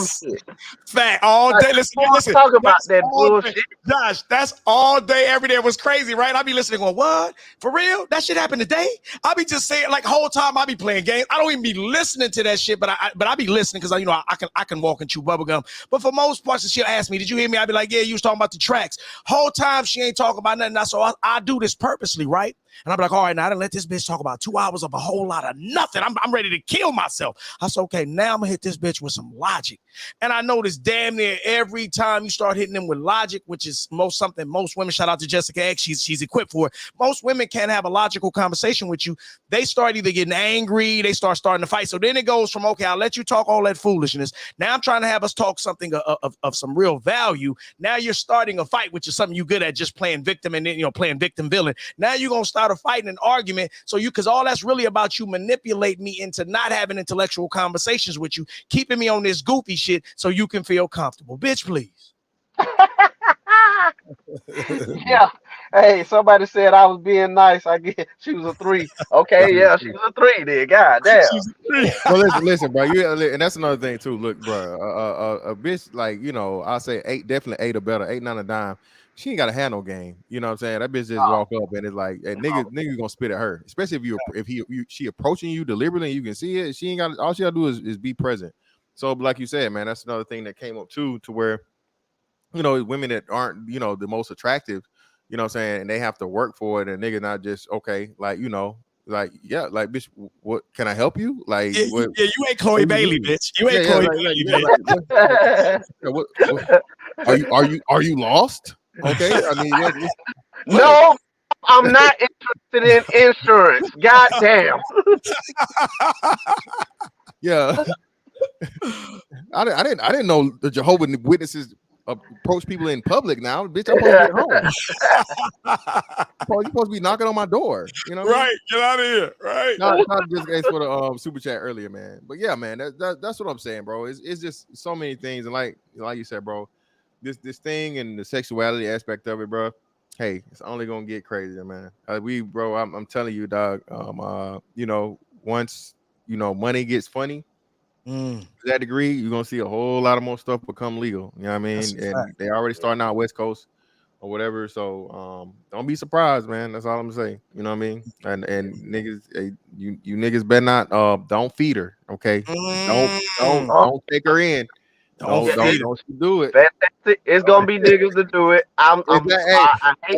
Facts. shit. Fact all Like, day. Listen, who wants to talk about That's that all day. bullshit? Josh, that's all day, every day. It was crazy, right? I be listening, going, "What? For real? That shit happened today?" I be just saying, like, whole time I be playing games. I don't even be listening to that shit, but I be listening because I can walk and chew bubblegum. But for most parts, she'll ask me, "Did you hear me?" I be like, "Yeah, you was talking about the tracks." Whole time she ain't talking about nothing. So I do this purposely, right? And I'm like, all right, now I done let this bitch talk about 2 hours of a whole lot of nothing. I'm ready to kill myself. I said, okay, now I'm gonna hit this bitch with some logic. And I noticed damn near every time you start hitting them with logic, which is something most women, shout out to Jessica X, she's equipped for it. Most women can't have a logical conversation with you. They start either getting angry, they starting to fight. So then it goes from, okay, I'll let you talk all that foolishness. Now I'm trying to have us talk something of some real value. Now you're starting a fight, which is something you good at, just playing victim and then, playing victim villain. Now you're going to start a fight and an argument. So because all that's really about you manipulating me into not having intellectual conversations with you, keeping me on this goofy shit so you can feel comfortable. Bitch, please. Yeah. Hey, somebody said I was being nice. I get she was a 3. Okay, yeah, she was a 3 then. God damn. Well, listen, bro. And that's another thing too. Look, bro, a bitch like I say 8, definitely 8 or better, 8, 9 a dime. She ain't got to have no game. You know what I'm saying? That bitch just walk up and it's like, nigga gonna spit at her. Especially if she approaching you deliberately, and you can see it. She ain't got all she gotta do is be present. So, like you said, man, that's another thing that came up too, to where women that aren't the most attractive, you know what I'm saying, and they have to work for it, and nigga not just okay, like like, yeah, like, bitch, what can I help you? Like, yeah, what, you ain't Chloe Bailey, bitch. You ain't yeah, Chloe like, Bailey, what, are you lost? Okay, I mean, what? No, I'm not interested in insurance. God damn. Yeah. I didn't know the Jehovah's Witnesses approach people in public now. Bitch, I'm supposed to be at home. You're supposed to be knocking on my door. You know what I mean? Right, get out of here. Right. Not just thanks for the super chat earlier, man. But yeah, man, that's what I'm saying, bro. It's just so many things, and like you said, bro, this thing and the sexuality aspect of it, bro. Hey, it's only gonna get crazier, man. Bro, I'm telling you, dog. Once money gets funny, to that degree, you're gonna see a whole lot of more stuff become legal. You know what I mean? And they already starting out West Coast or whatever. So don't be surprised, man. That's all I'm saying. You know what I mean? And niggas, you niggas better not don't feed her, okay? Don't take her in. Don't do it. Fantastic. It's gonna be niggas to do it. I hate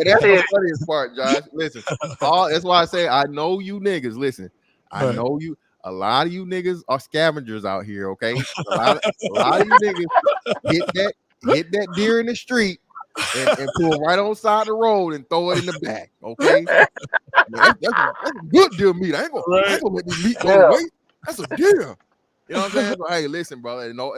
That's to say the it. funniest part, Josh. Listen, that's why I say I know you niggas. Listen, I know you. A lot of you niggas are scavengers out here, okay? A lot of you niggas hit that deer in the street and pull right on side the road and throw it in the back, okay? Man, that's good deer meat. I ain't gonna let this meat go to waste. That's a deer. You know what I'm saying? But hey, listen, brother. No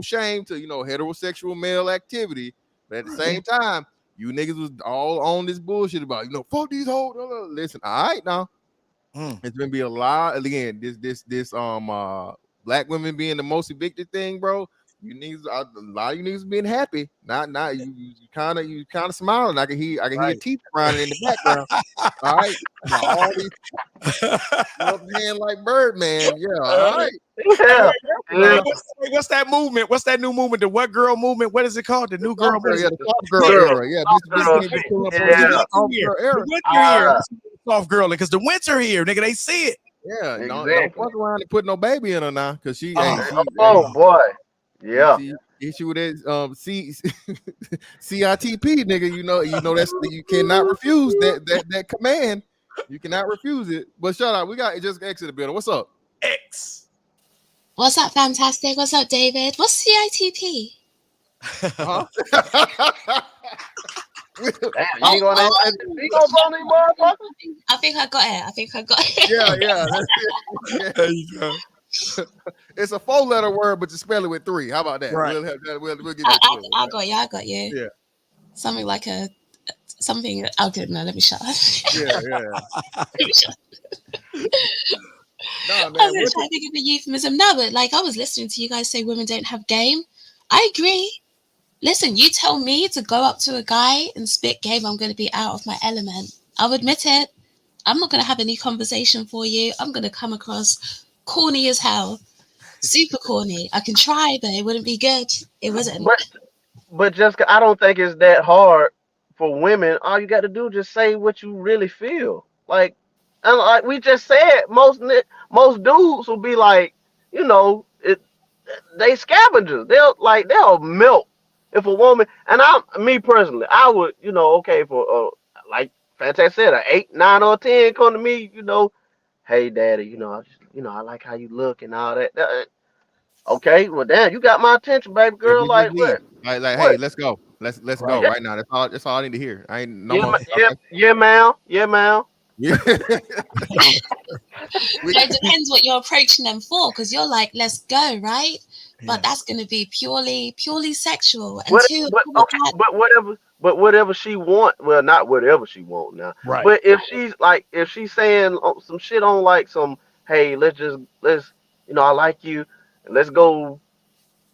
shame to heterosexual male activity, but at the same time, you niggas was all on this bullshit about fuck these hoes. Listen, all right now. It's gonna be a lot again. This black women being the most evicted thing, bro. You niggas, a lot of you niggas being happy. Not you kind of smiling. I can hear teeth grinding in the background. All right, all these hand like Birdman. Yeah, all right. Yeah. What's that movement? What's that new movement? The what girl movement? What is it called? The new girl? Yeah, the soft girl era. Yeah, Soft girl, because the winter here, nigga, they see it. Yeah, don't fuck around and put no baby in her now, because she. Boy, yeah. Issue with that CITP, nigga. You know that's you cannot refuse that command. You cannot refuse it. But shout out, we got just X in the building. What's up, X? What's up, fantastic? What's up, David? What's CITP? Huh? Damn, you gonna go these motherfuckers? I think I got it. Yeah. That's it. There you go. It's a 4-letter word, but you spell it with 3. How about that? Right. We'll give it to you. I got you. Yeah. Something like something. Okay, no, let me shut up. Yeah. Let me shut up. Nah, man. I was trying to think of a euphemism. No, but like I was listening to you guys say women don't have game. I agree. Listen, you tell me to go up to a guy and spit game, I'm going to be out of my element. I'll admit it. I'm not going to have any conversation for you. I'm going to come across corny as hell. Super corny. I can try, but it wouldn't be good. It wasn't. But Jessica, I don't think it's that hard for women. All you got to do is just say what you really feel. Like, and like we just said, most dudes will be like, you know, they scavengers. They'll melt if a woman. And me personally, I would, you know, okay, for like Fantastic said, an 8, 9, or 10 come to me, you know, hey daddy, you know, I like how you look and all that. Okay, well damn, you got my attention, baby Yeah, girl. bitch, just Like leave. what? Like, hey, What? let's go. Let's Right. go right now. That's all I need to hear. I ain't no Yeah, more. yeah, ma'am. Yeah, ma'am. Yeah. So it depends what you're approaching them for, because you're like, let's go, right? But that's going to be purely sexual. And What? two, But okay, but whatever she want. Well, not whatever she want now. Right. But if she's saying some shit on like some, hey, let's I like you, and let's go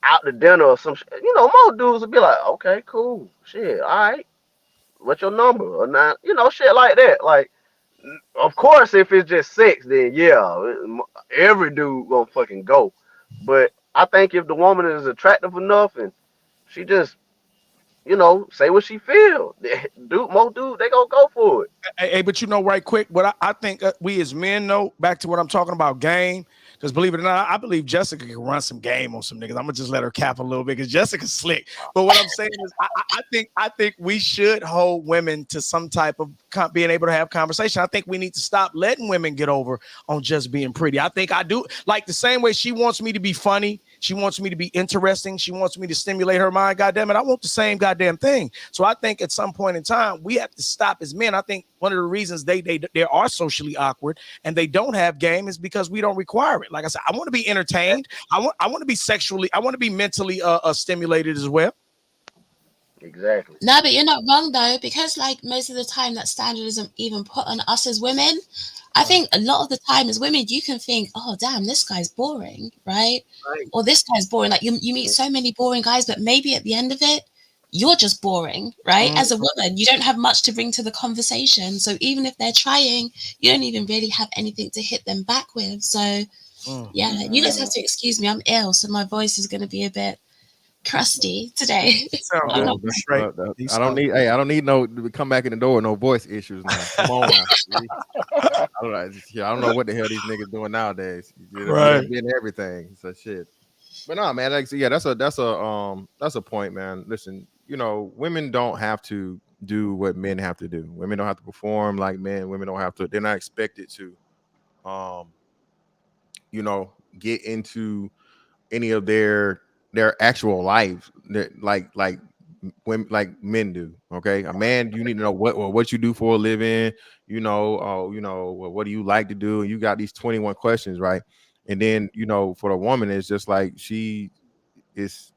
out to dinner or some shit. Most dudes would be like, okay, cool, shit, all right. What's your number or not? Shit like that. Like, of course, if it's just sex, then yeah, every dude gonna fucking go. But I think if the woman is attractive enough and she just, say what she feel, most dudes they gonna go for it. Hey, but right quick, what I think we as men know, back to what I'm talking about, game, because believe it or not, I believe Jessica can run some game on some niggas. I'm gonna just let her cap a little bit because Jessica's slick. But what I'm saying is, I think we should hold women to some type of being able to have conversation. I think we need to stop letting women get over on just being pretty. I think I do, like the same way she wants me to be funny, she wants me to be interesting, she wants me to stimulate her mind. Goddamn it, I want the same goddamn thing. So I think at some point in time we have to stop as men. I think one of the reasons they are socially awkward and they don't have game is because we don't require it. Like I said, I want to be entertained. I want to be sexually. I want to be mentally stimulated as well. Exactly. No, but you're not wrong though, because like most of the time that standard isn't even put on us as women. I think a lot of the time as women, you can think, oh damn, this guy's boring, right? Or this guy's boring. Like you meet so many boring guys, but maybe at the end of it, you're just boring, right? As a woman, you don't have much to bring to the conversation. So even if they're trying, you don't even really have anything to hit them back with. So yeah, you guys have to excuse me. I'm ill, so my voice is going to be a bit crusty today. I don't need no to come back in the door with no voice issues now. Come on now. I don't know what the hell these niggas doing nowadays. Right. Being everything. So shit. But no, man, like yeah, that's a point, man. Listen, women don't have to do what men have to do. Women don't have to perform like men. Women don't have to, they're not expected to get into any of their actual life like women, like men do. Okay, a man, you need to know what you do for a living. What do you like to do? And you got these 21 questions, right? And then for the woman, it's just like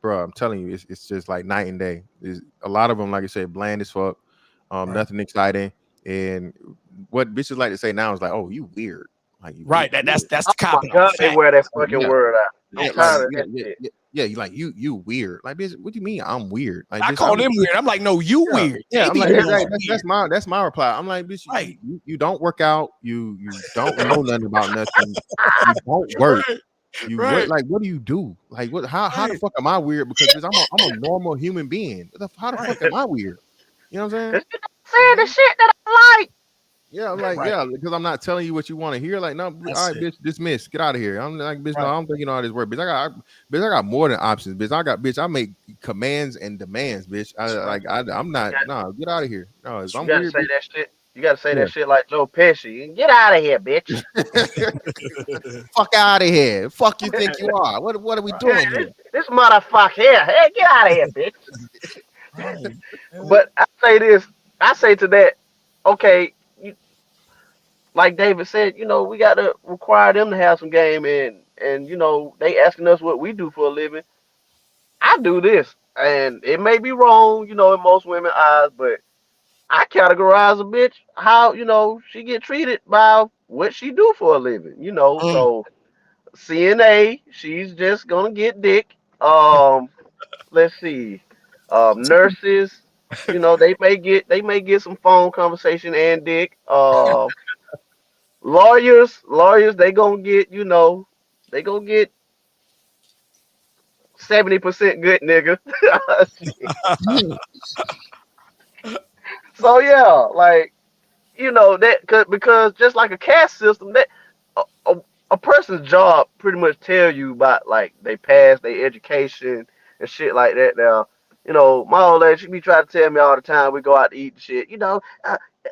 bro, I'm telling you, it's just like night and day. There's a lot of them, like I said, bland as fuck, nothing exciting. And what bitches like to say now is like, oh, you weird. Like right. That's the cop. Oh my God, they wear that fucking word out. I'm tired of that shit. Yeah, you like you weird. Like, bitch, what do you mean I'm weird? Like, I call them weird. I'm like, no, you weird. Yeah, I'm like, that's my reply. I'm like, bitch, right. you don't work out. You don't know nothing about nothing. You don't work. What, like, what do you do? Like, what? How the fuck am I weird? Because bitch, I'm a normal human being. How the fuck am I weird? You know what I'm saying? Saying the shit that I like. Yeah, I'm like, yeah, because I'm not telling you what you want to hear. Like, no, all right, bitch, dismiss, get out of here. I'm like, bitch, no, I don't think you know all this word, bitch. I got more than options, bitch. I make commands and demands, bitch. I'm not. No, get out of here. No, if I'm weird, say that shit. You gotta say that shit like Joe Pesci. Get out of here, bitch. Fuck out of here. Fuck you think you are? What are we doing here? This motherfucker here. Hey, get out of here, bitch. But I say to that, okay. Like David said, we got to require them to have some game, and they asking us what we do for a living. I do this, and it may be wrong, in most women's eyes, but I categorize a bitch how she get treated by what she do for a living. So CNA, she's just gonna get dick. Let's see. Nurses, you know, they may get some phone conversation and dick. Lawyers, they gonna get, they gonna get 70% good nigga. So yeah, like, that because just like a caste system, that a, a, a person's job pretty much tell you about like they past, their education and shit like that. Now, my old lady, she be trying to tell me all the time we go out to eat and shit.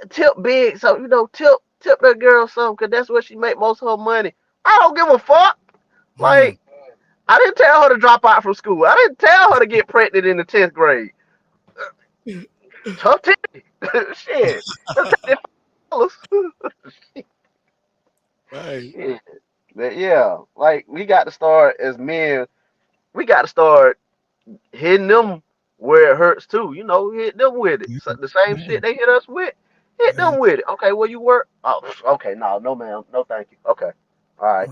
Tip big, so tip that girl something, cause that's where she make most of her money. I don't give a fuck. Like, I didn't tell her to drop out from school. I didn't tell her to get pregnant in the 10th grade. Tough titty. Shit. $35. Right. Shit. But yeah, like we got to start as men. We got to start hitting them where it hurts too. Hit them with it. So the same shit they hit us with. Hit them with it. Okay, where you work? Oh, okay. No, ma'am. No, thank you. Okay. All right.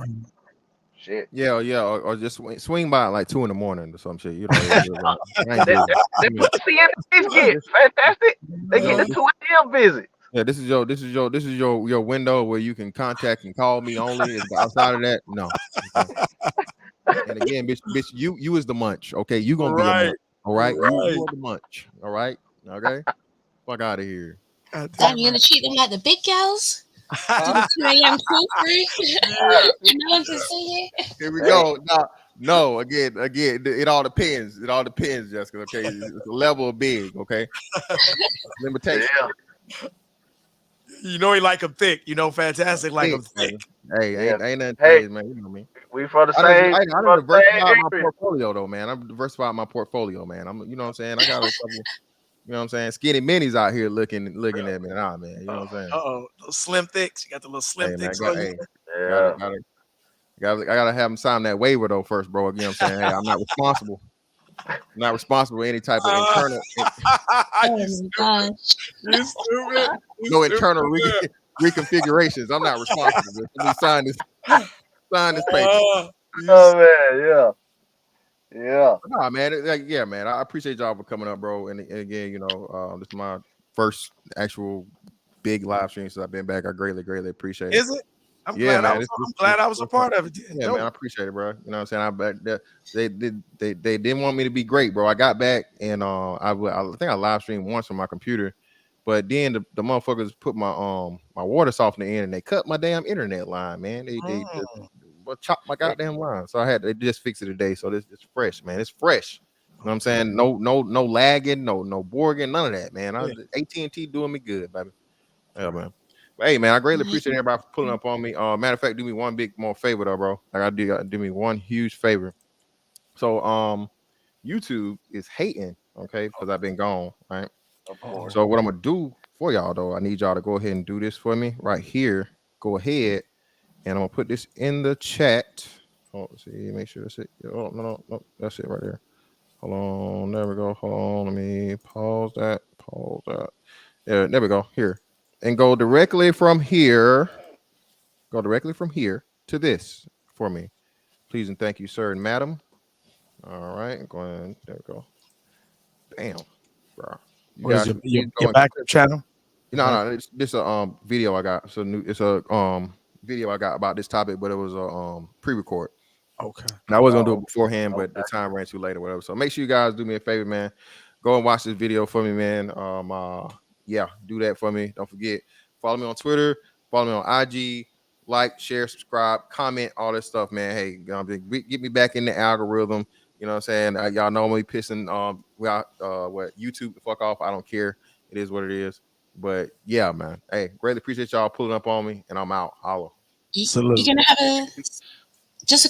Shit. Yeah, or just swing by at like 2 a.m. or some shit. They put the CNAs get fantastic. They get the 2 a.m. visit. Yeah, this is your window where you can contact and call me only. Outside of that, no. Okay. And again, bitch, you is the munch. Okay, you gonna be a munch. All right, you are the munch. All right, okay. Fuck out of here. Damn, you're gonna treat them like the big girls? Do the 2 a.m. call through? No one can see it. Here we go. No, again, it all depends. It all depends, Jessica. Okay, it's a level of big. Okay, limitation. Yeah. He like them thick. Fantastic like them thick. Hey, ain't nothing changed, man. You know me. We for the same. I diversify my portfolio though, man. I'm diversifying my portfolio, man. I'm, you know what I'm saying. I got a couple. You know what I'm saying? Skinny minis out here looking at me. Nah, man. You know what I'm saying? Those slim thicks. You got the little slim thicks. I gotta have them sign that waiver though first, bro. You know what I'm saying? Hey, I'm not responsible. I'm not responsible for any type of internal. Oh my gosh. You stupid. No internal reconfigurations. I'm not responsible. Let me sign this paper. Oh man, yeah. Yeah. Nah, man. Man. I appreciate y'all for coming up, bro. And again, this is my first actual big live stream since I've been back. I greatly appreciate it. Is it? I'm glad I was a part of it. Yeah, man. I appreciate it, bro. You know what I'm saying? They didn't want me to be great, bro. I got back and I think I live streamed once on my computer, but then the motherfuckers put my water softener in and they cut my damn internet line, man. They chopped my goddamn line. So they just fixed it today. So it's fresh, man. It's fresh. You know what I'm saying? No lagging, no borging, none of that, man. AT&T doing me good, baby. Yeah, man. But hey, man, I greatly appreciate everybody for pulling up on me. Matter of fact, do me one big more favor though, bro. I gotta do me one huge favor. So YouTube is hating, okay, because I've been gone, right? Of course. So what I'm gonna do for y'all though, I need y'all to go ahead and do this for me right here. Go ahead. And I'm gonna put this in the chat. Oh, let's see, make sure that's it. Oh, no, that's it right there. Hold on, there we go. Hold on, let me pause that. Yeah, there we go. Here, and go directly from here. Go directly from here to this for me, please and thank you, sir and madam. All right, go ahead. There we go. Damn, bro. Your backup channel? No, this a video I got. It's a video I got about this topic, but it was a pre-record. Okay. And I wasn't gonna do it beforehand, but the time ran too late or whatever. So make sure you guys do me a favor, man. Go and watch this video for me, man. Do that for me. Don't forget, follow me on Twitter, follow me on IG, like, share, subscribe, comment, all this stuff, man. Hey, get me back in the algorithm. You know what I'm saying? Y'all know me pissing YouTube the fuck off. I don't care. It is what it is. But yeah, man. Hey, greatly appreciate y'all pulling up on me, and I'm out. Holla. You're gonna have just a quick